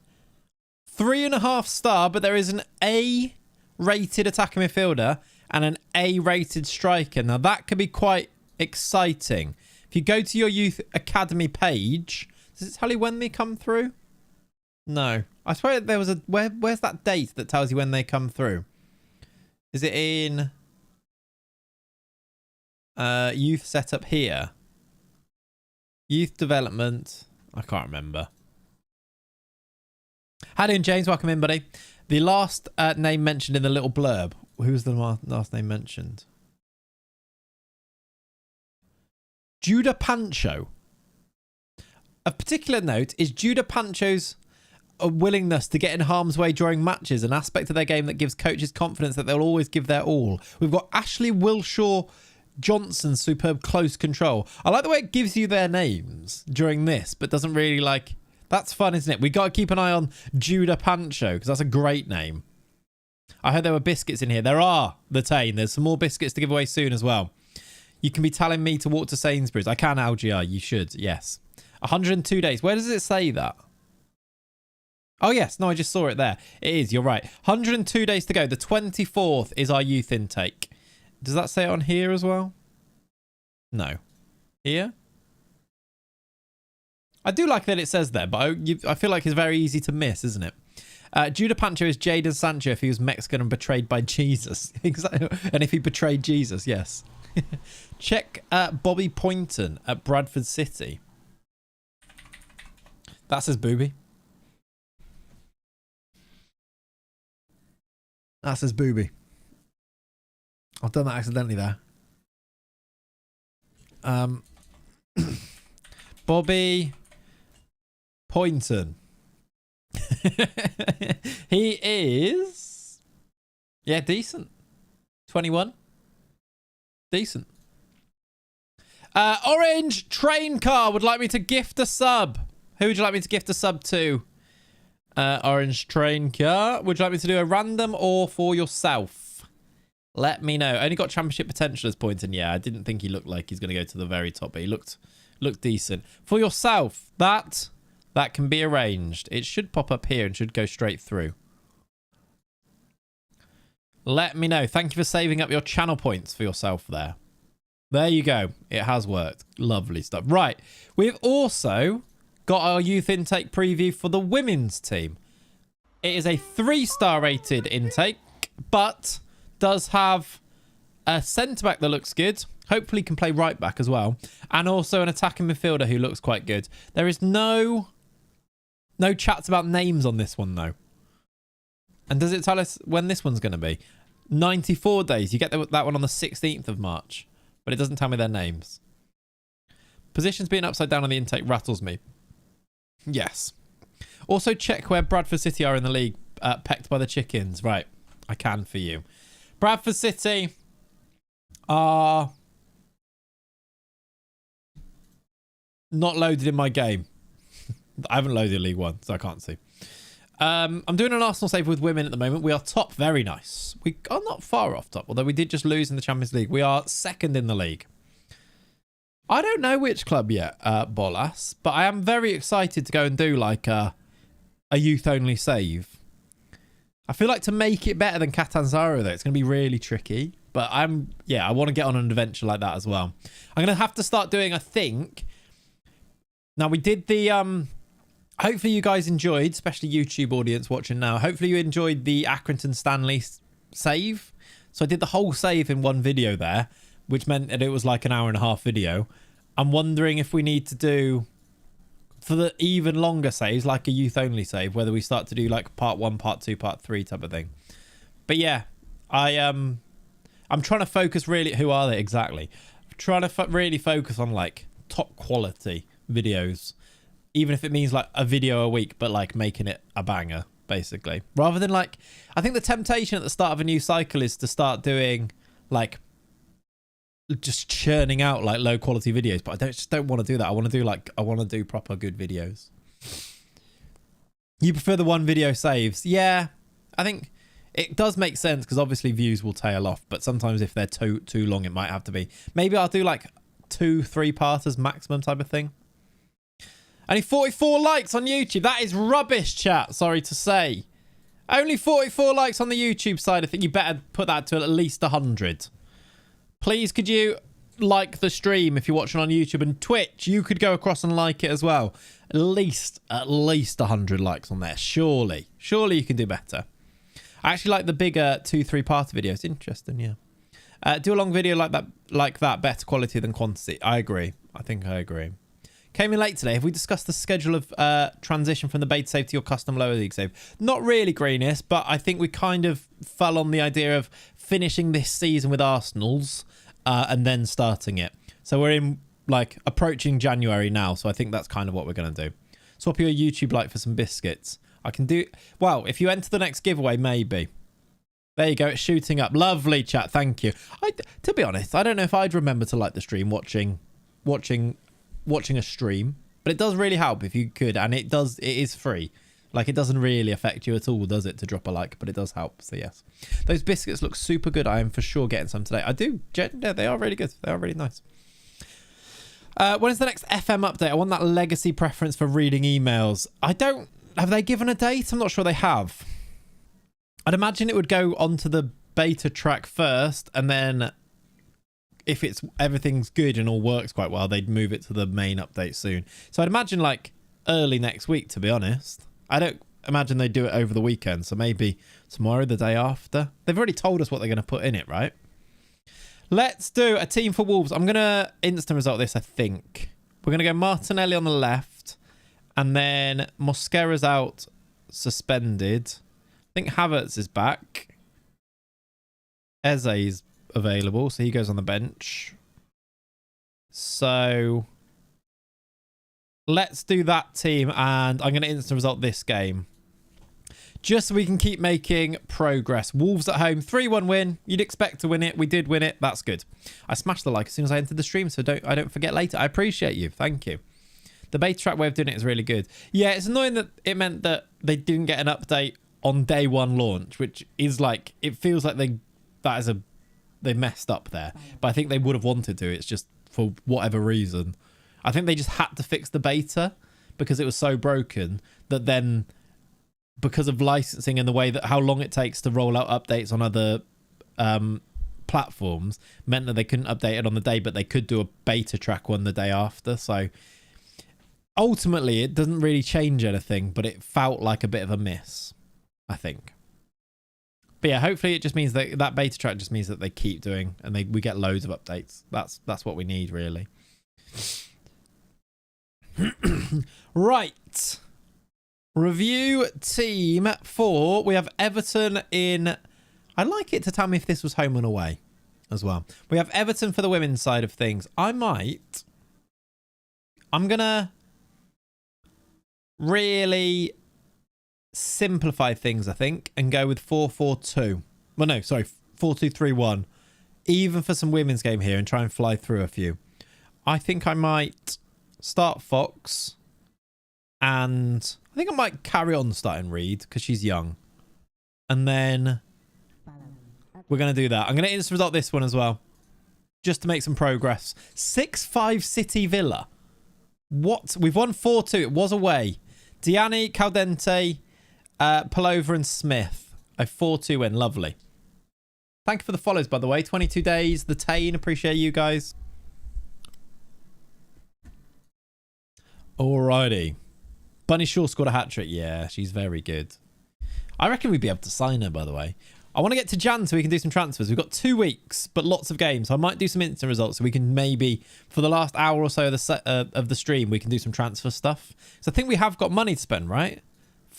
3.5 star, but there is an A-rated attacking midfielder and an A-rated striker. Now that could be quite exciting. If you go to your youth academy page, does it tell you when they come through? No. I swear there was a... Where's that date that tells you when they come through? Is it in... youth setup here? Youth development. I can't remember. How doing, James? Welcome in, buddy. The last name mentioned in the little blurb. Who was the last name mentioned? Judah Pancho. Of particular note is Judah Pancho's willingness to get in harm's way during matches, an aspect of their game that gives coaches confidence that they'll always give their all. We've got Ashley Wilshaw Johnson's superb close control. I like the way it gives you their names during this, but doesn't really like... That's fun, isn't it? We got to keep an eye on Judah Pancho because that's a great name. I heard there were biscuits in here. There are, the Tane. There's some more biscuits to give away soon as well. You can be telling me to walk to Sainsbury's. I can, LGR. You should, yes. 102 days. Where does it say that? Oh, yes. No, I just saw it there. It is. You're right. 102 days to go. The 24th is our youth intake. Does that say it on here as well? No. Here? I do like that it says there, but I feel like it's very easy to miss, isn't it? Judah Pancho is Jadon Sancho if he was Mexican and betrayed by Jesus. Exactly. And if he betrayed Jesus, yes. Check Bobby Poynton at Bradford City. That's his booby. That's his booby. I've done that accidentally there. Bobby Poynton. He is... Yeah, decent. 21. Decent. Orange Train Car would like me to gift a sub. Who would you like me to gift a sub to? Orange Train Car. Would you like me to do a random or for yourself? Let me know. Only got championship potential as Poynton. Yeah, I didn't think he looked like he's going to go to the very top, but he looked decent. For yourself, that can be arranged. It should pop up here and should go straight through. Let me know. Thank you for saving up your channel points for yourself there. There you go. It has worked. Lovely stuff. Right. We've also got our youth intake preview for the women's team. It is a 3-star rated intake, but does have a centre-back that looks good. Hopefully can play right back as well. And also an attacking midfielder who looks quite good. There is no chats about names on this one, though. And does it tell us when this one's going to be? 94 days. You get that one on the 16th of March. But it doesn't tell me their names. Positions being upside down on the intake rattles me. Yes. Also check where Bradford City are in the league. Pecked by the chickens. Right. I can for you. Bradford City are not loaded in my game. I haven't loaded League One, so I can't see. I'm doing an Arsenal save with women at the moment. We are top. Very nice. We are not far off top, although we did just lose in the Champions League. We are second in the league. I don't know which club yet, Bolas, but I am very excited to go and do like a youth-only save. I feel like to make it better than Catanzaro, though, it's going to be really tricky. But I want to get on an adventure like that as well. I'm going to have to start doing, I think, Now, we did the... hopefully you guys enjoyed, especially YouTube audience watching now. Hopefully you enjoyed the Accrington Stanley save. So I did the whole save in one video there, which meant that it was like an hour and a half video. I'm wondering if we need to do, for the even longer saves, like a youth only save, whether we start to do like part 1, part 2, part 3 type of thing. But yeah, I'm trying to focus really. Who are they exactly? I'm trying to really focus on like top quality videos, even if it means like a video a week, but like making it a banger, basically. Rather than like, I think the temptation at the start of a new cycle is to start doing like just churning out like low quality videos, but I just don't want to do that. I want to do proper good videos. You prefer the one video saves? Yeah, I think it does make sense because obviously views will tail off, but sometimes if they're too long, it might have to be. Maybe I'll do like 2-3 parters maximum type of thing. Only 44 likes on YouTube. That is rubbish, chat. Sorry to say. Only 44 likes on the YouTube side. I think you better put that to at least 100. Please, could you like the stream if you're watching on YouTube, and Twitch? You could go across and like it as well. At least 100 likes on there. Surely you can do better. I actually like the bigger 2-3 part videos. Interesting, yeah. Do a long video like that. Better quality than quantity. I agree. I think I agree. Came in late today. Have we discussed the schedule of transition from the beta save to your custom lower league save? Not really, Greeniest, but I think we kind of fell on the idea of finishing this season with Arsenal's and then starting it. So we're in like approaching January now. So I think that's kind of what we're going to do. Swap your YouTube like for some biscuits. I can do... Well, if you enter the next giveaway, maybe. There you go. It's shooting up. Lovely, chat. Thank you. To be honest, I don't know if I'd remember to like the stream watching a stream, but it does really help if you could, and it is free. Like, it doesn't really affect you at all, does it, to drop a like, but it does help. So yes, those biscuits look super good. I am for sure getting some today. I do. Yeah, they are really good. They are really nice. When is the next FM update? I want that legacy preference for reading emails. Have they given a date? I'm not sure they have. I'd imagine it would go onto the beta track first, and then if everything's good and all works quite well, they'd move it to the main update soon. So I'd imagine like early next week, to be honest. I don't imagine they'd do it over the weekend. So maybe tomorrow, the day after. They've already told us what they're going to put in it, right? Let's do a team for Wolves. I'm going to instant result this, I think. We're going to go Martinelli on the left. And then Mosquera's out, suspended. I think Havertz is back. Eze's available, so he goes on the bench. So let's do that team, and I'm going to instant result this game just so we can keep making progress. Wolves at home, 3-1 win. You'd expect to win it. We did win it. That's good. I smashed the like as soon as I entered the stream, so I don't forget later. I appreciate you. Thank you. The beta track way of doing it is really good. Yeah, it's annoying that it meant that they didn't get an update on day one launch, which is like, it feels like they messed up there. But I think they would have wanted to. It's just for whatever reason. I think they just had to fix the beta because it was so broken that then, because of licensing and the way that how long it takes to roll out updates on other platforms, meant that they couldn't update it on the day, but they could do a beta track one the day after. So ultimately, it doesn't really change anything, but it felt like a bit of a miss, I think. But yeah, hopefully it just means that beta track just means that they keep doing and we get loads of updates. That's what we need, really. Right. Review team 4. We have Everton in... I'd like it to tell me if this was home and away as well. We have Everton for the women's side of things. I'm going to really simplify things, I think, and go with 4-4-2. Well, no, sorry, 4-2-3-1. Even for some women's game here, and try and fly through a few. I think I might start Fox, and I think I might carry on starting Reed because she's young. And then we're going to do that. I'm going to instant result this one as well, just to make some progress. 6-5 City Villa. What? We've won 4-2. It was away. Diani, Caldente, Pullover and Smith. A 4-2 win. Lovely. Thank you for the follows, by the way. 22 days. The Tane. Appreciate you guys. Alrighty. Bunny Shaw scored a hat-trick. Yeah, she's very good. I reckon we'd be able to sign her, by the way. I want to get to Jan so we can do some transfers. We've got 2 weeks, but lots of games. So I might do some instant results so we can maybe, for the last hour or so of the stream, we can do some transfer stuff. So I think we have got money to spend, right?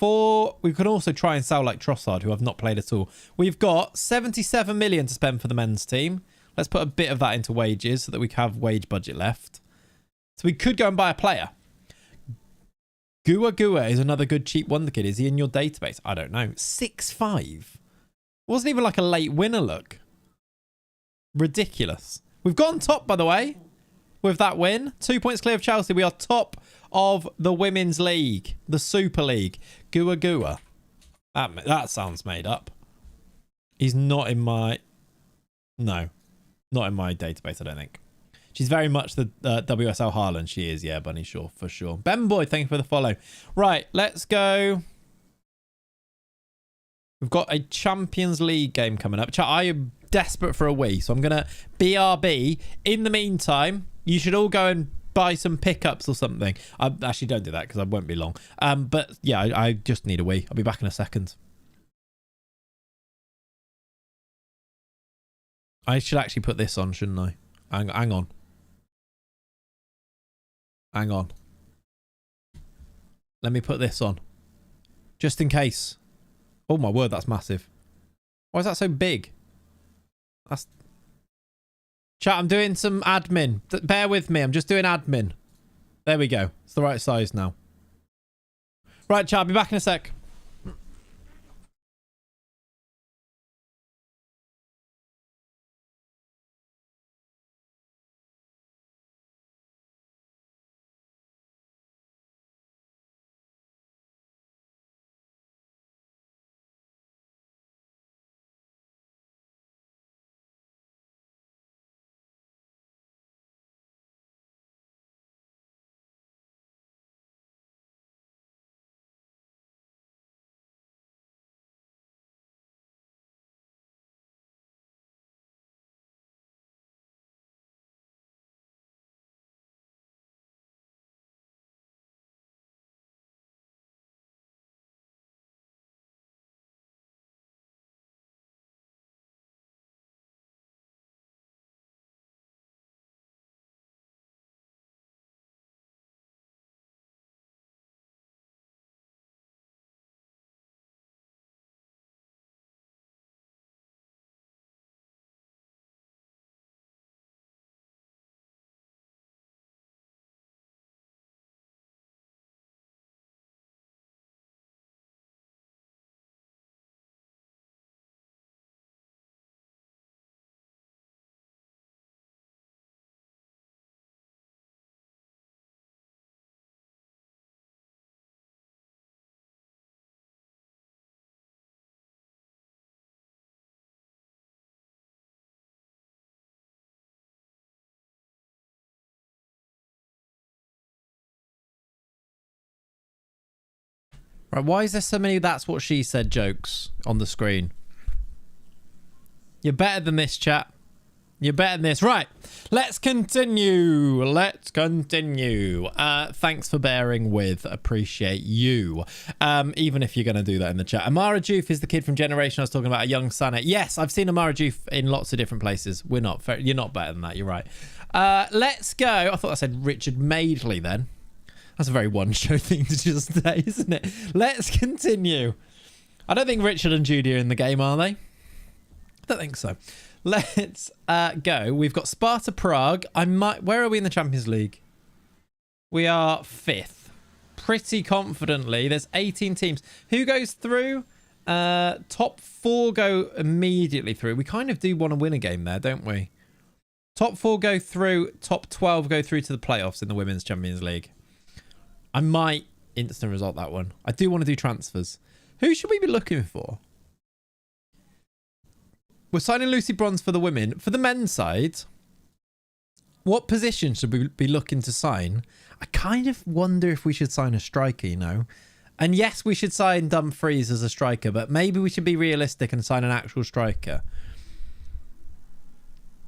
We can also try and sell like Trossard, who I've not played at all. We've got 77 million to spend for the men's team. Let's put a bit of that into wages so that we have wage budget left. So we could go and buy a player. Gua is another good cheap Wonderkid. Is he in your database? I don't know. 6'5". Wasn't even like a late winner look. Ridiculous. We've gone top, by the way, with that win. 2 points clear of Chelsea. We are top of the Women's League, the Super League. Gua. That sounds made up. He's not in my... No, not in my database, I don't think. She's very much the WSL Haaland. She is, yeah, Bunny Shaw, for sure. Ben Boy, thank you for the follow. Right, let's go. We've got a Champions League game coming up. I am desperate for a wee, so I'm going to BRB. In the meantime, you should all go and buy some pickups or something. I actually don't do that because I won't be long. But yeah, I just need a wee. I'll be back in a second. I should actually put this on, shouldn't I? Hang on. Hang on. Let me put this on. Just in case. Oh my word, that's massive. Why is that so big? That's... Chat, I'm doing some admin. Bear with me, I'm just doing admin. There we go. It's the right size now. Right, chat, I'll be back in a sec. Right, why is there so many "that's what she said" jokes on the screen? You're better than this, chat. You're better than this. Right, let's continue. Let's continue. Thanks for bearing with. Appreciate you. Even if you're going to do that in the chat. Amara Joof is the kid from Generation I was talking about, a young Sanet. Yes, I've seen Amara Joof in lots of different places. We're not. You're not better than that. You're right. Let's go. I thought I said Richard Madeley then. That's a very one-show thing to just say, isn't it? Let's continue. I don't think Richard and Judy are in the game, are they? I don't think so. Let's go. We've got Sparta Prague. Where are we in the Champions League? We are 5th. Pretty confidently. There's 18 teams. Who goes through? Top 4 go immediately through. We kind of do want to win a game there, don't we? Top 4 go through. Top 12 go through to the playoffs in the Women's Champions League. I might instant result that one. I do want to do transfers. Who should we be looking for? We're signing Lucy Bronze for the women. For the men's side, what position should we be looking to sign? I kind of wonder if we should sign a striker, you know. And yes, we should sign Dumfries as a striker, but maybe we should be realistic and sign an actual striker.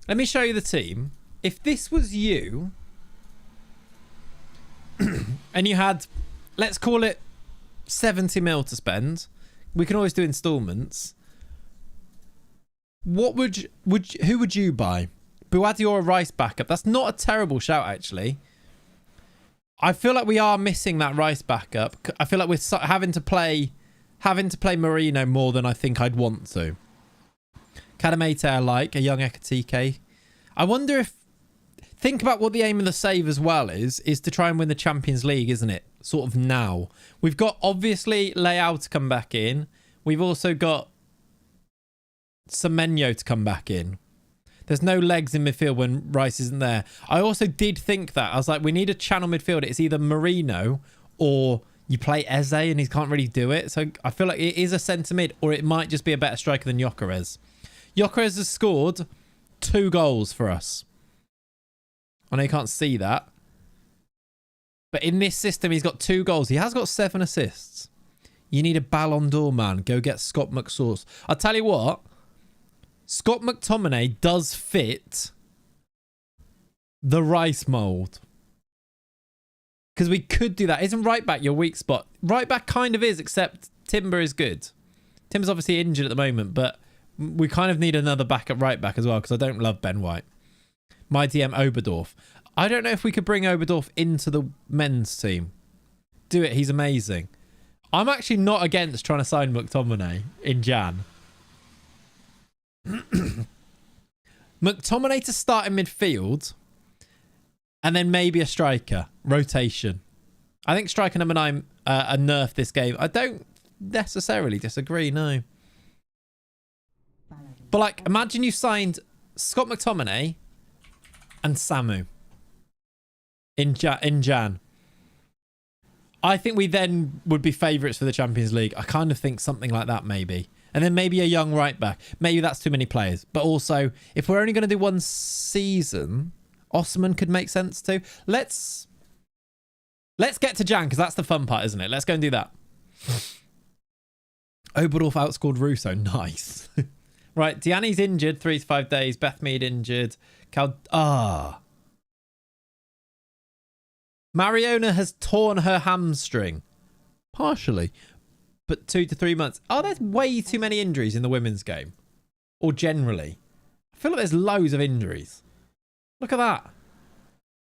Let me show you the team. If this was you... and you had, let's call it 70 mil to spend, we can always do installments. What who would you buy? Buadi or a Rice backup? That's not a terrible shout, actually. I feel like we are missing that Rice backup. I feel like we're having to play Marino more than I think I'd want to. Kadamete I like, a young Ekatike. I wonder if... Think about what the aim of the save as well is to try and win the Champions League, isn't it? Sort of now. We've got, obviously, Leao to come back in. We've also got Semenyo to come back in. There's no legs in midfield when Rice isn't there. I also did think that. I was like, we need a channel midfielder. It's either Marino or you play Eze and he can't really do it. So I feel like it is a centre mid, or it might just be a better striker than Gyökeres. Gyökeres has scored 2 goals for us. I know you can't see that. But in this system, he's got 2 goals. He has got 7 assists. You need a Ballon d'Or, man. Go get Scott McSauce. I'll tell you what. Scott McTominay does fit the Rice mould. Because we could do that. Isn't right back your weak spot? Right back kind of is, except Timber is good. Timber's obviously injured at the moment, but we kind of need another backup right back as well, because I don't love Ben White. My DM Oberdorf. I don't know if we could bring Oberdorf into the men's team. Do it. He's amazing. I'm actually not against trying to sign McTominay in Jan. McTominay to start in midfield and then maybe a striker. Rotation. I think striker number 9 a nerf this game. I don't necessarily disagree, no. But like, imagine you signed Scott McTominay and Samu in Jan. I think we then would be favourites for the Champions League. I kind of think something like that maybe. And then maybe a young right back. Maybe that's too many players. But also, if we're only going to do one season, Osman could make sense too. Let's get to Jan, because that's the fun part, isn't it? Let's go and do that. Oberdorf outscored Russo. Nice. Right, Diani's injured 3 to 5 days. Beth Mead injured. Mariona has torn her hamstring. Partially. But 2 to 3 months. Oh, there's way too many injuries in the women's game. Or generally. I feel like there's loads of injuries. Look at that.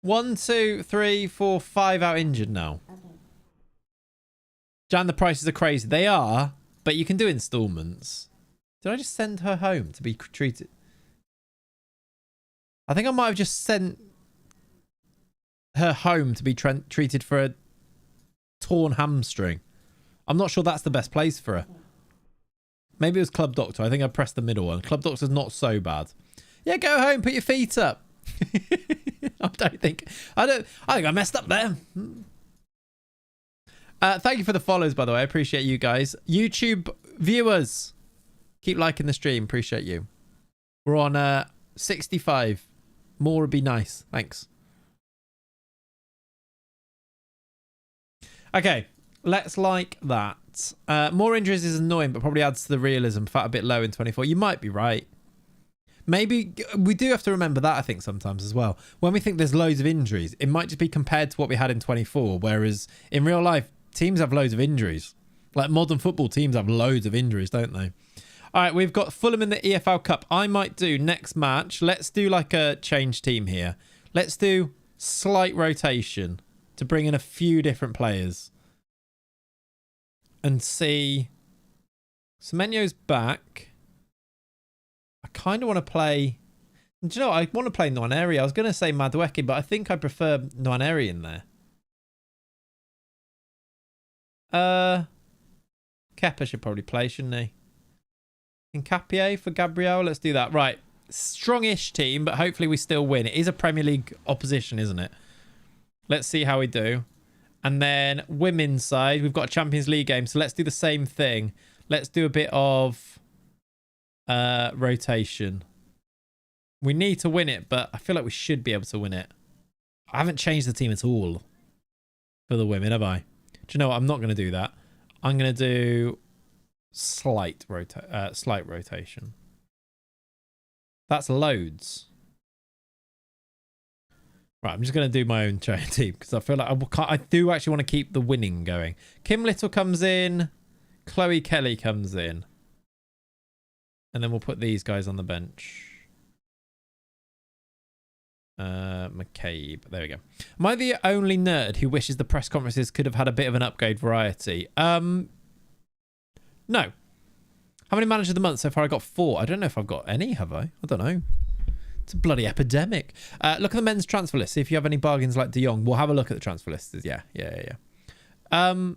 1, 2, 3, 4, 5 out injured now. Jan, the prices are crazy. They are, but you can do installments. Did I just send her home to be treated? I think I might have just sent her home to be treated for a torn hamstring. I'm not sure that's the best place for her. Maybe it was Club Doctor. I think I pressed the middle one. Club Doctor's not so bad. Yeah, go home. Put your feet up. I think I messed up there. Thank you for the follows, by the way. I appreciate you guys. YouTube viewers, keep liking the stream. Appreciate you. We're on 65. More would be nice. Thanks. Okay. Let's like that. More injuries is annoying, but probably adds to the realism. Fat a bit low in 24. You might be right. Maybe we do have to remember that, I think, sometimes as well. When we think there's loads of injuries, it might just be compared to what we had in 24. Whereas in real life, teams have loads of injuries. Like modern football teams have loads of injuries, don't they? All right, we've got Fulham in the EFL Cup. I might do next match. Let's do like a change team here. Let's do slight rotation to bring in a few different players. And see. Semenyo's back. I kind of want to play. Do you know, I want to play Nwaneri. I was going to say Madueke, but I think I prefer Nwaneri in there. Kepa should probably play, shouldn't he? Nkapie for Gabriel. Let's do that. Right. Strongish team, but hopefully we still win. It is a Premier League opposition, isn't it? Let's see how we do. And then women's side, we've got a Champions League game. So let's do the same thing. Let's do a bit of rotation. We need to win it, but I feel like we should be able to win it. I haven't changed the team at all for the women, have I? Do you know what? I'm not going to do that. I'm going to do slight rotation. That's loads. Right, I'm just going to do my own team because I feel like I do actually want to keep the winning going. Kim Little comes in. Chloe Kelly comes in. And then we'll put these guys on the bench. McCabe. There we go. Am I the only nerd who wishes the press conferences could have had a bit of an upgrade variety? No. How many manager of the month so far? I got 4. I don't know if I've got any, have I? I don't know. It's a bloody epidemic. Look at the men's transfer list. See if you have any bargains like De Jong. We'll have a look at the transfer list. Yeah. To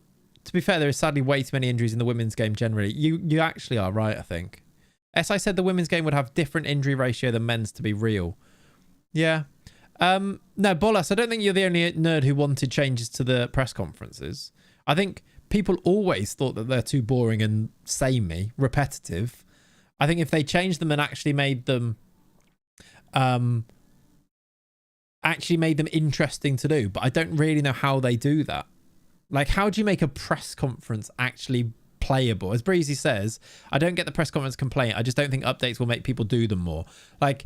be fair, there is sadly way too many injuries in the women's game generally. You actually are right, I think. I said the women's game would have different injury ratio than men's to be real. Yeah. No, Bolas, I don't think you're the only nerd who wanted changes to the press conferences. I think people always thought that they're too boring and samey, repetitive. I think if they changed them and actually made them interesting to do, but I don't really know how they do that. Like, how do you make a press conference actually playable? As Breezy says, I don't get the press conference complaint. I just don't think updates will make people do them more. Like,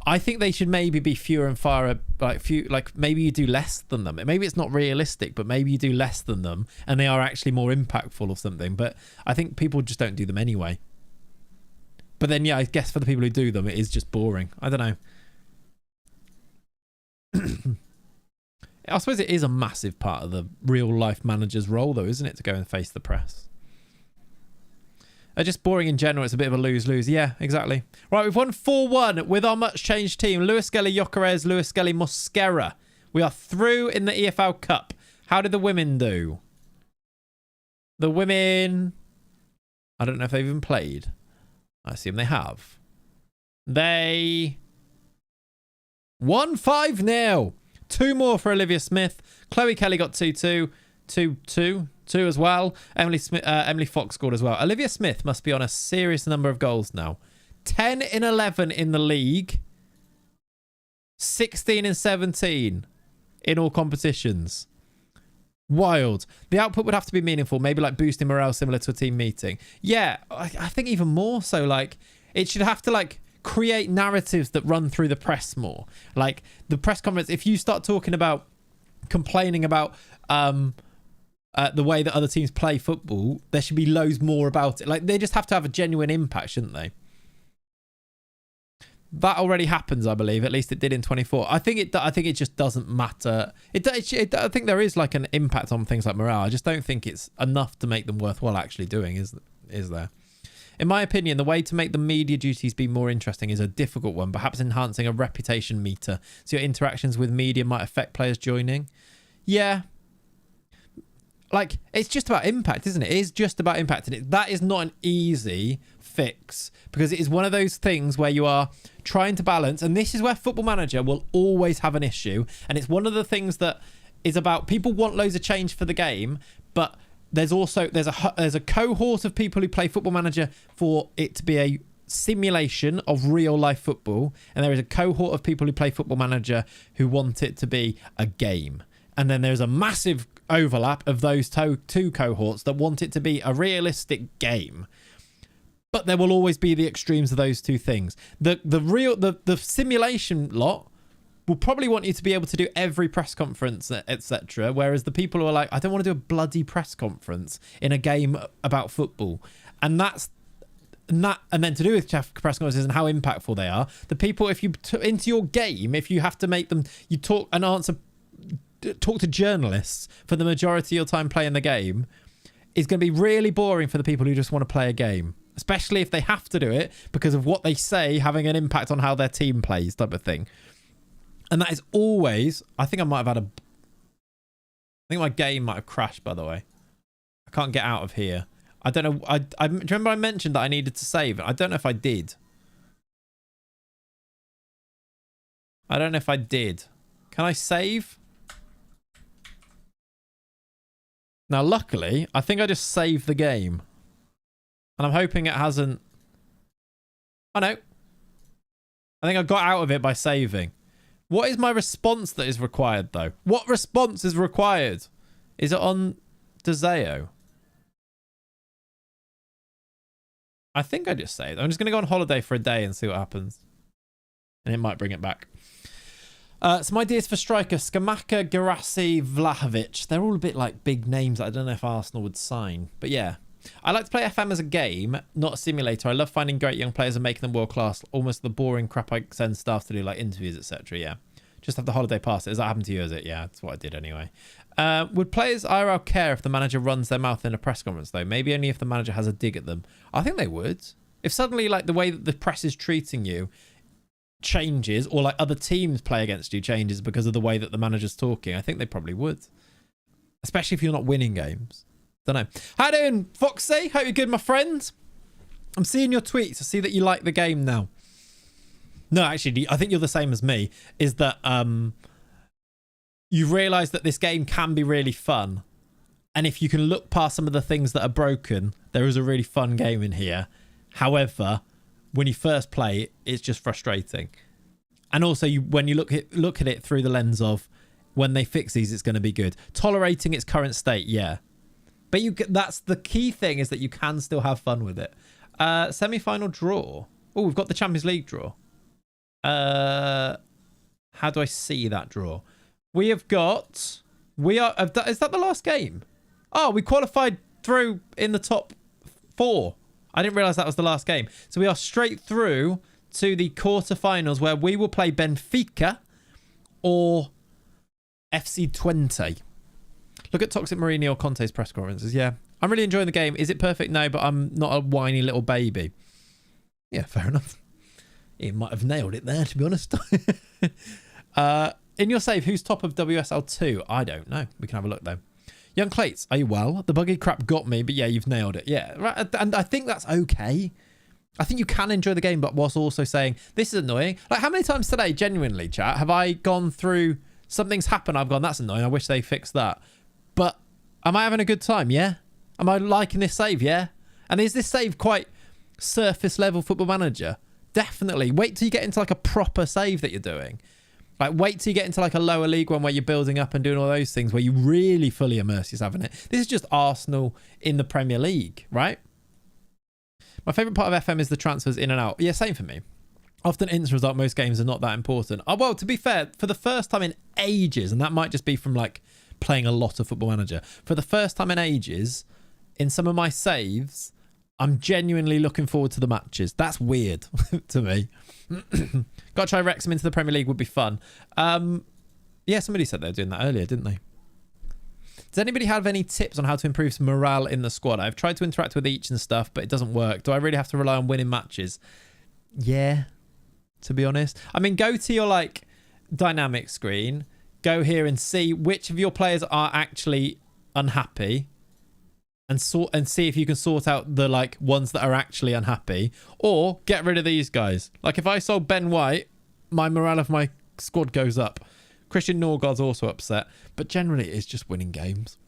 I think they should maybe be fewer and far, like maybe you do less than them. Maybe it's not realistic, but maybe you do less than them and they are actually more impactful or something. But I think people just don't do them anyway. But then, yeah, I guess for the people who do them, it is just boring. I don't know. I suppose it is a massive part of the real life manager's role, though, isn't it? To go and face the press. Just boring in general. It's a bit of a lose-lose. Yeah, exactly. Right, we've won 4-1 with our much-changed team. Luis Skelly, Jokeres, Luis Skelly, Mosquera. We are through in the EFL Cup. How did the women do? The women... I don't know if they've even played. I assume they have. They... won 5-0. 2 more for Olivia Smith. Chloe Kelly got 2-2. 2 as well. Emily Fox scored as well. Olivia Smith must be on a serious number of goals now. 10 in 11 in the league. 16 and 17 in all competitions. Wild. The output would have to be meaningful. Maybe like boosting morale similar to a team meeting. Yeah, I think even more so. Like, it should have to like create narratives that run through the press more. Like the press conference, if you start talking about complaining about the way that other teams play football, there should be loads more about it. Like, they just have to have a genuine impact, shouldn't they? That already happens, I believe. At least it did in 24. I think it just doesn't matter. I think there is like an impact on things like morale. I just don't think it's enough to make them worthwhile actually doing, is there? In my opinion, the way to make the media duties be more interesting is a difficult one, perhaps enhancing a reputation meter so your interactions with media might affect players joining. Yeah. Like, it's just about impact, isn't it? It is just about impact. And that is not an easy fix because it is one of those things where you are trying to balance. And this is where Football Manager will always have an issue. And it's one of the things that is about people want loads of change for the game, but there's a cohort of people who play Football Manager for it to be a simulation of real life football, and there is a cohort of people who play Football Manager who want it to be a game. And then there's a massive overlap of those two cohorts that want it to be a realistic game. But there will always be the extremes of those two things. The simulation lot will probably want you to be able to do every press conference, etc. Whereas the people who are like, I don't want to do a bloody press conference in a game about football. And then to do with press conferences and how impactful they are, the people, if you into your game, if you have to make them, you talk to journalists for the majority of your time playing the game, is going to be really boring for the people who just want to play a game, especially if they have to do it because of what they say having an impact on how their team plays, type of thing. And that is always... I think my game might have crashed, by the way. I can't get out of here. I don't know. Do you remember I mentioned that I needed to save? I don't know if I did. I don't know if I did. Can I save? Now, luckily, I think I just saved the game. And I'm hoping it hasn't... Oh, no. I think I got out of it by saving. What is my response that is required, though? What response is required? Is it on Deseo? I think I just saved. I'm just going to go on holiday for a day and see what happens. And it might bring it back. Some ideas for striker: Skamaka, Garassi, Vlahovic. They're all a bit like big names that I don't know if Arsenal would sign. But yeah. I like to play FM as a game, not a simulator. I love finding great young players and making them world class. Almost the boring crap I send staff to do, like interviews, etc. Yeah. Just have the holiday pass. Does that happen to you, is it? Yeah, that's what I did anyway. Would players IRL care if the manager runs their mouth in a press conference, though? Maybe only if the manager has a dig at them. I think they would. If suddenly, like, the way that the press is treating you changes, or like other teams play against you changes because of the way that the manager's talking, I think they probably would. Especially if you're not winning games. Don't know. How you doing, Foxy? Hope you're good, my friend. I'm seeing your tweets. I see that you like the game now. No, actually, I think you're the same as me. Is that you realise that this game can be really fun. And if you can look past some of the things that are broken, there is a really fun game in here. However, when you first play it, it's just frustrating. And also, when you look at it through the lens of when they fix these, it's going to be good. Tolerating its current state, yeah. But that's the key thing, is that you can still have fun with it. Semi-final draw. Oh, we've got the Champions League draw. How do I see that draw? We have got... Is that the last game? Oh, we qualified through in the top 4. I didn't realise that was the last game. So we are straight through to the quarterfinals, where we will play Benfica or FC20. Look at Toxic Mourinho or Conte's press conferences. Yeah, I'm really enjoying the game. Is it perfect? No, but I'm not a whiny little baby. Yeah, fair enough. He might have nailed it there, to be honest. In your save, who's top of WSL2? I don't know. We can have a look, though. Young Clayts, are you well? The buggy crap got me, but yeah, you've nailed it. Yeah, right. And I think that's okay. I think you can enjoy the game, but whilst also saying, this is annoying. Like, how many times today, genuinely, chat, have I gone through, something's happened, I've gone, that's annoying, I wish they fixed that. But am I having a good time? Yeah. Am I liking this save? Yeah. And is this save quite surface level Football Manager? Definitely. Wait till you get into like a proper save that you're doing. Like, wait till you get into like a lower league one where you're building up and doing all those things where you really fully immerse yourself in it. This is just Arsenal in the Premier League, right? My favourite part of FM is the transfers in and out. Yeah, same for me. Often instant result, most games are not that important. Oh, well, to be fair, for the first time in ages, and that might just be from like playing a lot of Football Manager, for the first time in ages, in some of my saves, I'm genuinely looking forward to the matches. That's weird to me. Got to try Wrexham into the Premier League, would be fun. Yeah, somebody said they were doing that earlier, didn't they? Does anybody have any tips on how to improve morale in the squad? I've tried to interact with each and stuff, but it doesn't work. Do I really have to rely on winning matches? Yeah, to be honest. I mean, go to your like dynamic screen, go here and see which of your players are actually unhappy, and see if you can sort out the like ones that are actually unhappy, or get rid of these guys. Like if I sold Ben White, my morale of my squad goes up. Christian Norgard's also upset, but generally it's just winning games.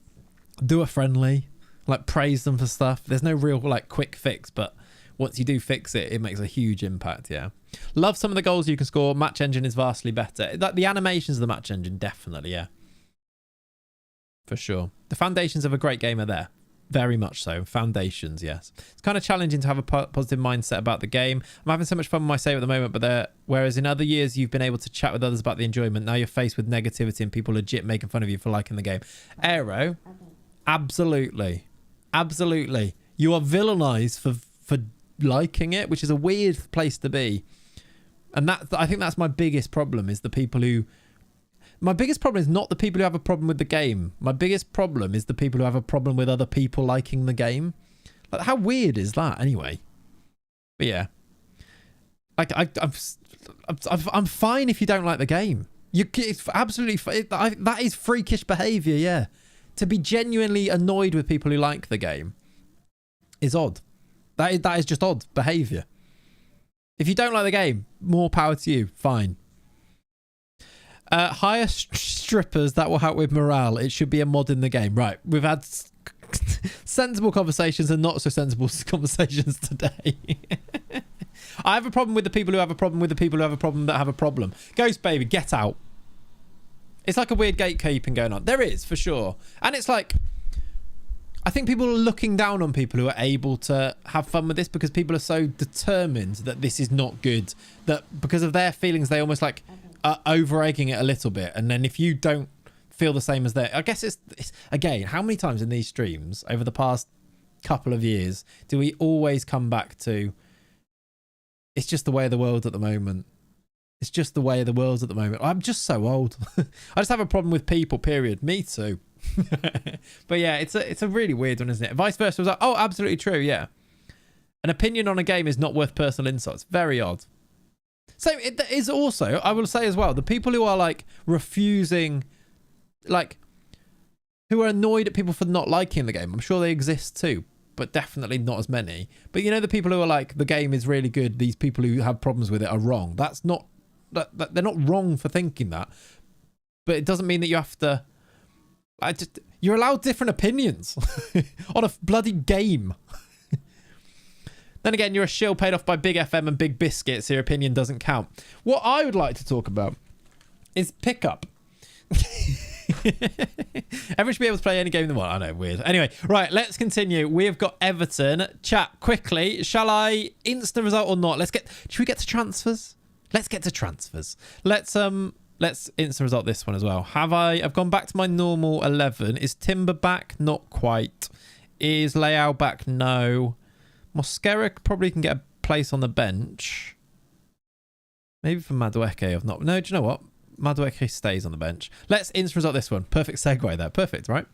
Do a friendly, like praise them for stuff. There's no real like quick fix, but once you do fix it, it makes a huge impact. Yeah, love some of the goals you can score. Match engine is vastly better. Like the animations of the match engine, definitely, yeah, for sure. The foundations of a great game are there. Very much so. Foundations, yes. It's kind of challenging to have a positive mindset about the game. I'm having so much fun with my save at the moment, but whereas in other years you've been able to chat with others about the enjoyment, now you're faced with negativity and people legit making fun of you for liking the game. Aero, absolutely. Absolutely. You are villainized for liking it, which is a weird place to be. And I think that's my biggest problem, is the people who... My biggest problem is not the people who have a problem with the game. My biggest problem is the people who have a problem with other people liking the game. Like, how weird is that, anyway? But yeah, like I'm fine if you don't like the game. It's absolutely that is freakish behaviour. Yeah, to be genuinely annoyed with people who like the game is odd. That is just odd behaviour. If you don't like the game, more power to you. Fine. Hire strippers, that will help with morale. It should be a mod in the game. Right, we've had sensible conversations and not so sensible conversations today. I have a problem with the people who have a problem with the people who have a problem that have a problem. Ghost baby, get out. It's like a weird gatekeeping going on. There is, for sure. And it's like, I think people are looking down on people who are able to have fun with this, because people are so determined that this is not good, that because of their feelings, they almost like over egging it a little bit, and then if you don't feel the same as they, I guess it's again, how many times in these streams over the past couple of years do we always come back to? It's just the way of the world at the moment. It's just the way of the world at the moment. I'm just so old. I just have a problem with people, period. Me too. But yeah, it's a really weird one, isn't it? Vice versa was like, oh, absolutely true, yeah. An opinion on a game is not worth personal insults. Very odd. So it is also, I will say as well, the people who are like refusing, like, who are annoyed at people for not liking the game, I'm sure they exist too, but definitely not as many. But you know, the people who are like, the game is really good, these people who have problems with it are wrong. That's not, they're not wrong for thinking that, but it doesn't mean that you have to, you're allowed different opinions on a bloody game. Then again, you're a shill paid off by Big FM and Big Biscuit, so your opinion doesn't count. What I would like to talk about is pickup. Everyone should be able to play any game they want. I know, weird. Anyway, right, let's continue. We have got Everton. Chat, quickly. Shall I instant result or not? Should we get to transfers? Let's get to transfers. Let's instant result this one as well. I've gone back to my normal 11. Is Timber back? Not quite. Is Leao back? No. Mosquera probably can get a place on the bench. Maybe for Madueke. I've not. No, do you know what? Madueke stays on the bench. Let's instant result this one. Perfect segue there. Perfect, right?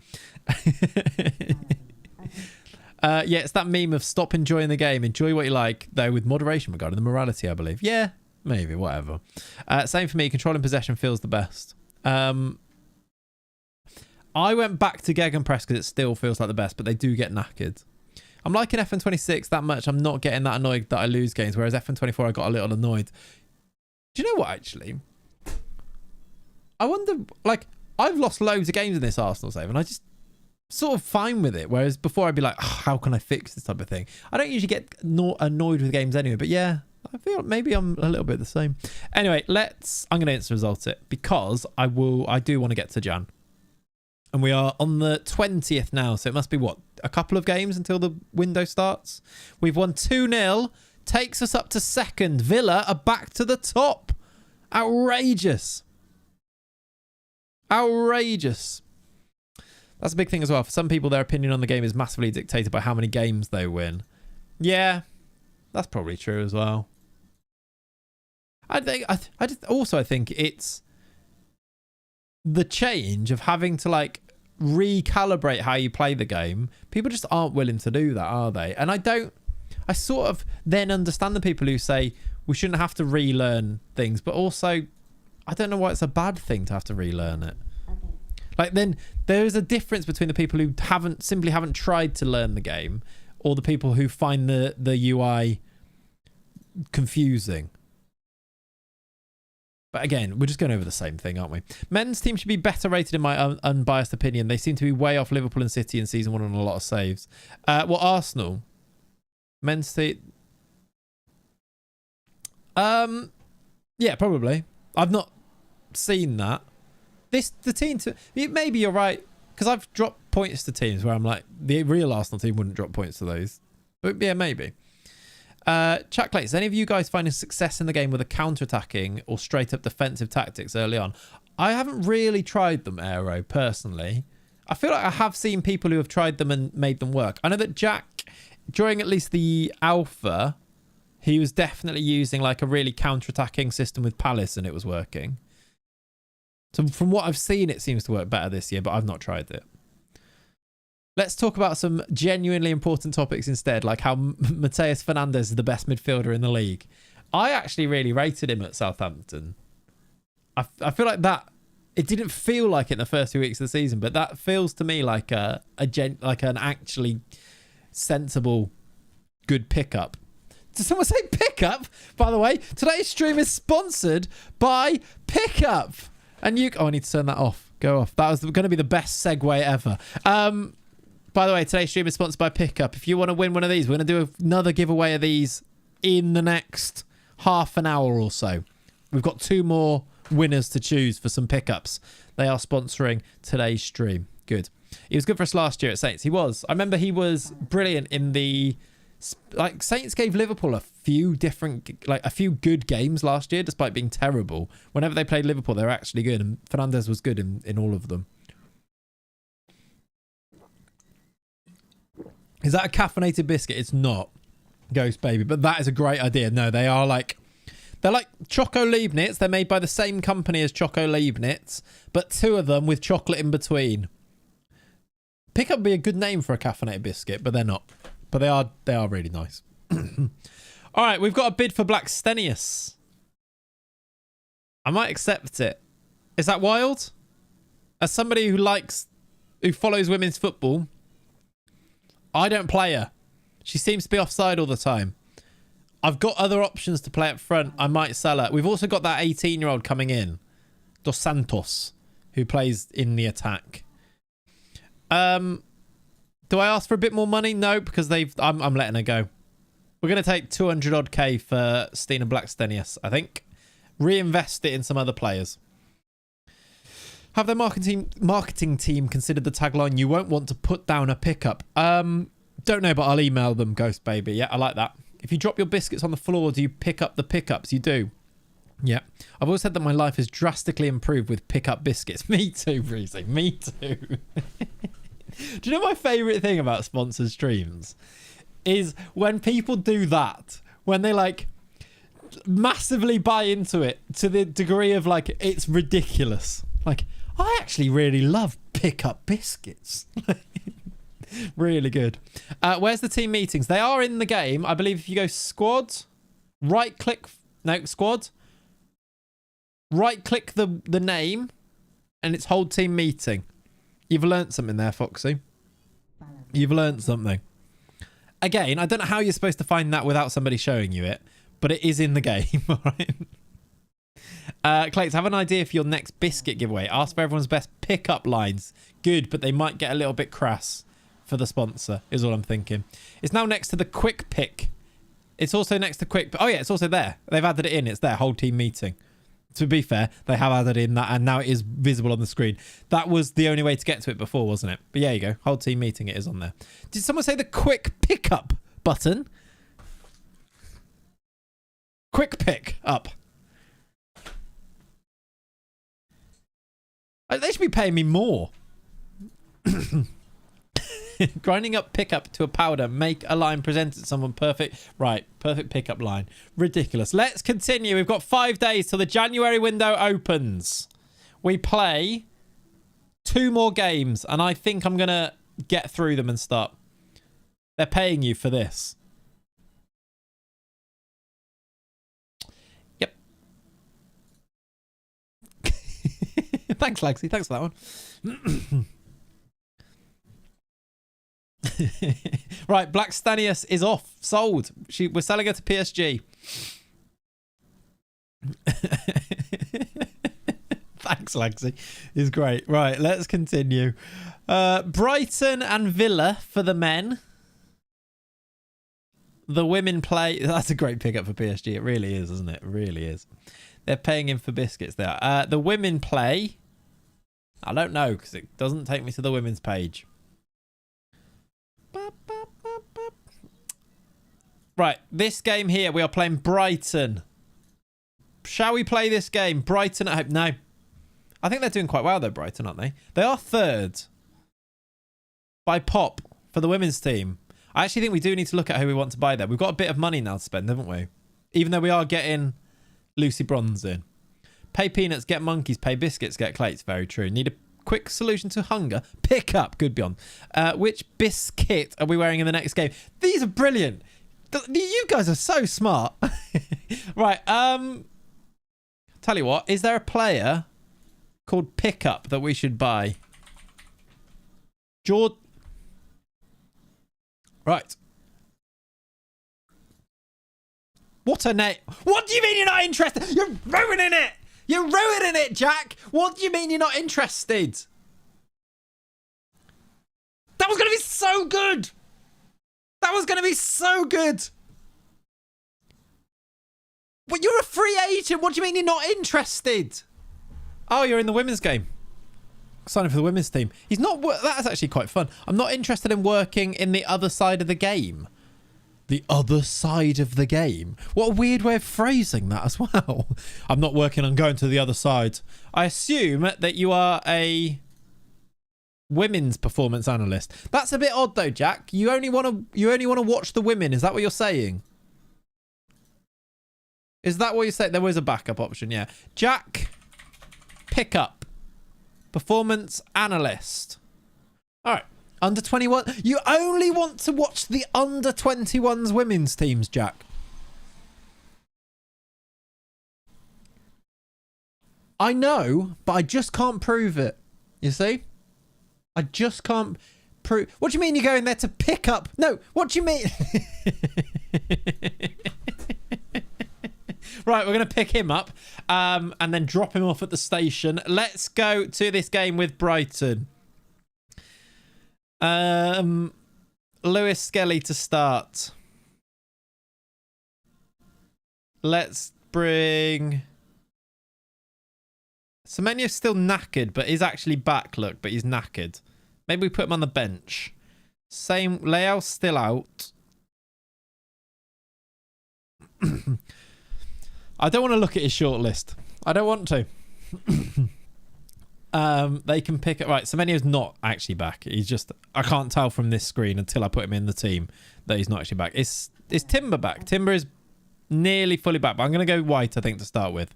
Yeah, it's that meme of stop enjoying the game. Enjoy what you like, though with moderation regarding the morality, I believe. Yeah, maybe, whatever. Same for me. Controlling possession feels the best. I went back to Gegenpress because it still feels like the best, but they do get knackered. I'm liking FM26 that much. I'm not getting that annoyed that I lose games, whereas FM24 I got a little annoyed. Do you know what, actually? I wonder, like, I've lost loads of games in this Arsenal save, and I just sort of fine with it, whereas before I'd be like, oh, how can I fix this type of thing? I don't usually get annoyed with games anyway, but yeah, I feel like maybe I'm a little bit the same. Anyway, I'm going to instant result it, because I do want to get to Jan. And we are on the 20th now, so it must be, what, a couple of games until the window starts? We've won 2-0, takes us up to second. Villa are back to the top. Outrageous. Outrageous. That's a big thing as well. For some people, their opinion on the game is massively dictated by how many games they win. Yeah, that's probably true as well. I think it's the change of having to, like, recalibrate how you play the game. People just aren't willing to do that, are they? And I sort of then understand the people who say we shouldn't have to relearn things, but also I don't know why it's a bad thing to have to relearn it. Okay. Like, then there's a difference between the people who simply haven't tried to learn the game, or the people who find the UI confusing. But again, we're just going over the same thing, aren't we? Men's team should be better rated in my unbiased opinion. They seem to be way off Liverpool and City in season 1 on a lot of saves. Arsenal? Men's team? Yeah, probably. I've not seen that. Maybe you're right, because I've dropped points to teams where I'm like, the real Arsenal team wouldn't drop points to those. But yeah, maybe. Chat Clayts, any of you guys finding success in the game with a counter-attacking or straight-up defensive tactics early on? I haven't really tried them, Aero, personally. I feel like I have seen people who have tried them and made them work. I know that Jack, during at least the alpha, he was definitely using like a really counter-attacking system with Palace and it was working. So from what I've seen, it seems to work better this year, but I've not tried it. Let's talk about some genuinely important topics instead, like how Mateus Fernandes is the best midfielder in the league. I actually really rated him at Southampton. I feel like that, it didn't feel like it in the first 2 weeks of the season, but that feels to me like an actually sensible, good pickup. Did someone say pickup? By the way, today's stream is sponsored by Pickup. And I need to turn that off. Go off. That was going to be the best segue ever. By the way, today's stream is sponsored by Pickup. If you want to win one of these, we're going to do another giveaway of these in the next half an hour or so. We've got 2 more winners to choose for some pickups. They are sponsoring today's stream. Good. He was good for us last year at Saints. He was. I remember he was brilliant in the Like Saints gave Liverpool a few good games last year, despite being terrible. Whenever they played Liverpool, they were actually good, and Fernandes was good in all of them. Is that a caffeinated biscuit? It's not, Ghost Baby, but that is a great idea. No, they're like Choco Leibniz. They're made by the same company as Choco Leibniz, but 2 of them with chocolate in between. Pickup would be a good name for a caffeinated biscuit, but they're not. But they are really nice. All right, we've got a bid for Blackstenius. I might accept it. Is that wild? As somebody who follows women's football, I don't play her. She seems to be offside all the time. I've got other options to play up front. I might sell her. We've also got that 18-year-old coming in, Dos Santos, who plays in the attack. Do I ask for a bit more money? No, because I'm letting her go. We're going to take 200 odd K for Stina Blackstenius, I think. Reinvest it in some other players. Have their marketing team considered the tagline, "You won't want to put down a pickup"? Don't know, but I'll email them, Ghost Baby. Yeah, I like that. If you drop your biscuits on the floor, do you pick up the pickups? You do. Yeah. I've always said that my life has drastically improved with pickup biscuits. Me too, Breezy. Me too. Do you know my favourite thing about sponsored streams? Is when people do that. When they like massively buy into it to the degree of like, it's ridiculous. Like, I actually really love pickup biscuits. Really good. Where's the team meetings? They are in the game. I believe if you go squad, right click, no, squad, right click the name, and it's hold team meeting. You've learnt something there, Foxy. You've learnt something. Again, I don't know how you're supposed to find that without somebody showing you it, but it is in the game, all right? Clayts, have an idea for your next biscuit giveaway. Ask for everyone's best pickup lines. Good, but they might get a little bit crass for the sponsor, is all I'm thinking. It's now next to the quick pick. It's also next to quick. Oh, yeah, it's also there. They've added it in. It's there. Whole team meeting. To be fair, they have added in that, and now it is visible on the screen. That was the only way to get to it before, wasn't it? But yeah, you go. Whole team meeting, it is on there. Did someone say the quick pickup button? Quick pick up. They should be paying me more. Grinding up pickup to a powder. Make a line presented to someone perfect. Right. Perfect pickup line. Ridiculous. Let's continue. We've got 5 days till the January window opens. We play 2 more games, and I think I'm going to get through them and start. They're paying you for this. Yep. Thanks, Lexi. Thanks for that one. Right, Blackstenius is off. Sold. We're selling her to PSG. Thanks, Lexi. It's great. Right, let's continue. Brighton and Villa for the men. The women play. That's a great pickup for PSG. It really is, isn't it? It really is. They're paying him for biscuits there. The women play. I don't know because it doesn't take me to the women's page. Right, this game here, we are playing Brighton. Shall we play this game? Brighton at home. No. I think they're doing quite well though, Brighton, aren't they? They are third. By pop for the women's team. I actually think we do need to look at who we want to buy there. We've got a bit of money now to spend, haven't we? Even though we are getting Lucy Bronze in. Pay peanuts, get monkeys. Pay biscuits, get Clayts. Very true. Need a quick solution to hunger. Pick up. Good beyond. Which biscuit are we wearing in the next game? These are brilliant. You guys are so smart. Right. Tell you what. Is there a player called Pickup that we should buy? Jord. Right. What a name. What do you mean you're not interested? You're ruining it. You're ruining it, Jack. What do you mean you're not interested? That was going to be so good. That was going to be so good. Well, you're a free agent. What do you mean you're not interested? Oh, you're in the women's game. Signing for the women's team. He's not. That's actually quite fun. I'm not interested in working in the other side of the game. The other side of the game. What a weird way of phrasing that as well. I'm not working on going to the other side. I assume that you are a women's performance analyst. That's a bit odd though, Jack. You only want to watch the women. Is that what you're saying? Is that what you said? There was a backup option, yeah. Jack, pickup, performance analyst. All right. Under 21. You only want to watch the under 21s women's teams, Jack. I know, but I just can't prove it. You see? I just can't prove. What do you mean you're going there to pick up? No, what do you mean? Right, we're going to pick him up and then drop him off at the station. Let's go to this game with Brighton. Lewis Skelly to start. Let's bring... Semenyo's still knackered, but he's actually back, look, but he's knackered. Maybe we put him on the bench. Same, Leal's still out. I don't want to look at his shortlist. I don't want to. They can pick it. Right, Semenyo's not actually back. He's just... I can't tell from this screen until I put him in the team that he's not actually back. Is Timber back? Timber is nearly fully back, but I'm going to go White, I think, to start with.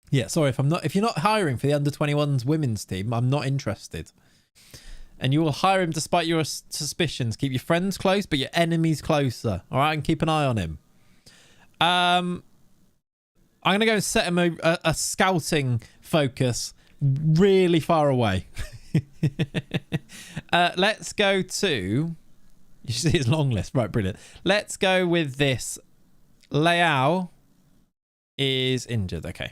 Yeah, sorry, if you're not hiring for the under-21s women's team, I'm not interested. And you will hire him despite your suspicions. Keep your friends close, but your enemies closer. All right, and keep an eye on him. I'm going to go and set him a scouting focus really far away. Let's go to... You see his long list. Right, brilliant. Let's go with this. Leao is injured. Okay.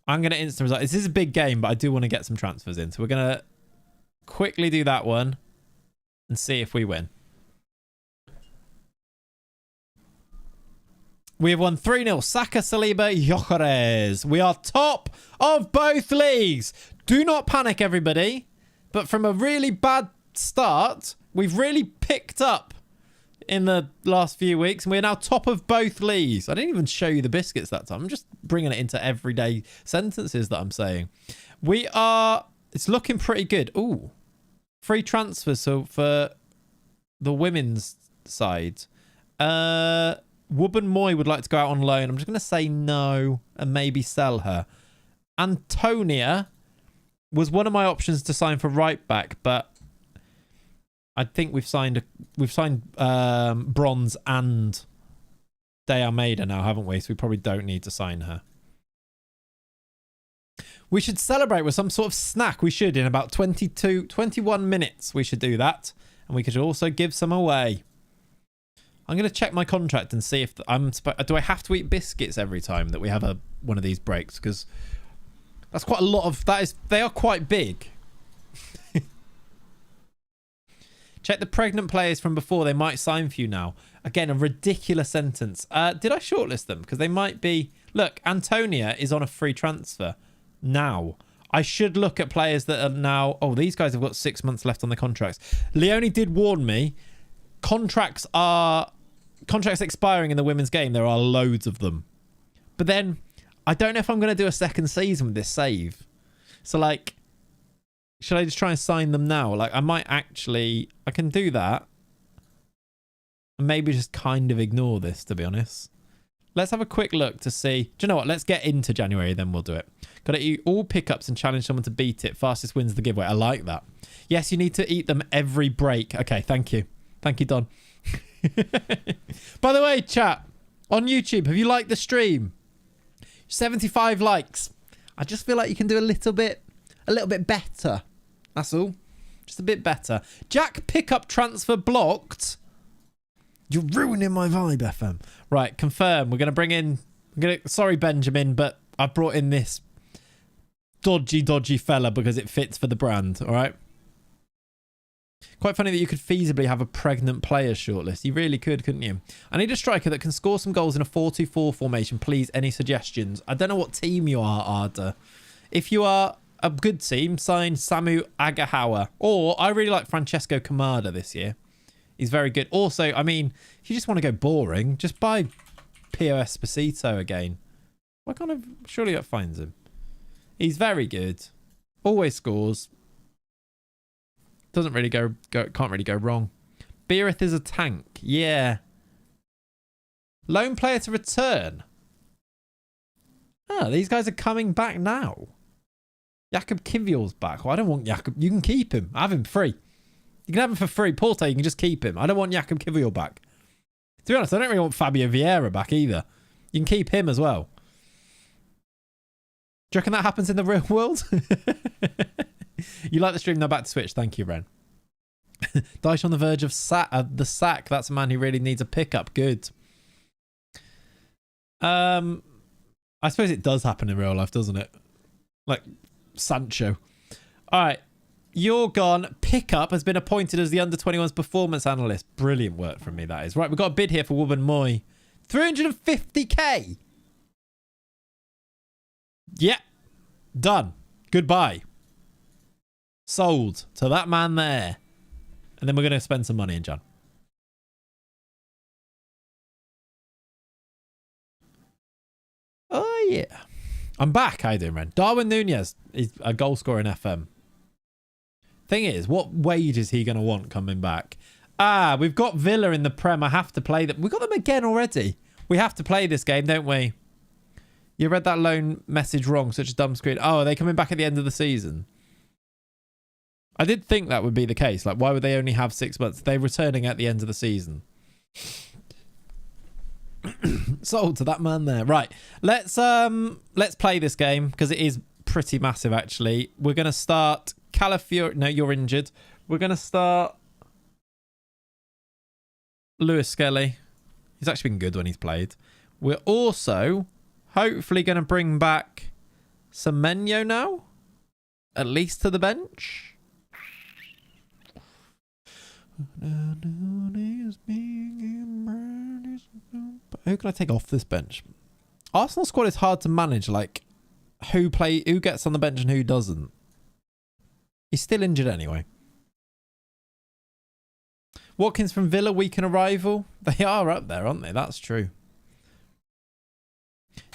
I'm going to instant result. This is a big game, but I do want to get some transfers in. So we're going to quickly do that one and see if we win. We have won 3-0. Saka, Saliba, Gyökeres. We are top of both leagues. Do not panic, everybody. But from a really bad start, we've really picked up in the last few weeks. And we're now top of both leagues. I didn't even show you the biscuits that time. I'm just bringing it into everyday sentences that I'm saying. We are... It's looking pretty good. Ooh. Free transfers so for the women's side. Wubben Moy would like to go out on loan. I'm just going to say no and maybe sell her. Antonia was one of my options to sign for right back, but I think we've signed Bronze and De Almeida now, haven't we? So we probably don't need to sign her. We should celebrate with some sort of snack. We should in about 21 minutes. We should do that, and we could also give some away. I'm going to check my contract and see if do I have to eat biscuits every time that we have one of these breaks? Because that's quite a lot of... They are quite big. Check the pregnant players from before. They might sign for you now. Again, a ridiculous sentence. Did I shortlist them? Because they might be... Look, Antonia is on a free transfer now. I should look at players that are now... Oh, these guys have got 6 months left on their contracts. Leone did warn me. Contracts expiring in the women's game. There are loads of them. But then I don't know if I'm going to do a second season with this save. So like, should I just try and sign them now? Like I might actually, I can do that. And maybe just kind of ignore this, to be honest. Let's have a quick look to see. Do you know what? Let's get into January, then we'll do it. Got to eat all pickups and challenge someone to beat it. Fastest wins the giveaway. I like that. Yes, you need to eat them every break. Okay, thank you. Thank you, Don. By the way, chat, on YouTube, have you liked the stream? 75 likes. I just feel like you can do a little bit better. That's all. Just a bit better. Jack pickup transfer blocked. You're ruining my vibe, FM. Right, confirm. We're going to bring in... Sorry, Benjamin, but I brought in this dodgy fella because it fits for the brand, all right? Quite funny that you could feasibly have a pregnant player shortlist. You really could, couldn't you? I need a striker that can score some goals in a 4-2-4 formation. Please, any suggestions? I don't know what team you are, Arda. If you are a good team, sign Samu Agahawa. Or I really like Francesco Kamada this year. He's very good. Also, I mean, if you just want to go boring, just buy Pio Esposito again. What kind of... Surely that finds him. He's very good. Always scores. Doesn't really go can't really go wrong. Beereth is a tank. Yeah. Lone player to return. Ah, these guys are coming back now. Jakub Kivior's back. Well, I don't want Jakub. You can keep him. Have him free. You can have him for free. Porte, you can just keep him. I don't want Jakub Kivior back. To be honest, I don't really want Fabio Vieira back either. You can keep him as well. Do you reckon that happens in the real world? You like the stream? Now back to Switch. Thank you, Ren. Dyche on the verge of the sack. That's a man who really needs a pickup. Good. I suppose it does happen in real life, doesn't it? Like Sancho. All right. You're gone. Pickup has been appointed as the under-21s performance analyst. Brilliant work from me, that is. Right, we've got a bid here for Woburn Moy. 350k. Yeah. Done. Goodbye. Sold to that man there. And then we're going to spend some money in John. Oh, yeah. I'm back. How you doing, Ren? Darwin Nunez is a goal scorer in FM. Thing is, what wage is he going to want coming back? Ah, we've got Villa in the Prem. I have to play them. We've got them again already. We have to play this game, don't we? You read that loan message wrong, such a dumb screen. Oh, are they coming back at the end of the season? I did think that would be the case. Like, why would they only have 6 months? They're returning at the end of the season. Sold to that man there. Right. Let's play this game because it is pretty massive, actually. We're going to start Calafiori. No, you're injured. We're going to start Lewis Skelly. He's actually been good when he's played. We're also hopefully going to bring back Semenyo now, at least to the bench. Who can I take off this bench? Arsenal squad is hard to manage. Like, who gets on the bench and who doesn't. He's still injured anyway. Watkins from Villa, week in arrival. They are up there, aren't they? That's true.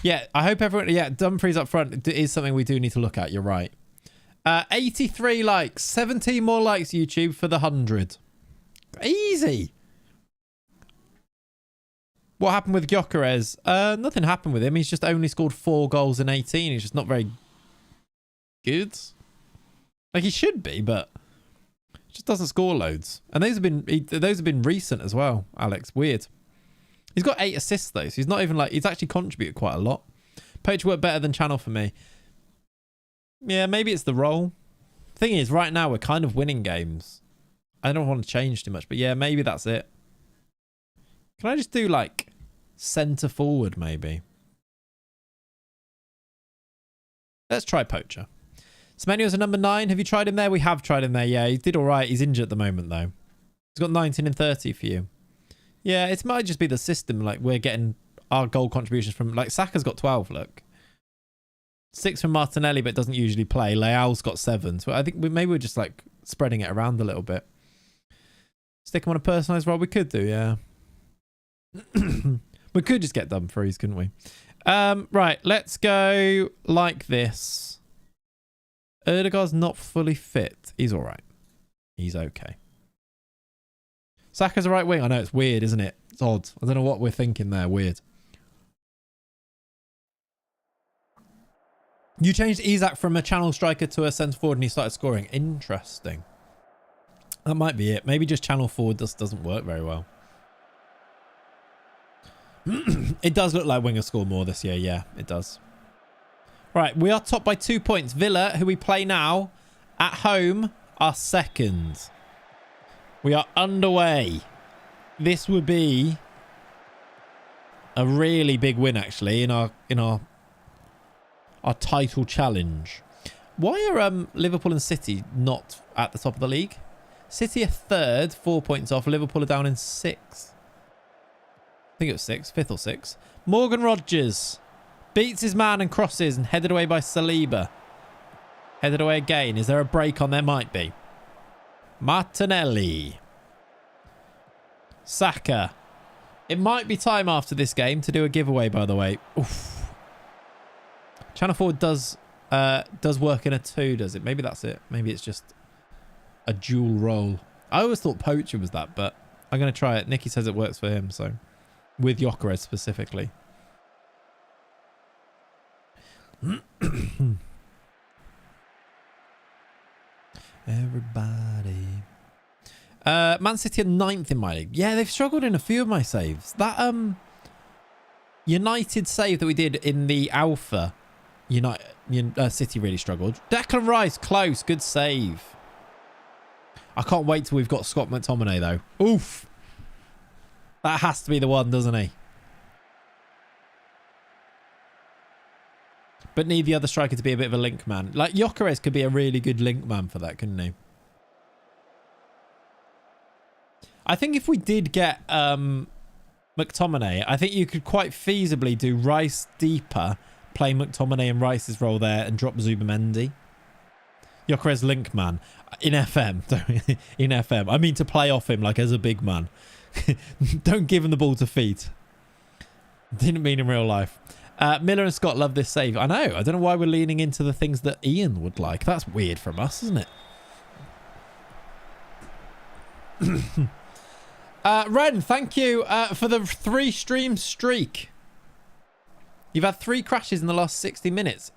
Yeah, I hope everyone... Yeah, Dumfries up front is something we do need to look at. You're right. 83 likes. 17 more likes, YouTube, for the 100. Easy. What happened with Gyökeres? Nothing happened with him. He's just only scored 4 goals in 18. He's just not very good. Like, he should be, but just doesn't score loads. And those have been recent as well, Alex. Weird. He's got 8 assists though, so he's not even like... He's actually contributed quite a lot. Poach worked better than Channel for me. Yeah, maybe it's the role. Thing is, right now we're kind of winning games. I don't want to change too much, but yeah, maybe that's it. Can I just do like centre forward maybe? Let's try Poacher. Semenyo's a number 9. Have you tried him there? We have tried him there. Yeah, he did all right. He's injured at the moment though. He's got 19 and 30 for you. Yeah, it might just be the system. Like, we're getting our goal contributions from... Like, Saka's got 12, look. 6 from Martinelli, but doesn't usually play. Leal's got 7. So I think maybe we're just, like, spreading it around a little bit. Stick him on a personalised role? We could do, yeah. We could just get Dumfries, couldn't we? Right, let's go like this. Erdegaard's not fully fit. He's all right. He's okay. Saka's a right wing. I know, it's weird, isn't it? It's odd. I don't know what we're thinking there. Weird. You changed Isak from a channel striker to a centre forward and he started scoring. Interesting. That might be it. Maybe just channel forward just doesn't work very well. It does look like wingers score more this year. Yeah, it does. Right, we are top by 2 points. Villa, who we play now, at home, are second. We are underway. This would be a really big win, actually, in our title challenge. Why are Liverpool and City not at the top of the league? City are 3rd, 4 points off. Liverpool are down in 6th. I think it was 6th, 5th or 6th. Morgan Rogers beats his man and crosses and headed away by Saliba. Headed away again. Is there a break on? There might be. Martinelli. Saka. It might be time after this game to do a giveaway, by the way. Oof. Channel 4 does work in a 2, does it? Maybe that's it. Maybe it's just a dual role. I always thought Poacher was that, but I'm going to try it. Nicky says it works for him, so with Gyökeres specifically. Everybody. Man City are 9th in my league. Yeah, they've struggled in a few of my saves. That United save that we did in the Alpha, City really struggled. Declan Rice, close. Good save. I can't wait till we've got Scott McTominay, though. Oof. That has to be the one, doesn't he? But need the other striker to be a bit of a link man. Like, Gyökeres could be a really good link man for that, couldn't he? I think if we did get McTominay, I think you could quite feasibly do Rice deeper, play McTominay and Rice's role there, and drop Zubamendi. Gyökeres link man. In FM. In FM. I mean to play off him like as a big man. Don't give him the ball to feet. Didn't mean in real life. Miller and Scott love this save. I know. I don't know why we're leaning into the things that Ian would like. That's weird from us, isn't it? Ren, thank you for the 3-stream streak. You've had 3 crashes in the last 60 minutes.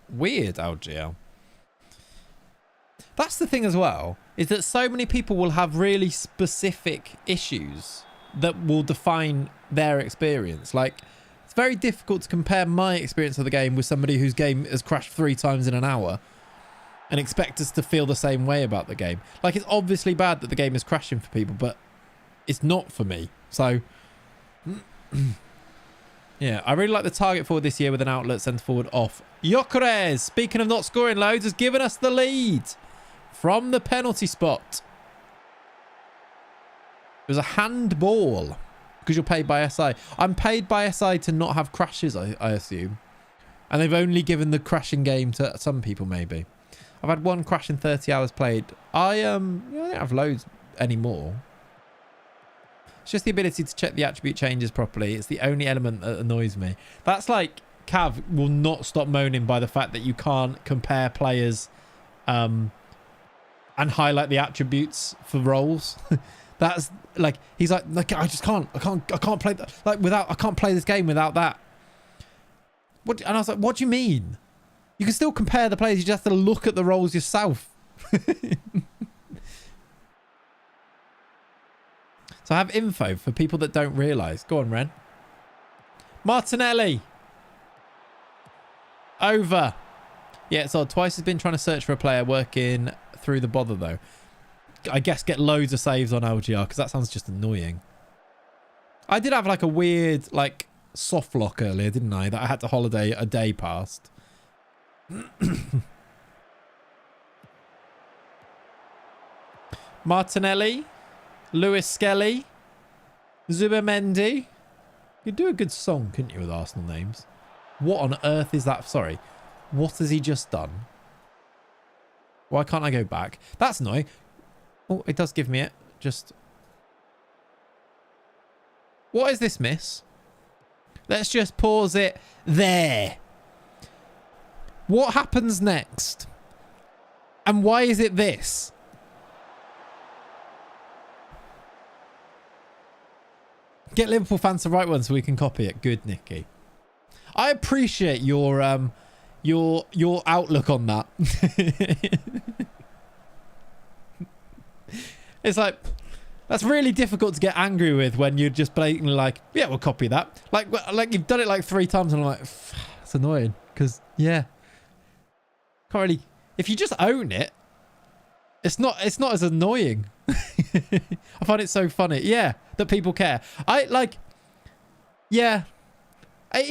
Weird, LGL. That's the thing as well, is that so many people will have really specific issues that will define their experience. Like, it's very difficult to compare my experience of the game with somebody whose game has crashed 3 times in an hour and expect us to feel the same way about the game. Like, it's obviously bad that the game is crashing for people, but it's not for me. So, yeah, I really like the target forward this year with an outlet centre forward off. Gyökeres, speaking of not scoring loads, has given us the lead from the penalty spot. It was a handball because you're paid by SI. I'm paid by SI to not have crashes, I assume. And they've only given the crashing game to some people, maybe. I've had 1 crash in 30 hours played. I don't have loads anymore. It's just the ability to check the attribute changes properly. It's the only element that annoys me. That's like Cav will not stop moaning by the fact that you can't compare players and highlight the attributes for roles. That's like, he's like I can't play that, like, without, I can't play this game without that. What? And I was like, what do you mean? You can still compare the players, you just have to look at the roles yourself. So I have info for people that don't realise. Go on, Ren. Martinelli. Over. Yeah, it's odd. Twice has been trying to search for a player working through the bother, though. I guess get loads of saves on LGR, because that sounds just annoying. I did have like a weird, like, soft lock earlier, didn't I? That I had to holiday a day past. Martinelli. Lewis Skelly. Zubamendi. You could do a good song, couldn't you, with Arsenal names? What on earth is that? Sorry. What has he just done? Why can't I go back? That's annoying. Oh, it does give me it. Just... What is this miss? Let's just pause it there. What happens next? And why is it this? Get Liverpool fans to write one so we can copy it. Good, Nicky. I appreciate your outlook on that. It's like, that's really difficult to get angry with when you're just blatantly like, yeah, we'll copy that. Like you've done it like 3 times and I'm like, it's annoying because, yeah. Can't really, if you just own it, it's not as annoying. I find it so funny. Yeah, that people care. Yeah. It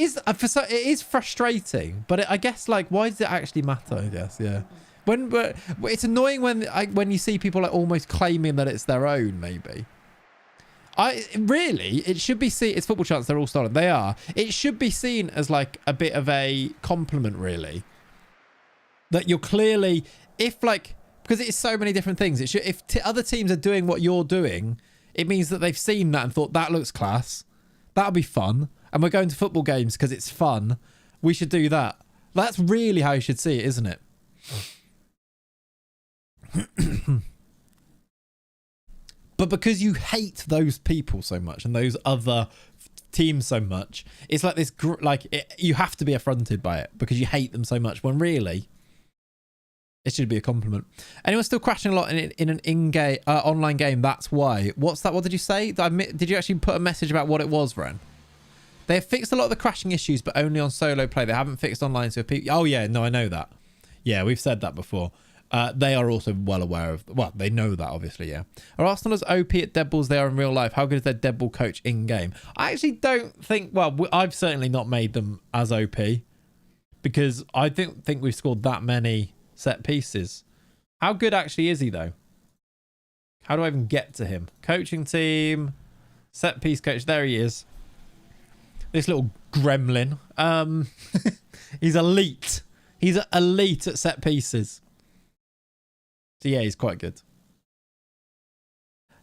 is frustrating, but I guess, like, why does it actually matter? I guess, yeah. But it's annoying when you see people like almost claiming that it's their own. Maybe. It should be seen. It's football chants. They're all stolen. They are. It should be seen as like a bit of a compliment, really. That you're clearly, if like, because it's so many different things. It should, if other teams are doing what you're doing, it means that they've seen that and thought that looks class. That'll be fun. And we're going to football games because it's fun. We should do that. That's really how you should see it, isn't it? But because you hate those people so much and those other teams so much, it's like this, you have to be affronted by it because you hate them so much, when really it should be a compliment. Anyone still crashing a lot in an in-game online game? That's why. What's that? What did you say? Did you actually put a message about what it was, Ren? They have fixed a lot of the crashing issues, but only on solo play. They haven't fixed online. So if people, oh yeah, no, I know that. Yeah, we've said that before. They are also well aware of, well, they know that obviously, yeah. Are Arsenal as OP at dead balls they are in real life? How good is their dead ball coach in game? I actually don't think, well, I've certainly not made them as OP because I don't think we've scored that many set pieces. How good actually is he though? How do I even get to him? Coaching team, set piece coach, there he is. This little gremlin. He's elite. He's elite at set pieces. So yeah, he's quite good.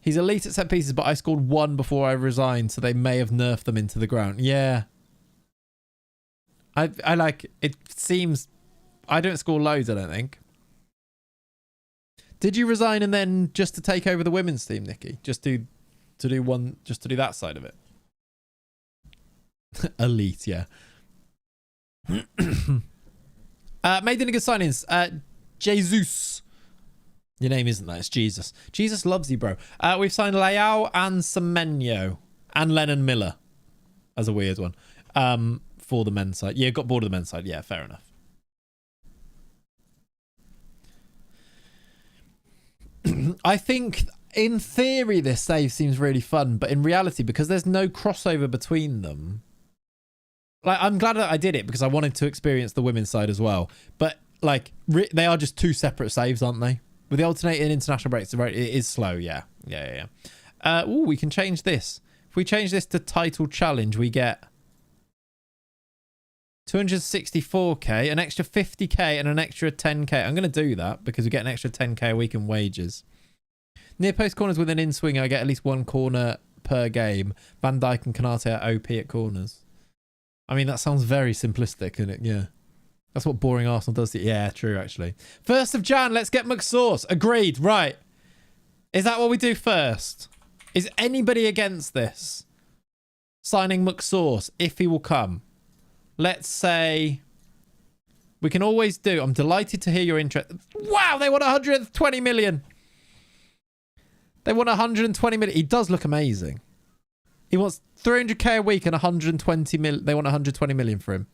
He's elite at set pieces, but I scored one before I resigned, so they may have nerfed them into the ground. Yeah. I like, it seems, I don't score loads, I don't think. Did you resign and then just to take over the women's team, Nikki? Just to do that side of it? Elite, yeah. Made any good signings? Jesus. Your name isn't that, it's Jesus. Jesus loves you, bro. We've signed Leao and Semenyo and Lennon Miller as a weird one for the men's side. Yeah, got bored of the men's side. Yeah, fair enough. I think in theory this save seems really fun, but in reality, because there's no crossover between them, like, I'm glad that I did it because I wanted to experience the women's side as well. But like, they are just two separate saves, aren't they? With the alternating international breaks, it is slow. Yeah. Oh, we can change this. If we change this to title challenge, we get 264k, an extra 50k, and an extra 10k. I'm going to do that because we get an extra 10k a week in wages. Near post corners with an in swing, I get at least one corner per game. Van Dijk and Kanate are OP at corners. I mean, that sounds very simplistic, isn't it? Yeah. That's what boring Arsenal does. Yeah, true, actually. 1st of Jan, let's get McSauce. Agreed. Right. Is that what we do first? Is anybody against this? Signing McSauce, if he will come. Let's say... We can always do... I'm delighted to hear your interest. Wow, they want 120 million. They want 120 million. He does look amazing. He wants 300k a week and 120 million. They want 120 million for him.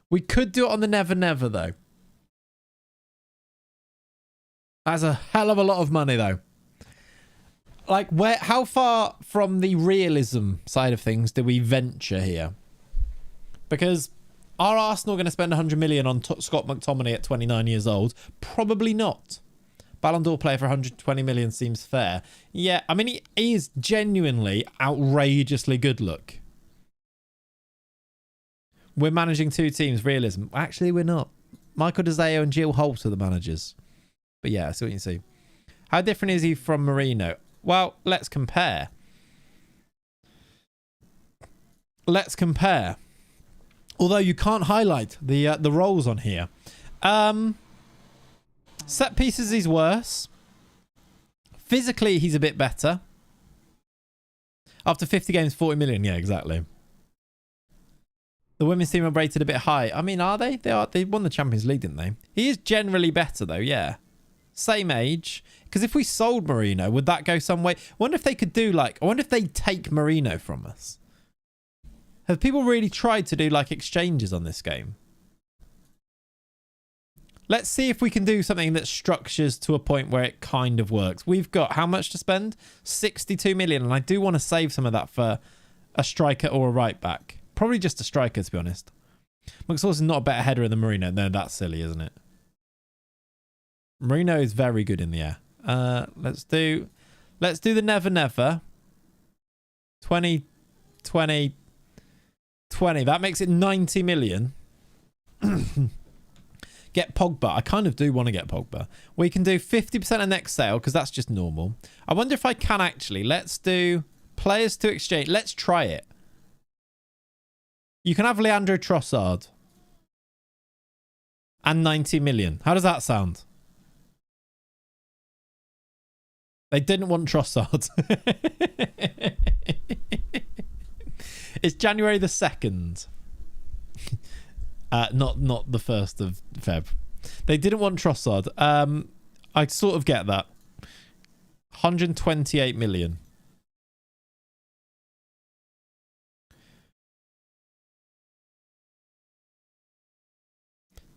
We could do it on the Never Never, though. That's a hell of a lot of money, though. Like, how far from the realism side of things do we venture here? Because are Arsenal going to spend 100 million on Scott McTominay at 29 years old? Probably not. Ballon d'Or player for 120 million seems fair. Yeah, I mean, he is genuinely outrageously good look. We're managing two teams, realism. Actually, we're not. Michael DeZeo and Jill Holt are the managers. But yeah, I see what you see. How different is he from Marino? Well, let's compare. Let's compare. Although you can't highlight the roles on here. Set pieces, he's worse. Physically, he's a bit better. After 50 games, 40 million. Yeah, exactly. The women's team are rated a bit high. I mean, are they? They are. They won the Champions League, didn't they? He is generally better, though, yeah. Same age. Because if we sold Marino, would that go some way? I wonder if they could do, like... I wonder if they'd take Marino from us. Have people really tried to do, like, exchanges on this game? Let's see if we can do something that structures to a point where it kind of works. We've got how much to spend? 62 million. And I do want to save some of that for a striker or a right back. Probably just a striker, to be honest. McSauce is not a better header than Marino. No, that's silly, isn't it? Marino is very good in the air. Let's do the Never Never. 20, 20, 20. That makes it 90 million. Get Pogba. I kind of do want to get Pogba. We can do 50% of next sale because that's just normal. I wonder if I can actually. Let's do players to exchange. Let's try it. You can have Leandro Trossard. And 90 million. How does that sound? They didn't want Trossard. It's January the 2nd. Not the 1st of Feb. They didn't want Trossard. I sort of get that. 128 million.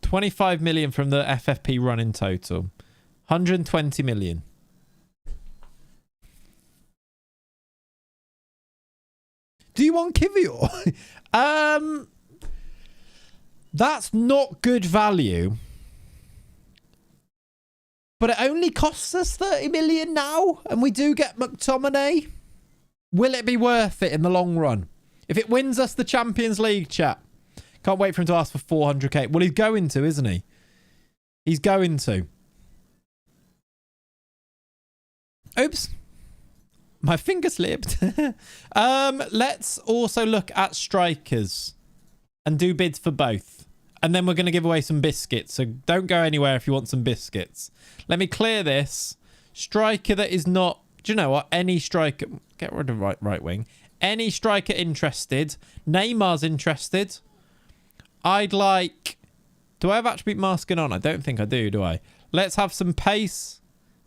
$25 million from the FFP run in total. 120 million. Do you want Kivior? That's not good value. But it only costs us 30 million now. And we do get McTominay. Will it be worth it in the long run? If it wins us the Champions League, chat. Can't wait for him to ask for 400k. Well, he's going to, isn't he? He's going to. Oops. My finger slipped. Let's also look at strikers and do bids for both. And then we're going to give away some biscuits. So don't go anywhere if you want some biscuits. Let me clear this. Striker that is not... Do you know what? Any striker... Get rid of right wing. Any striker interested. Neymar's interested. I'd like... Do I have attribute masking on? I don't think I do I? Let's have some pace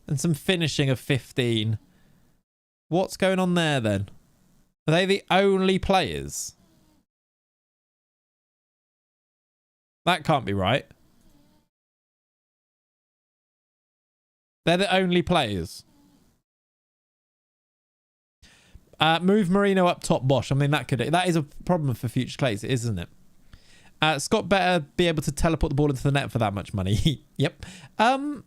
and some finishing of 15. What's going on there then? Are they the only players? That can't be right. They're the only players. Move Marino up top, Bosch. I mean, that is a problem for future Clayts, isn't it? Scott better be able to teleport the ball into the net for that much money. Yep. I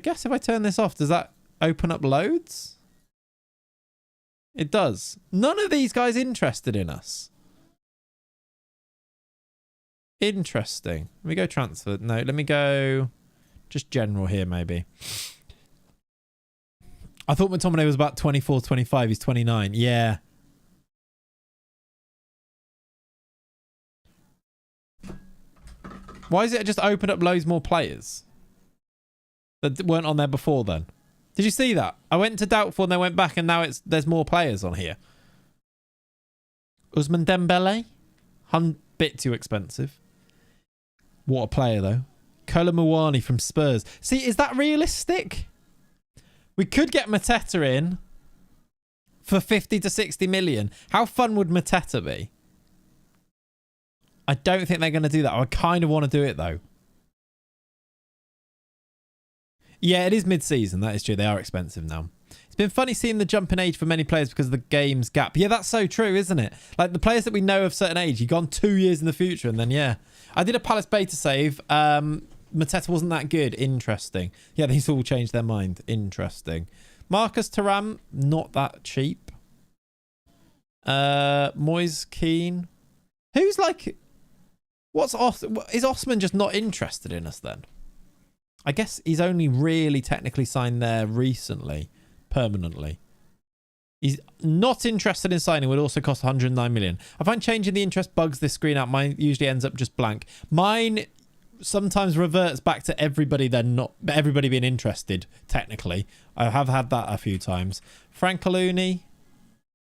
guess if I turn this off, does that open up loads? It does. None of these guys interested in us. Interesting. Let me go transfer. No, let me go just general here, maybe. I thought McTominay was about 24, 25. He's 29. Yeah. Why is it just opened up loads more players that weren't on there before then? Did you see that? I went to doubtful and then went back and now there's more players on here. Ousmane Dembele? Bit too expensive. What a player though. Kolo Muani from Spurs. See, is that realistic? We could get Mateta in for 50 to 60 million. How fun would Mateta be? I don't think they're going to do that. I kind of want to do it, though. Yeah, it is mid-season. That is true. They are expensive now. It's been funny seeing the jump in age for many players because of the game's gap. Yeah, that's so true, isn't it? Like, the players that we know of certain age, you've gone 2 years in the future, and then, yeah. I did a Palace beta save. Mateta wasn't that good. Interesting. Yeah, these all changed their mind. Interesting. Marcus Thuram, not that cheap. Moise Keane. Who's like... Is Osman just not interested in us then? I guess he's only really technically signed there recently, permanently. He's not interested in signing, would also cost 109 million. I find changing the interest bugs this screen out. Mine usually ends up just blank. Mine sometimes reverts back to everybody being interested, technically. I have had that a few times. Franco,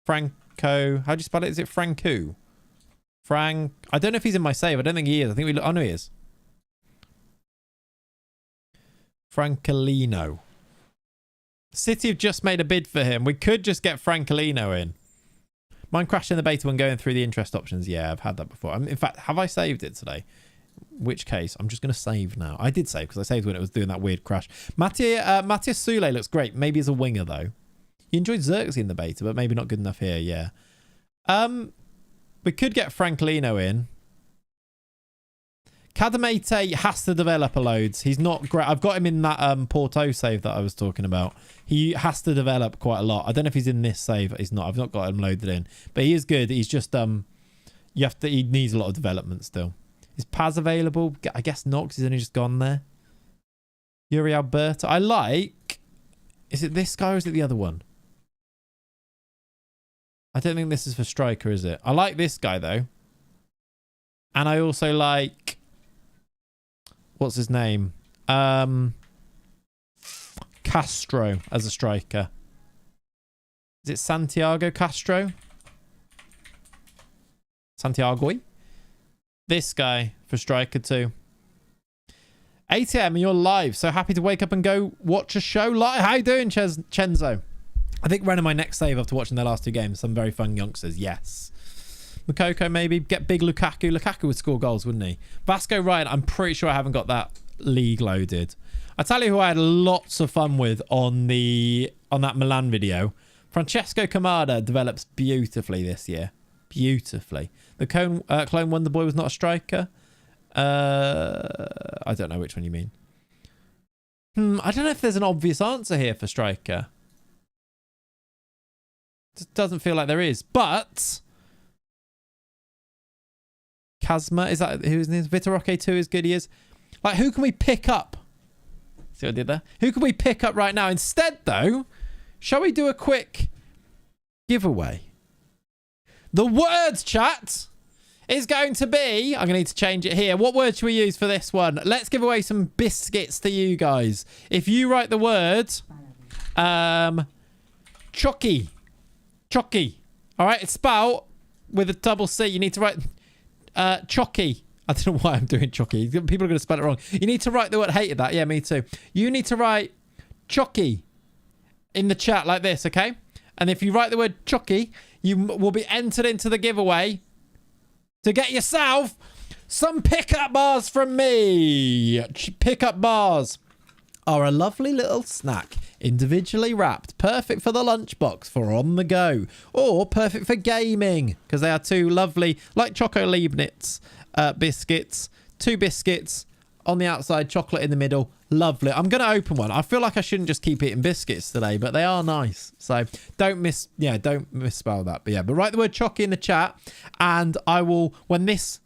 how do you spell it? Is it Franco? I don't know if he's in my save. I don't think he is. I think oh no, he is. Francolino. City have just made a bid for him. We could just get Francolino in. Mine crashed in the beta when going through the interest options. Yeah, I've had that before. In fact, have I saved it today? Which case? I'm just going to save now. I did save because I saved when it was doing that weird crash. Matthias Sule looks great. Maybe as a winger, though. You enjoyed Xerxes in the beta, but maybe not good enough here. Yeah. We could get Francolino in. Kadamete has to develop a loads. He's not great. I've got him in that Porto save that I was talking about. He has to develop quite a lot. I don't know if he's in this save. He's not. I've not got him loaded in. But he is good. He's just he needs a lot of development still. Is Paz available? I guess not, because he's only just gone there. Yuri Alberto. I like... Is it this guy or is it the other one? I don't think this is for striker, is it? I like this guy, though. And I also like... What's his name? Castro as a striker. Is it Santiago Castro? Santiago? This guy for striker too. 8 a.m. and you're live. So happy to wake up and go watch a show live. How you doing, Chenzo? I think running my next save after watching their last 2 games. Some very fun youngsters. Yes. Mukoko maybe. Get big Lukaku. Lukaku would score goals, wouldn't he? Vasco Ryan. I'm pretty sure I haven't got that league loaded. I tell you who I had lots of fun with on that Milan video. Francesco Camada develops beautifully this year. Beautifully. The Clone Wonder Boy was not a striker. I don't know which one you mean. I don't know if there's an obvious answer here for striker. Just doesn't feel like there is. But Kazma, is that who's his name? Vitaroque 2 is good he is. Like, who can we pick up? See what I did there? Who can we pick up right now? Instead, though, shall we do a quick giveaway? The words, chat, is going to be... I'm going to need to change it here. What word should we use for this one? Let's give away some biscuits to you guys. If you write the word... Chocky. Chocky. All right, it's spelled with a double C. You need to write... Chocky. I don't know why I'm doing chocky. People are going to spell it wrong. You need to write the word... Hated that. Yeah, me too. You need to write chocky in the chat like this, okay? And if you write the word chocky, you will be entered into the giveaway to get yourself some pickup bars from me. Pickup bars are a lovely little snack, individually wrapped, perfect for the lunchbox for on the go, or perfect for gaming, because they are 2 lovely, like Choco Leibniz biscuits, 2 biscuits on the outside, chocolate in the middle. Lovely. I'm going to open one. I feel like I shouldn't just keep eating biscuits today, but they are nice. So don't misspell that. But yeah, but write the word chocky in the chat, and I will, when this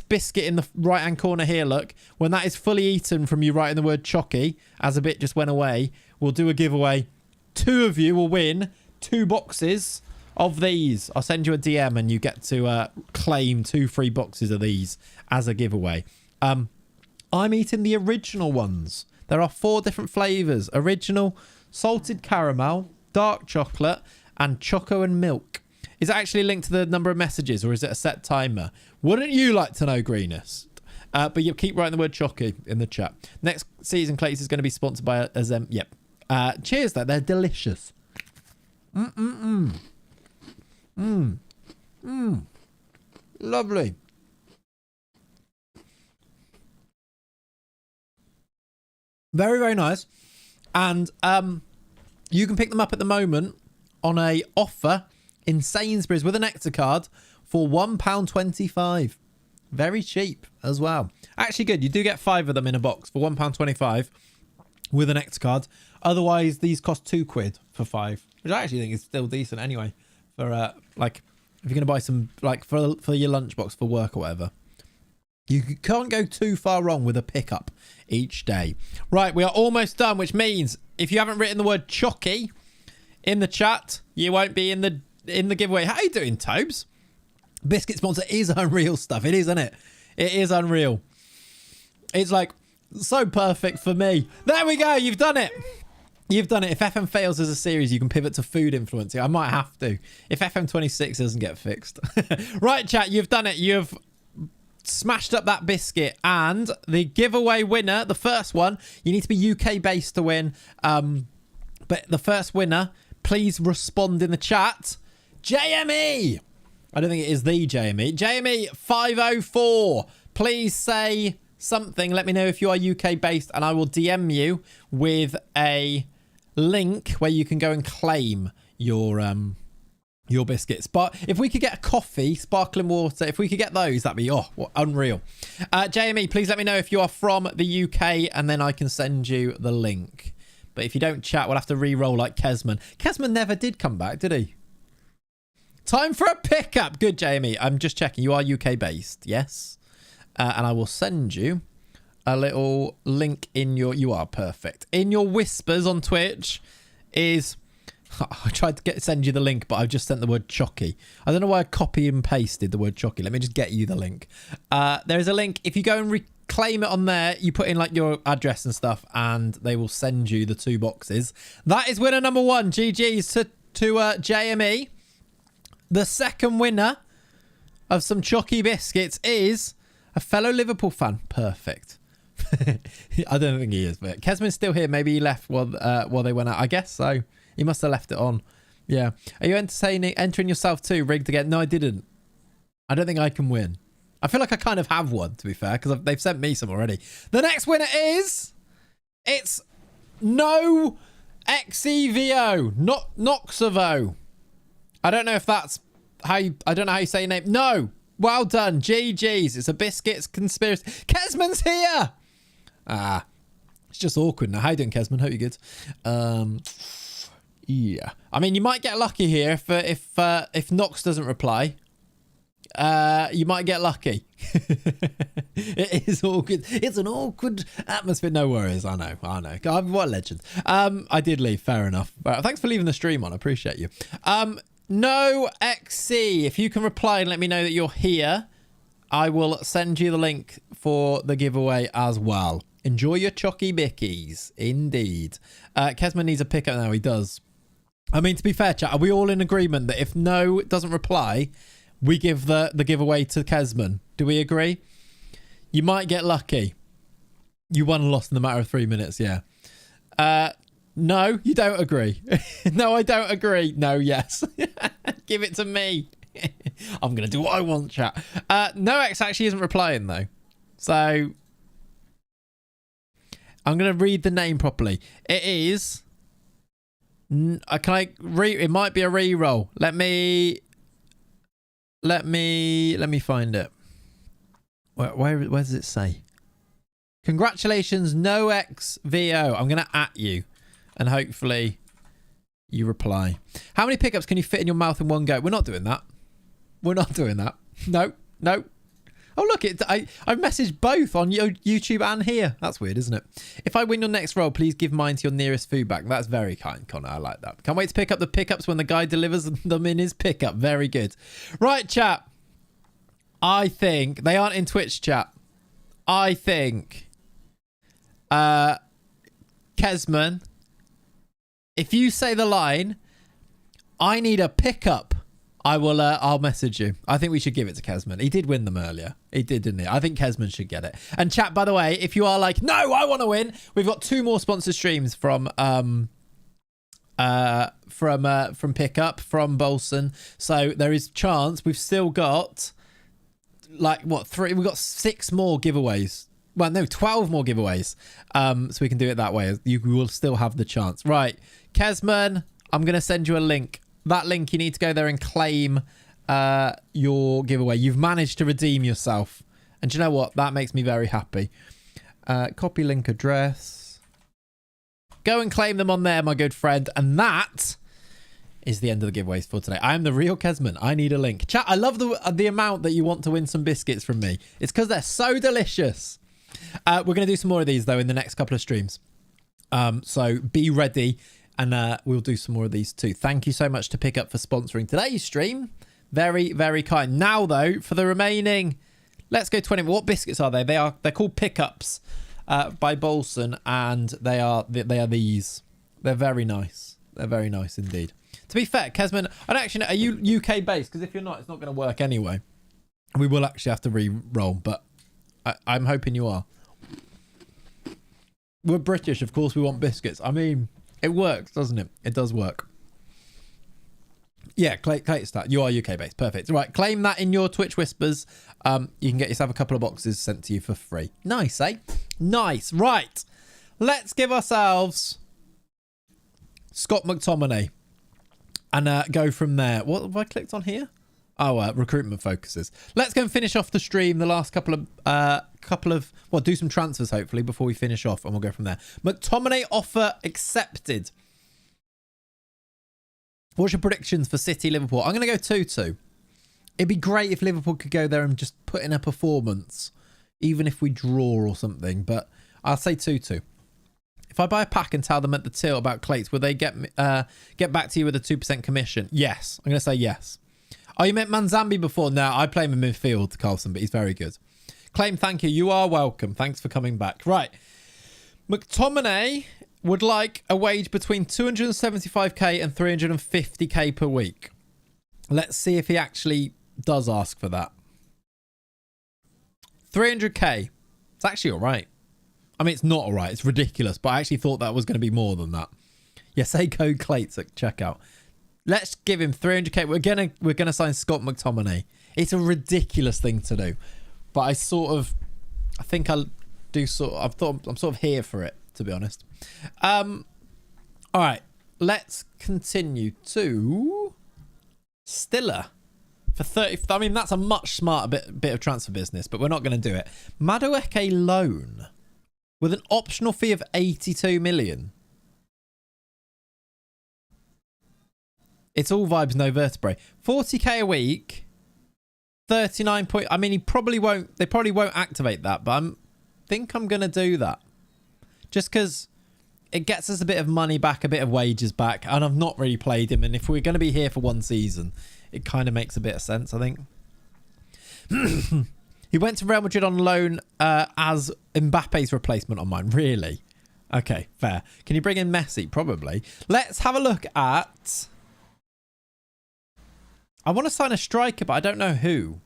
biscuit in the right-hand corner here, look, when that is fully eaten from you writing the word chocky, as a bit just went away, we'll do a giveaway. 2 of you will win 2 boxes of these. I'll send you a DM and you get to claim 2 free boxes of these as a giveaway. I'm eating the original ones. There are 4 different flavors: original, salted caramel, dark chocolate, and choco and milk. Is it actually linked to the number of messages, or is it a set timer? Wouldn't you like to know, Greenest? But you keep writing the word chocky in the chat. Next season, Clayts is going to be sponsored by Azem. Yep. Cheers, though. They're delicious. Lovely. Very, very nice. And you can pick them up at the moment on a offer in Sainsbury's with a Nectar card for £1.25. Very cheap as well. Actually good. You do get 5 of them in a box for £1.25 with a Nectar card. Otherwise, these cost £2 for 5, which I actually think is still decent anyway. For like, if you're going to buy some, like, for your lunchbox for work or whatever. You can't go too far wrong with a pickup each day. Right, we are almost done, which means if you haven't written the word chocky in the chat, you won't be in the giveaway. How you doing, Tobes? Biscuit sponsor is unreal stuff. It is, isn't it? It is unreal. It's like so perfect for me. There we go. You've done it. You've done it. If FM fails as a series, you can pivot to food influencing. I might have to. If FM26 doesn't get fixed. Right, chat. You've done it. You've smashed up that biscuit, and the giveaway winner, the first one, you need to be UK based to win, but the first winner, please respond in the chat. JME, I don't think it is the JME 504, please say something. Let me know if you are UK based, and I will DM you with a link where you can go and claim your biscuits. But if we could get a coffee, sparkling water, if we could get those, that'd be unreal. JME, please let me know if you are from the UK, and then I can send you the link. But if you don't chat, we'll have to re-roll like Kesman. Kesman never did come back, did he? Time for a pickup. Good, JME. I'm just checking. You are UK based, yes? and I will send you a little link in your... You are perfect. In your whispers on Twitch is... I tried to send you the link, but I've just sent the word chocky. I don't know why I copy and pasted the word chocky. Let me just get you the link. There is a link. If you go and reclaim it on there, you put in like your address and stuff, and they will send you the 2 boxes. That is winner number 1. GG's to JME. The second winner of some chocky biscuits is a fellow Liverpool fan. Perfect. I don't think he is, but Kesman's still here. Maybe he left while they went out. I guess so. He must have left it on. Yeah. Are you entering yourself too? Rigged again? No, I didn't. I don't think I can win. I feel like I kind of have one, to be fair, because they've sent me some already. The next winner is... It's No XEVO. Not Noxevo. I don't know if that's how you... I don't know how you say your name. No. Well done. GG's. It's a biscuits conspiracy. Kesman's here. It's just awkward now. How you doing, Kesman? Hope you're good. Yeah, I mean, you might get lucky here if Nox doesn't reply. You might get lucky. It is awkward. It's an awkward atmosphere. No worries. I know. What a legend. I did leave. Fair enough. But thanks for leaving the stream on. I appreciate you. No XC. If you can reply and let me know that you're here, I will send you the link for the giveaway as well. Enjoy your chocky bickies. Indeed. Kesman needs a pickup now. He does. I mean, to be fair, chat, are we all in agreement that if No doesn't reply, we give the giveaway to Kesman? Do we agree? You might get lucky. You won and lost in the matter of 3 minutes, yeah. No, you don't agree. No, I don't agree. No, yes. Give it to me. I'm going to do what I want, chat. No X actually isn't replying, though. So, I'm going to read the name properly. It is... it might be a re-roll. Let me find it. Where does it say? Congratulations, No XVO. I'm gonna @ you, and hopefully you reply. How many pickups can you fit in your mouth in one go? We're not doing that. We're not doing that. No. Oh, look, I've messaged both on YouTube and here. That's weird, isn't it? If I win your next roll, please give mine to your nearest food bag. That's very kind, Connor. I like that. Can't wait to pick up the pickups when the guy delivers them in his pickup. Very good. Right, chat. I think... They aren't in Twitch, chat. I think... Kesman, if you say the line, I need a pickup, I'll message you. I think we should give it to Kesman. He did win them earlier. He did, didn't he? I think Kesman should get it. And chat, by the way, if you are like, no, I want to win, we've got 2 more sponsored streams from Pickup, from Bolson. So there is chance. We've still got like what, 3? We've got 6 more giveaways. Well, no, 12 more giveaways. So we can do it that way. You will still have the chance. Right, Kesman, I'm going to send you a link. That link, you need to go there and claim your giveaway. You've managed to redeem yourself. And do you know what? That makes me very happy. Copy link address. Go and claim them on there, my good friend. And that is the end of the giveaways for today. I am the real Kesman. I need a link. Chat, I love the amount that you want to win some biscuits from me. It's because they're so delicious. We're going to do some more of these, though, in the next couple of streams. So be ready. And we'll do some more of these too. Thank you so much to Pickup for sponsoring today's stream. Very, very kind. Now, though, for the remaining... Let's go 20. What biscuits are they? They're called Pickups by Bolson. And they are these. They're very nice. They're very nice indeed. To be fair, Kesman, I don't actually know. Are you UK based? Because if you're not, it's not going to work anyway. We will actually have to re-roll. But I'm hoping you are. We're British. Of course, we want biscuits. I mean... It works, doesn't it? It does work. Yeah, Clayts, you are UK based. Perfect. Right, claim that in your Twitch Whispers. You can get yourself a couple of boxes sent to you for free. Nice, eh? Nice. Right. Let's give ourselves Scott McTominay and go from there. What have I clicked on here? Oh, recruitment focuses. Let's go and finish off the stream. The last couple of well, do some transfers hopefully before we finish off, and we'll go from there. McTominay offer accepted. What's your predictions for City Liverpool? I'm going to go 2-2. It'd be great if Liverpool could go there and just put in a performance. even if we draw or something. But I'll say 2-2. If I buy a pack and tell them at the till about Clayts, will they get back to you with a 2% commission? Yes. I'm going to say yes. Oh, you meant Manzambi before? No, I play him in midfield, Carlson, but he's very good. Claim, thank you. You are welcome. Thanks for coming back. Right. McTominay would like a wage between 275k and 350k per week. Let's see if he actually does ask for that. 300k. It's actually all right. I mean, it's not all right. It's ridiculous, but I actually thought that was going to be more than that. Yeah, say code Clayts at checkout. Let's give him 300k. We're gonna sign Scott McTominay. It's a ridiculous thing to do, but I think I'll do I'm sort of here for it, to be honest. All right, let's continue to Stiller for 30. I mean, that's a much smarter bit of transfer business, but we're not going to do it. Madueke loan with an optional fee of 82 million. It's all vibes, no vertebrae. 40k a week. 39 point. I mean, they probably won't activate that, but I think I'm going to do that. Just because it gets us a bit of money back, a bit of wages back, and I've not really played him. And if we're going to be here for one season, it kind of makes a bit of sense, I think. He went to Real Madrid on loan as Mbappe's replacement on mine. Really? Okay, fair. Can you bring in Messi? Probably. Let's have a look at... I want to sign a striker, but I don't know who.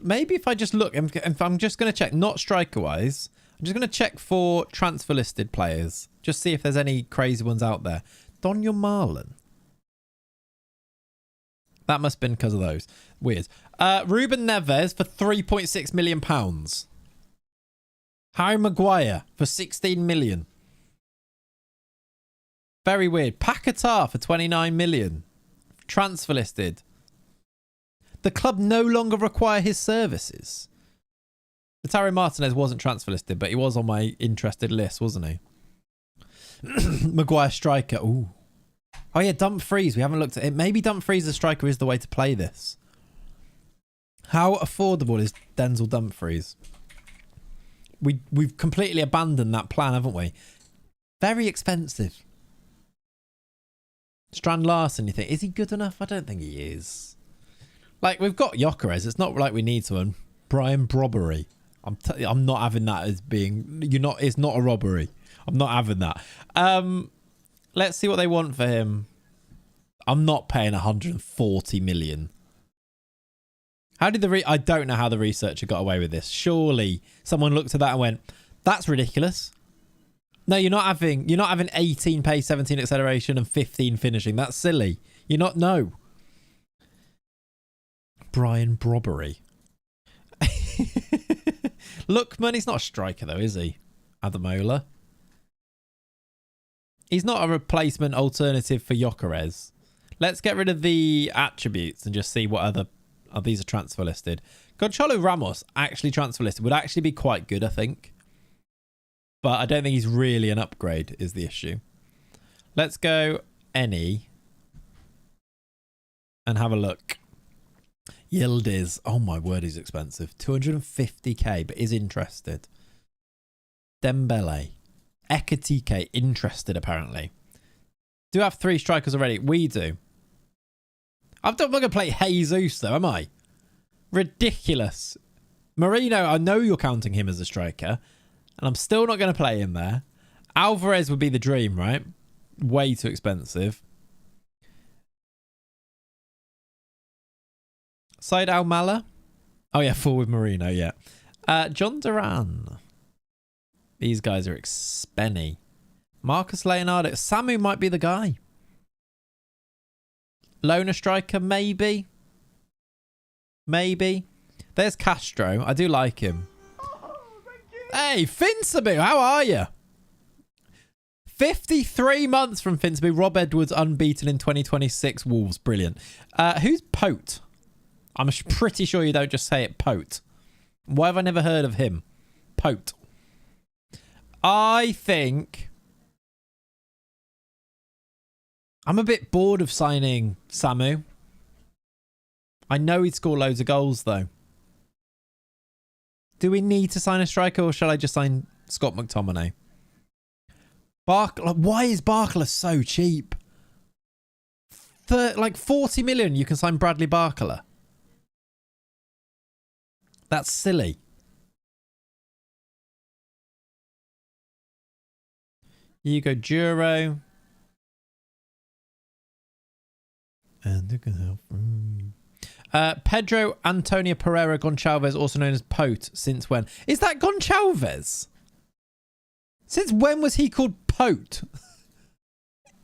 Maybe if I just look, if I'm just going to check, not striker-wise, I'm just going to check for transfer-listed players. Just see if there's any crazy ones out there. Daniel Marlon. That must have been because of those. Weird. Ruben Neves for £3.6 million. Harry Maguire for 16 million. Very weird. Paquetá for 29 million. Transfer listed. The club no longer require his services. Lautaro Martinez wasn't transfer listed, but he was on my interested list, wasn't he? Maguire striker. Ooh. Oh yeah, Dumfries. We haven't looked at it. Maybe Dumfries as striker is the way to play this. How affordable is Denzel Dumfries? We've completely abandoned that plan, haven't we? Very expensive. Strand Larson, you think? Is he good enough? I don't think he is. Like, we've got Gyökeres. It's not like we need someone. Brian Brobbery. I'm not having that as being... It's not a robbery. I'm not having that. Let's see what they want for him. I'm not paying 140 million. How did I don't know how the researcher got away with this. Surely someone looked at that and went, that's ridiculous. No, you're not having 18 pace, 17 acceleration and 15 finishing. That's silly. You're not, no. Brian Brobbery. Lookman, he's not a striker though, is he? Adamola. He's not a replacement alternative for Gyökeres. Let's get rid of the attributes and just see what other... Oh, these are transfer listed. Gonçalo Ramos, actually transfer listed, would actually be quite good, I think. But I don't think he's really an upgrade, is the issue. Let's go any and have a look. Yildiz. Oh my word, he's expensive. 250k, but is interested. Dembele. Ekatike, interested apparently. Do have 3 strikers already? We do. I'm not going to play Jesus though, am I? Ridiculous. Marino, I know you're counting him as a striker. And I'm still not going to play him there. Alvarez would be the dream, right? Way too expensive. Said Almala. Oh yeah, 4 with Marino, yeah. John Duran. These guys are expenny. Marcus Leonardo. Samu might be the guy. Loner striker, maybe. Maybe. There's Castro. I do like him. Hey, Finsabu, how are you? 53 months from Finsabu. Rob Edwards unbeaten in 2026 Wolves. Brilliant. Who's Pote? I'm pretty sure you don't just say it, Pote. Why have I never heard of him? Pote. I think... I'm a bit bored of signing Samu. I know he'd score loads of goals, though. Do we need to sign a striker or shall I just sign Scott McTominay? Barca, why is Barca so cheap? Like 40 million you can sign Bradley Barca. That's silly. You go Duro. And Pedro Antonio Pereira Goncalves, also known as Pote. Since when? Is that Goncalves? Since when was he called Pote?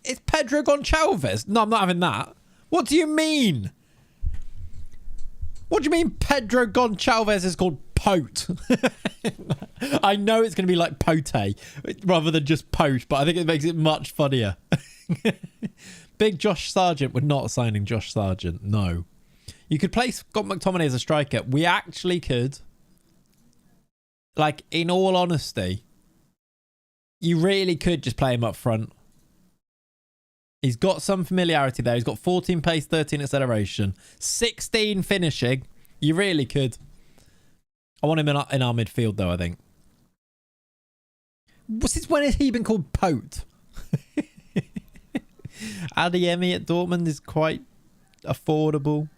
It's Pedro Goncalves. No, I'm not having that. What do you mean? What do you mean Pedro Goncalves is called Pote? I know it's going to be like Pote rather than just Pote, but I think it makes it much funnier. Big Josh Sargent. We're not signing Josh Sargent. No. You could play Scott McTominay as a striker. We actually could. Like, in all honesty, you really could just play him up front. He's got some familiarity there. He's got 14 pace, 13 acceleration, 16 finishing. You really could. I want him in our midfield, though, I think. Since when has he been called Pote? Adeyemi at Dortmund is quite affordable.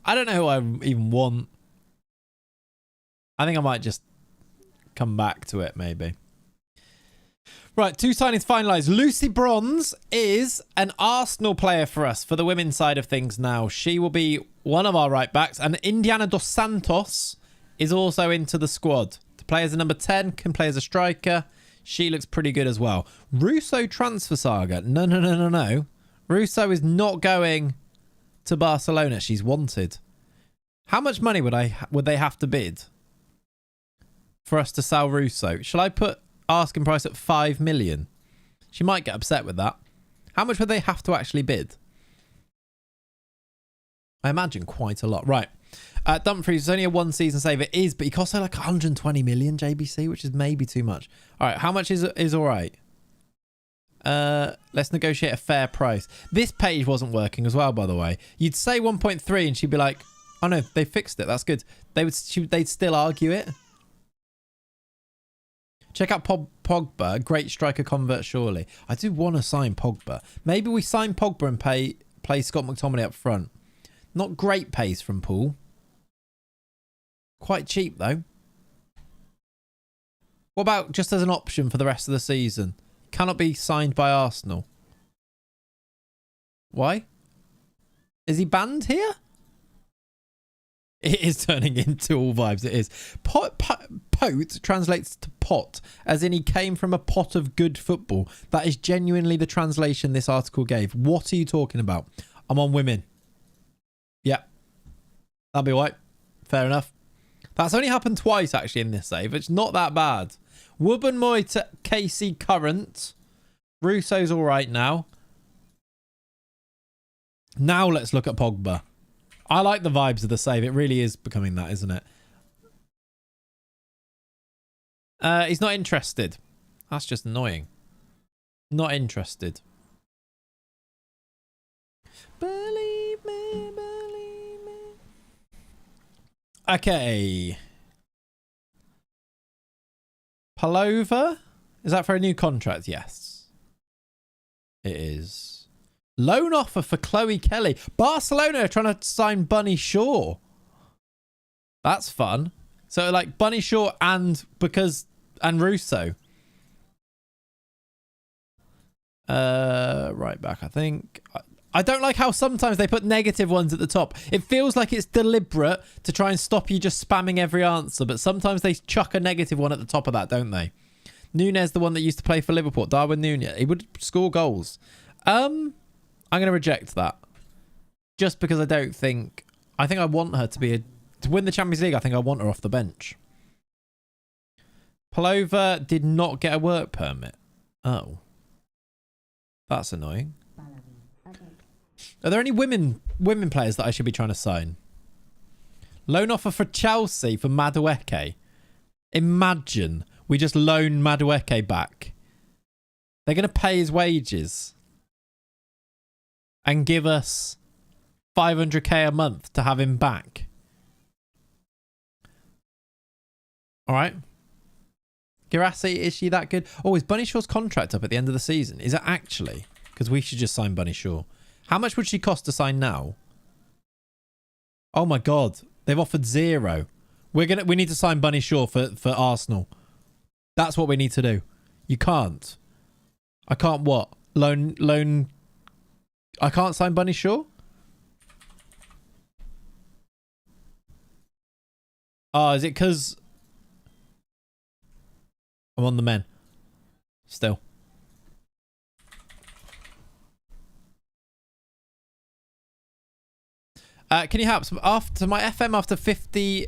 I don't know who I even want. I think I might just come back to it, maybe. Right, 2 signings finalised. Lucy Bronze is an Arsenal player for us for the women's side of things now. She will be one of our right backs. And Indiana Dos Santos is also into the squad. To play as a number 10, can play as a striker. She looks pretty good as well. Russo transfer saga. No. Russo is not going to Barcelona. She's wanted. How much money would they have to bid for us to sell Russo? Shall I put asking price at 5 million? She might get upset with that. How much would they have to actually bid? I imagine quite a lot. Right. Dumfries is only a 1 season save. It is, but he costs her like 120 million JBC, which is maybe too much. All right. How much is all right? Let's negotiate a fair price. This page wasn't working as well, by the way. You'd say 1.3 and she'd be like, oh no, they fixed it. That's good. They'd still argue it. Check out Pogba. Great striker convert, surely. I do want to sign Pogba. Maybe we sign Pogba and play Scott McTominay up front. Not great pace from Poole. Quite cheap, though. What about just as an option for the rest of the season? Cannot be signed by Arsenal. Why? Is he banned here? It is turning into all vibes. It is. Pote translates to pot, as in he came from a pot of good football. That is genuinely the translation this article gave. What are you talking about? I'm on women. Yeah. That'll be all right. Fair enough. That's only happened twice, actually, in this save. It's not that bad. Wubbenmoy to Casey Current. Russo's all right now. Now let's look at Pogba. I like the vibes of the save. It really is becoming that, isn't it? He's not interested. That's just annoying. Not interested. Believe me, believe me. Okay. Palova? Is that for a new contract? Yes. It is. Loan offer for Chloe Kelly. Barcelona are trying to sign Bunny Shaw. That's fun. So like Bunny Shaw and Russo. Right back, I think. I don't like how sometimes they put negative ones at the top. It feels like it's deliberate to try and stop you just spamming every answer, but sometimes they chuck a negative one at the top of that, don't they? Nunez, the one that used to play for Liverpool. Darwin Nunez. He would score goals. I'm going to reject that. Just because I don't think... I think I want her to win the Champions League. I think I want her off the bench. Palova did not get a work permit. Oh. That's annoying. Are there any women players that I should be trying to sign? Loan offer for Chelsea for Madueke. Imagine we just loan Madueke back. They're going to pay his wages and give us 500k a month to have him back. All right. Girassi, is she that good? Oh, is Bunny Shaw's contract up at the end of the season? Is it actually? Because we should just sign Bunny Shaw. How much would she cost to sign now? Oh my God. They've offered 0. We need to sign Bunny Shaw for Arsenal. That's what we need to do. You can't. I can't what? Loan. I can't sign Bunny Shaw? Oh, is it because I'm on the men? Still. Can you help? After my FM, after 50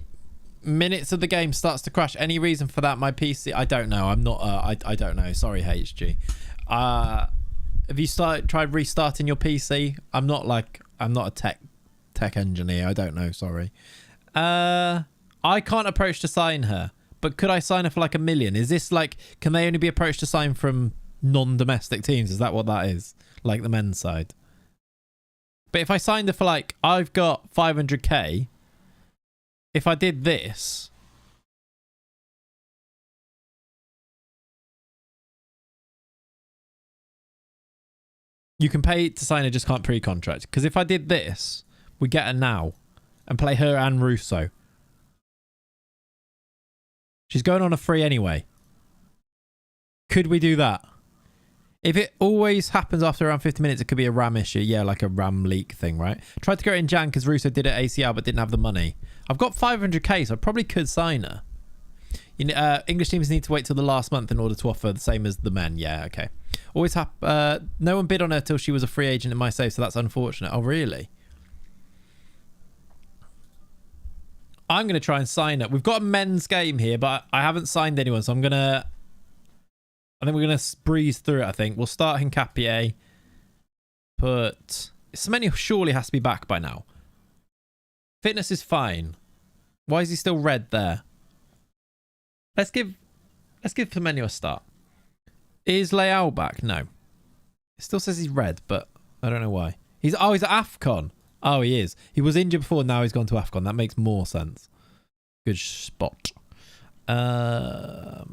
minutes of the game starts to crash. Any reason for that? My PC, I don't know. I'm not. I don't know. Sorry, HG. Have you tried restarting your PC? I'm not a tech engineer. I don't know. Sorry. I can't approach to sign her, but could I sign her for like $1 million? Is this like, can they only be approached to sign from non-domestic teams? Is that what that is? Like the men's side? But if I signed her for like, I've got 500k. If I did this, you can pay to sign her, just can't pre-contract. Because if I did this, we get her now and play her and Russo. She's going on a free anyway. Could we do that? If it always happens after around 50 minutes, it could be a RAM issue. Yeah, like a RAM leak thing, right? Tried to go in Jan because Russo did it ACL but didn't have the money. I've got 500k, so I probably could sign her. You know, English teams need to wait till the last month in order to offer the same as the men. Yeah, okay. Always no one bid on her till she was a free agent in my save, so that's unfortunate. Oh, really? I'm going to try and sign it. We've got a men's game here, but I haven't signed anyone, so I think we're going to breeze through it, I think. We'll start Hincapié. But Semenyo surely has to be back by now. Fitness is fine. Why is he still red there? Let's give Semenyo a start. Is Leao back? No. It still says he's red, but I don't know why. He's at AFCON. Oh, he is. He was injured before, now he's gone to AFCON. That makes more sense. Good spot. Oh,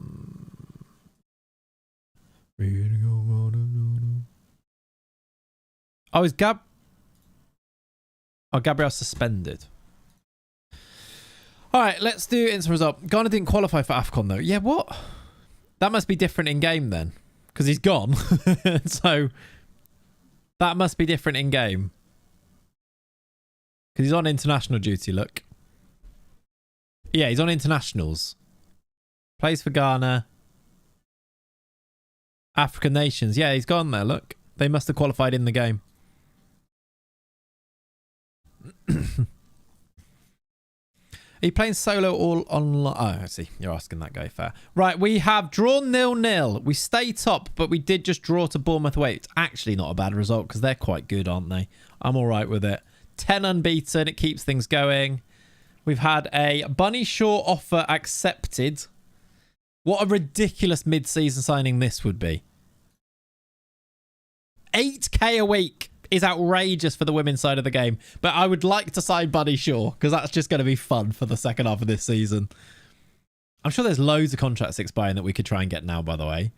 is Gabriel's suspended. All right, let's do instant result. Ghana didn't qualify for AFCON, though. Yeah, what? That must be different in game, then. Because he's gone. So, that must be different in game. Because he's on international duty, look. Yeah, he's on internationals. Plays for Ghana. African nations. Yeah, he's gone there, look. They must have qualified in the game. Are you playing solo all online? Oh, I see. You're asking that guy, fair. Right, we have drawn 0-0. We stay top, but we did just draw to Bournemouth away. It's actually not a bad result because they're quite good, aren't they? I'm all right with it. 10 unbeaten. It keeps things going. We've had a Bunny Shaw offer accepted. What a ridiculous mid-season signing this would be. 8k a week is outrageous for the women's side of the game. But I would like to sign Bunny Shaw because that's just going to be fun for the second half of this season. I'm sure there's loads of contracts expiring that we could try and get now, by the way.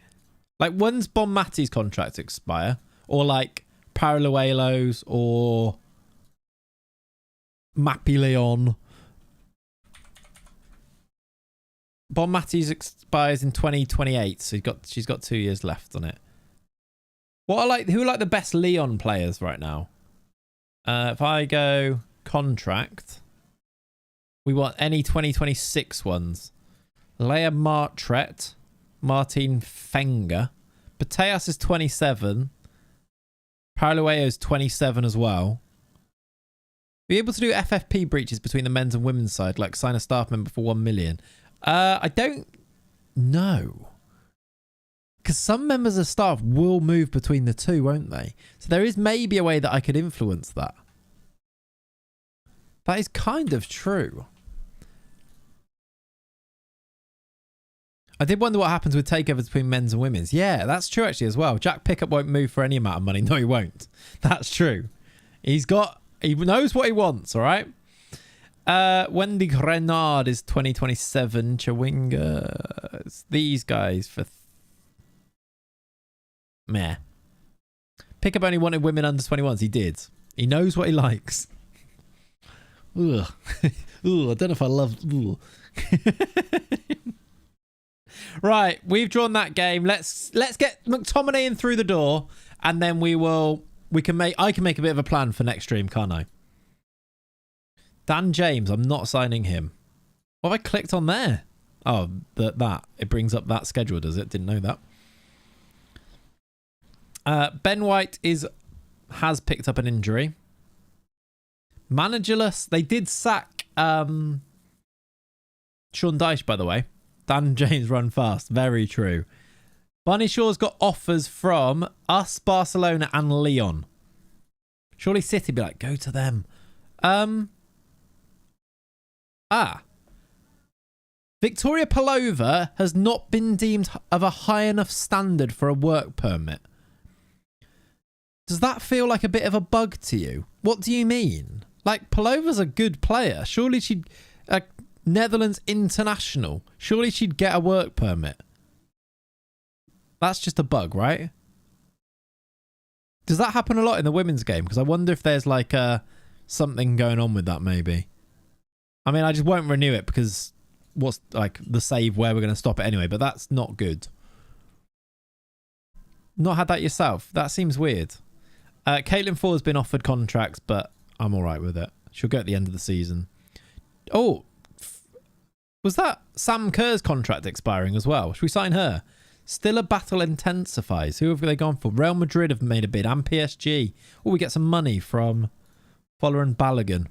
Like, when's Bon Matty's contract expire? Or like Paraluelo's or Mappy Leon. Bon Matty's expires in 2028, so she's got 2 years left on it. Who are like the best Leon players right now? If I go contract, we want any 2026 ones. Leia Martret, Martin Fenger. Pateas is 27. Paralueo is 27 as well. Are you able to do FFP breaches between the men's and women's side, like sign a staff member for 1 million? I don't know. Because some members of staff will move between the two, won't they? So there is maybe a way that I could influence that. That is kind of true. I did wonder what happens with takeovers between men's and women's. Yeah, that's true actually as well. Jack Pickup won't move for any amount of money. No, he won't. That's true. He knows what he wants, all right? Wendy Grenard is 2027. Chawinga. It's these guys for... Meh. Pickup only wanted women under 21s. He did. He knows what he likes. Ugh. Ooh, I don't know if I love... Right, we've drawn that game. Let's get McTominay in through the door, and then I can make a bit of a plan for next stream, can't I? Dan James, I'm not signing him. What have I clicked on there? Oh, that. It brings up that schedule, does it? Didn't know that. Ben White has picked up an injury. Managerless. They did sack Sean Dyche, by the way. Dan James run fast. Very true. Barney Shaw's got offers from us, Barcelona, and Lyon. Surely City be like, go to them. Victoria Pelova has not been deemed of a high enough standard for a work permit. Does that feel like a bit of a bug to you? What do you mean? Like, Pelova's a good player. Surely she'd... Netherlands international. Surely she'd get a work permit. That's just a bug, right? Does that happen a lot in the women's game? Because I wonder if there's like something going on with that maybe. I mean, I just won't renew it because what's like the save where we're going to stop it anyway, but that's not good. Not had that yourself. That seems weird. Caitlin Ford's been offered contracts, but I'm all right with it. She'll go at the end of the season. Oh, was that Sam Kerr's contract expiring as well? Should we sign her? Still a battle intensifies. Who have they gone for? Real Madrid have made a bid and PSG. Oh, we get some money from Fowler and Balogun.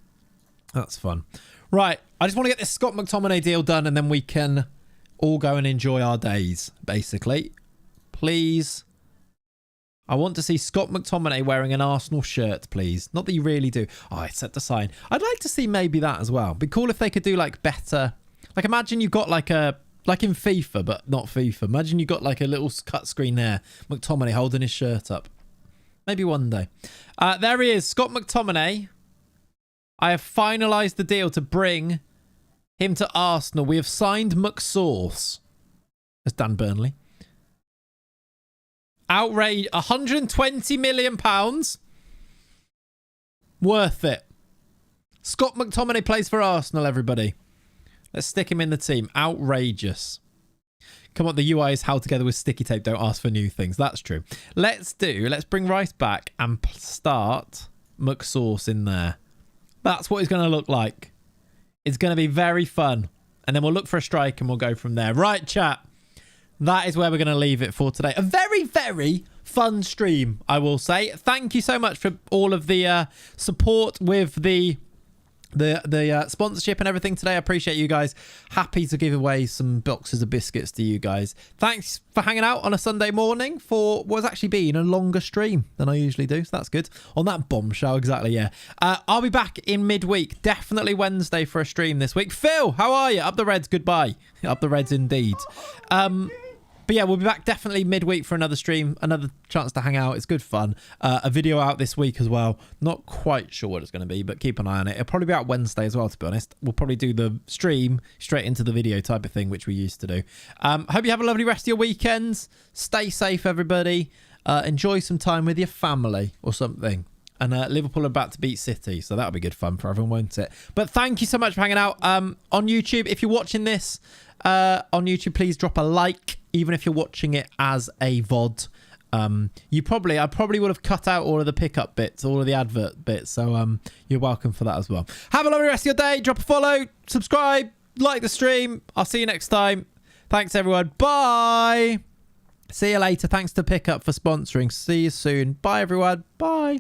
That's fun. Right. I just want to get this Scott McTominay deal done and then we can all go and enjoy our days, basically. Please. I want to see Scott McTominay wearing an Arsenal shirt, please. Not that you really do. Oh, it's set to sign. I'd like to see maybe that as well. It'd be cool if they could do like better... Like, imagine you got like a... Like in FIFA, but not FIFA. Imagine you got like a little cut screen there. McTominay holding his shirt up. Maybe one day. There he is. Scott McTominay. I have finalised the deal to bring him to Arsenal. We have signed McSauce. That's Dan Burnley. Outrage. £120 million. Worth it. Scott McTominay plays for Arsenal, everybody. Let's stick him in the team. Outrageous. Come on, the UI is held together with sticky tape. Don't ask for new things. That's true. Let's bring Rice back and start McSauce in there. That's what it's going to look like. It's going to be very fun. And then we'll look for a strike and we'll go from there. Right, chat. That is where we're going to leave it for today. A very, very fun stream, I will say. Thank you so much for all of the support with the sponsorship and everything today. I appreciate you guys. Happy to give away some boxes of biscuits to you guys. Thanks for hanging out on a Sunday morning for what's actually been a longer stream than I usually do, so that's good. On that bombshell, exactly, yeah. I'll be back in midweek, definitely Wednesday for a stream this week. Phil, how are you? Up the Reds, goodbye. Up the Reds indeed. But yeah, we'll be back definitely midweek for another stream, another chance to hang out. It's good fun. A video out this week as well. Not quite sure what it's going to be, but keep an eye on it. It'll probably be out Wednesday as well, to be honest. We'll probably do the stream straight into the video type of thing, which we used to do. Hope you have a lovely rest of your weekends. Stay safe, everybody. Enjoy some time with your family or something. And Liverpool are about to beat City, so that'll be good fun for everyone, won't it? But thank you so much for hanging out. On YouTube, if you're watching this on YouTube, please drop a like, even if you're watching it as a VOD. I probably would have cut out all of the pickup bits, all of the advert bits, so you're welcome for that as well. Have a lovely rest of your day. Drop a follow, subscribe, like the stream. I'll see you next time. Thanks, everyone. Bye. See you later. Thanks to Pickup for sponsoring. See you soon. Bye, everyone. Bye.